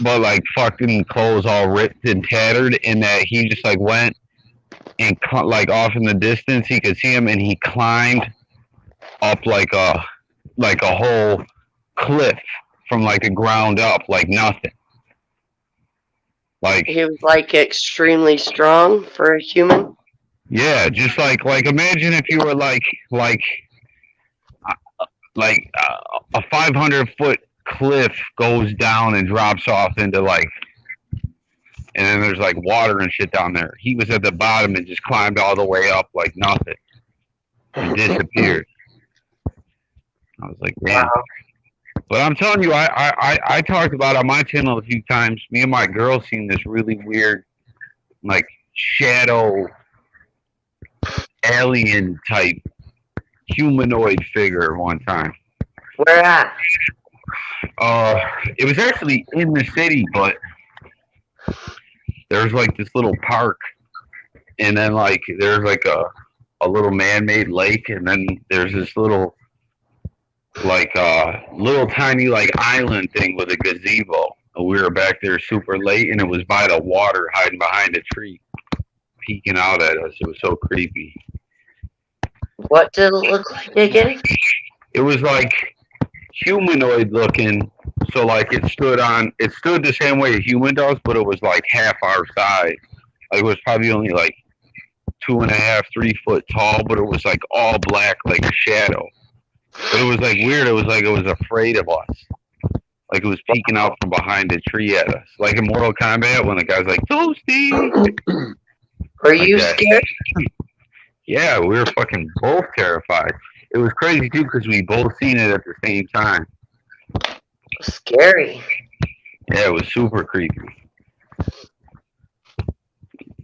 but like fucking clothes all ripped and tattered, and that he just like went and like off in the distance he could see him, and he climbed up like a whole cliff from like the ground up, like nothing. Like
he was like extremely strong for a human.
Yeah, just like imagine if you were like a 500-foot cliff goes down and drops off into like, and then there's like water and shit down there. He was at the bottom and just climbed all the way up like nothing and disappeared. I was like, man. Wow. But I'm telling you, I talked about on my channel a few times. Me and my girl seen this really weird, like shadow alien type humanoid figure one time.
Where at?
It was actually in the city, but there's like this little park, and then like there's like a little man-made lake, and then there's this little little tiny like island thing with a gazebo. And we were back there super late, and it was by the water, hiding behind a tree, peeking out at us. It was so creepy.
What did it look like again?
It was like humanoid looking, so like it stood the same way a human does, but it was like half our size. Like it was probably only like 2.5, 3 foot tall, but it was like all black, like a shadow. But it was like weird. It was like it was afraid of us. Like it was peeking out from behind a tree at us. Like in Mortal Kombat when the guy's like, Toasty!
Were you scared?
Yeah, we were fucking both terrified. It was crazy too because we both seen it at the same time.
Scary.
Yeah, it was super creepy.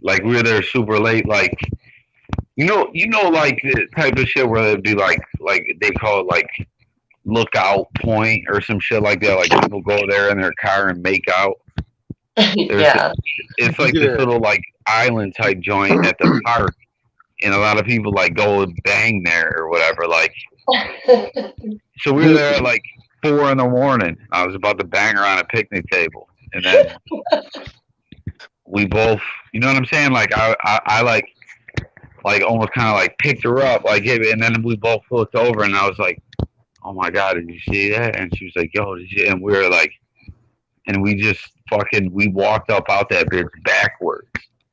Like we were there super late, like you know, like the type of shit where it'd be like they call it like lookout point or some shit like that. Like people go there in their car and make out.
Yeah.
It's like this little like island type joint at the park, and a lot of people like go and bang there or whatever. Like, so we were there at like 4 a.m. I was about to bang her on a picnic table, and then we both, you know what I'm saying? Like I like almost kind of like picked her up, like, and then we both looked over, and I was like, oh my God, did you see that? And she was like, yo, did you? And we were like, and we just we walked up out that bitch backwards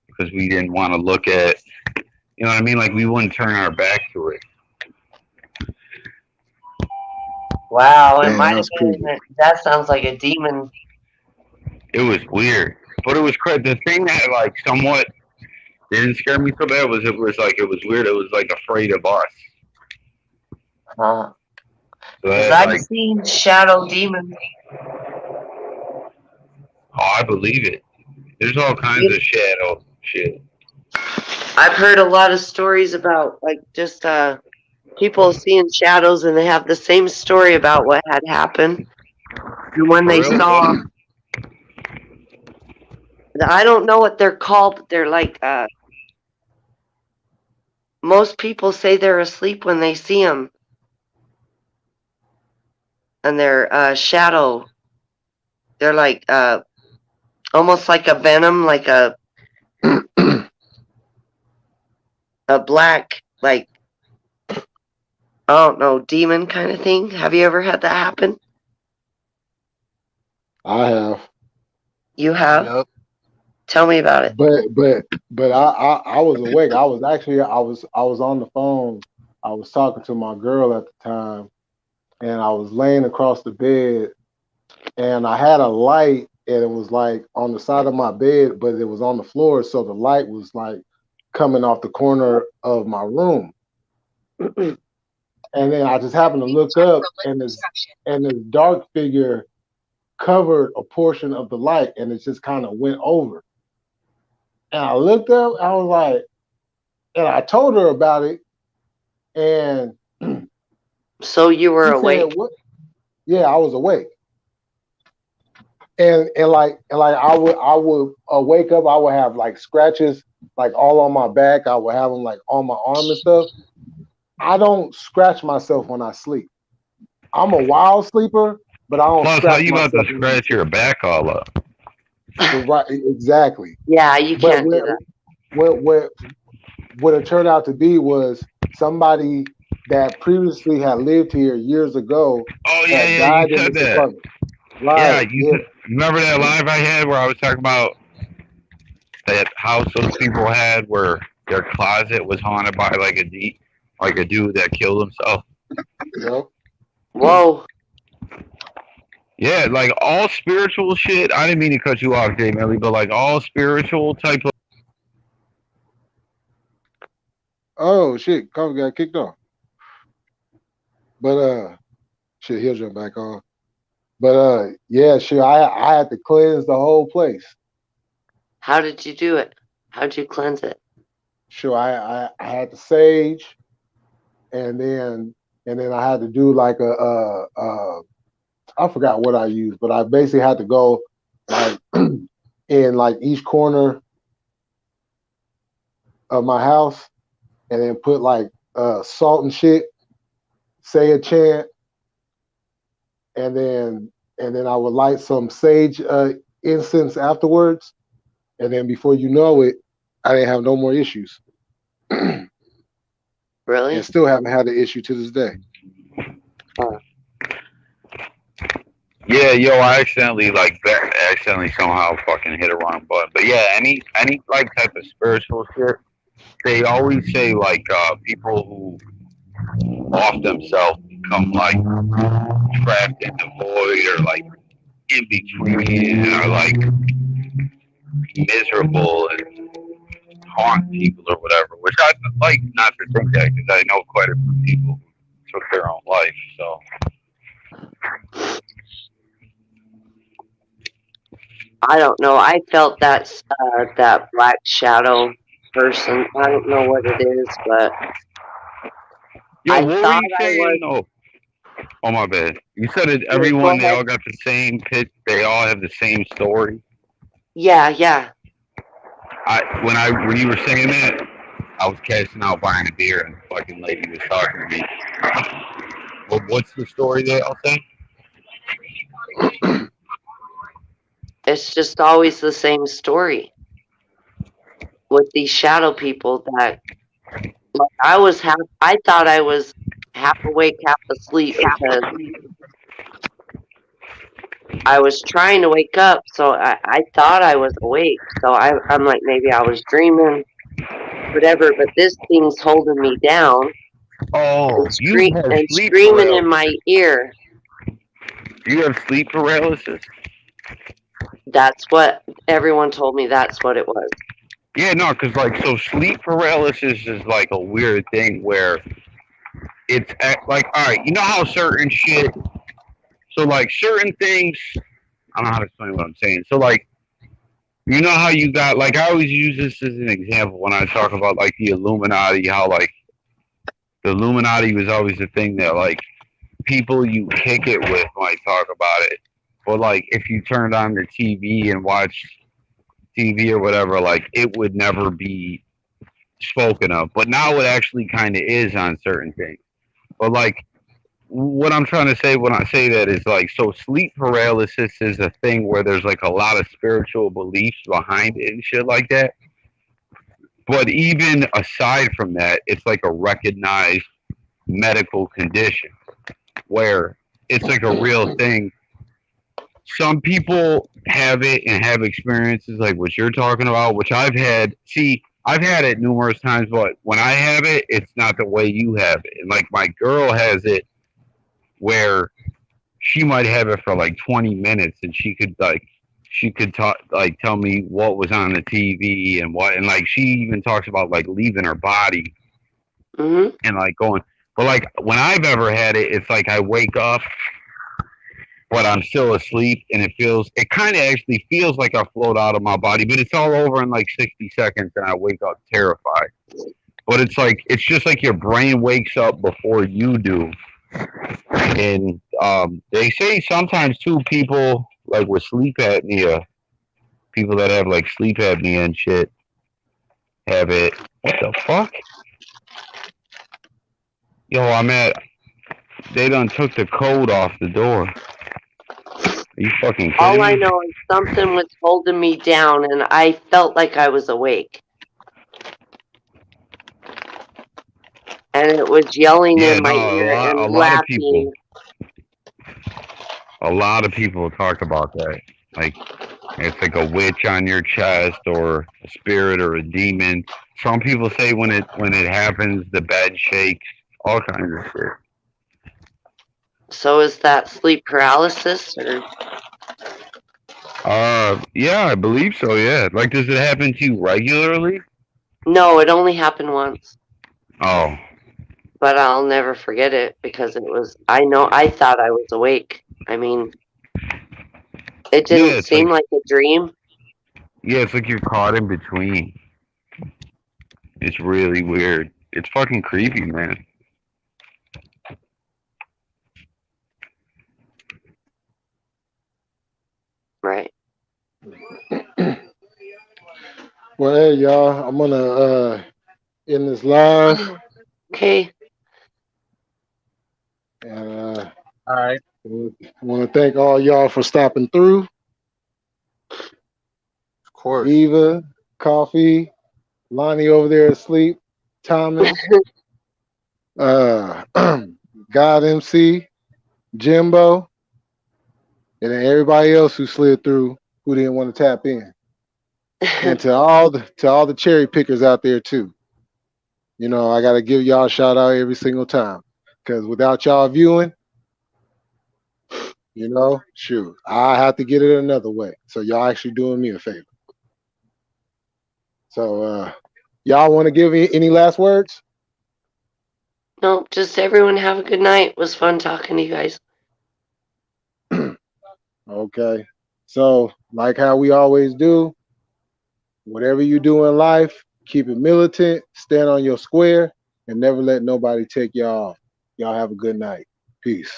because we didn't want to look at, you know what I mean? Like we wouldn't turn our back to it.
Wow, it might have been, that sounds like a demon.
It was weird, but it was crazy. The thing that like somewhat didn't scare me so bad was it was weird. It was like afraid of us.
Huh.
So
I've seen shadow demons.
Oh, I believe it. There's all kinds of shadow shit.
I've heard a lot of stories about like just people seeing shadows, and they have the same story about what had happened. And when they saw, I don't know what they're called, but they're like, most people say they're asleep when they see them. And they're shadow. They're like almost like a venom, like a black, like I don't know, demon kind of thing? Have you ever had that happen?
I have,
You have?
Yep.
Tell me about it.
but I was awake. I was actually I was on the phone. I was talking to my girl at the time, and I was laying across the bed, and I had a light, and it was like on the side of my bed, but it was on the floor, so the light was like coming off the corner of my room. And then I just happened to look up, and this dark figure covered a portion of the light, and it just kind of went over. And I looked up, I was like, and I told her about it, and
So you were
she said,
awake?
"What?" Yeah, I was awake, and like I would wake up, I would have like scratches like all on my back. I would have them like on my arm and stuff. I don't scratch myself when I sleep. I'm a wild sleeper, but I don't
Plus, how
scratch
you about
myself
to
when I'm
scratch your back all up?
asleep. Right, exactly.
Yeah, you
But
can't do that.
what it turned out to be was somebody that previously had lived here years ago
Oh yeah,
had
yeah, you
died in
said
this
that.
apartment.
Yeah,
Right. Yeah.
remember that live I had where I was talking about that house those people had where their closet was haunted by like a dude that killed himself.
Yep.
Whoa.
Yeah, like all spiritual shit. I didn't mean to cut you off, J Millie, but like all spiritual type of.
Oh shit, Cover got kicked off. But shit, he'll jump back on. But yeah, sure. I had to cleanse the whole place.
How did you do it? How'd you cleanse it?
Sure, I had to sage, and then I had to do like I forgot what I used, but I basically had to go like in like each corner of my house, and then put like salt and shit, say a chant, and then I would light some sage incense afterwards, and then before you know it, I didn't have no more issues, and
Really?
still haven't had the issue to this day.
Yeah, yo, I accidentally somehow fucking hit a wrong button. But yeah, any like type of spiritual shit, they always say like people who off themselves become like trapped in the void or like in between or like miserable and haunt people or whatever. Which I like not to think that because I know quite a few people who took their own life. So
I don't know. I felt that black shadow person. I don't know what it is, but
yo,
I
what were
thought
you
I was.
saying? Oh my bad. You said it.
Yeah, go
Everyone they
ahead.
all got the same pitch. They all have the same story.
Yeah.
When you were saying that, I was cashing out buying a beer and the fucking lady was talking to me. What's the story they all say?
It's just always the same story with these shadow people that like I thought I was half awake, half asleep because I was trying to wake up, so I thought I was awake. So I'm like maybe I was dreaming, whatever, but this thing's holding me down
Oh,
and
you have sleep
screaming in my
paralysis.
ear.
You have sleep paralysis.
That's what everyone told me that's what it was.
Yeah, no, because like so sleep paralysis is like a weird thing where like all right, you know how certain shit. So like certain things, I don't know how to explain what I'm saying. So like you know how you got like I always use this as an example when I talk about like the Illuminati, how like the Illuminati was always the thing that like people you kick it with might talk about it. But like if you turned on the TV and watched TV or whatever, like it would never be spoken of. But now it actually kind of is on certain things. But like what I'm trying to say when I say that is like so sleep paralysis is a thing where there's like a lot of spiritual beliefs behind it and shit like that. But even aside from that, it's like a recognized medical condition where it's like a real thing. Some people have it and have experiences like what you're talking about, which I've had. See, I've had it numerous times, but when I have it, it's not the way you have it. And like my girl has it where she might have it for like 20 minutes and she could talk like tell me what was on the TV and what, and like she even talks about like leaving her body
Mm-hmm.
and like going, but like when I've ever had it, it's like I wake up but I'm still asleep and it kind of actually feels like I float out of my body, but it's all over in like 60 seconds and I wake up terrified. But it's just like your brain wakes up before you do. And they say sometimes too, people like with sleep apnea, people that have like sleep apnea and shit have it. What the fuck? Yo, they done took the code off the door. Are you fucking
All
kidding
I
me?
know is something was holding me down, and I felt like I was awake. And it was yelling
Yeah,
in my
no,
ear
a
and
lot of people,
laughing.
talk about that. Like it's like a witch on your chest or a spirit or a demon. Some people say when it happens, the bed shakes. All kinds of shit.
So is that sleep paralysis? Or
Yeah, I believe so. Yeah, like does it happen to you regularly?
no, it only happened once.
Oh,
But I'll never forget it because I thought I was awake. I mean, it
yeah,
didn't seem like a dream.
it's like you're caught in between. It's really weird. It's fucking creepy, man.
Right.
Well, hey, y'all, I'm gonna end this live,
Okay.
and
All right.
I want to thank all y'all for stopping through.
Of course.
Eva, Coffee, Lonnie over there asleep, Thomas, uh, God MC, Jimbo, and then everybody else who slid through who didn't want to tap in, and to all the cherry pickers out there too. You know, I gotta give y'all a shout out every single time because without y'all viewing, you know, shoot, I have to get it another way. So y'all actually doing me a favor. So y'all want to give me any last words?
No, just everyone have a good night. It was fun talking to you guys.
Okay. So, like how we always do, whatever you do in life, keep it militant, stand on your square, and never let nobody take y'all off. Y'all have a good night. Peace.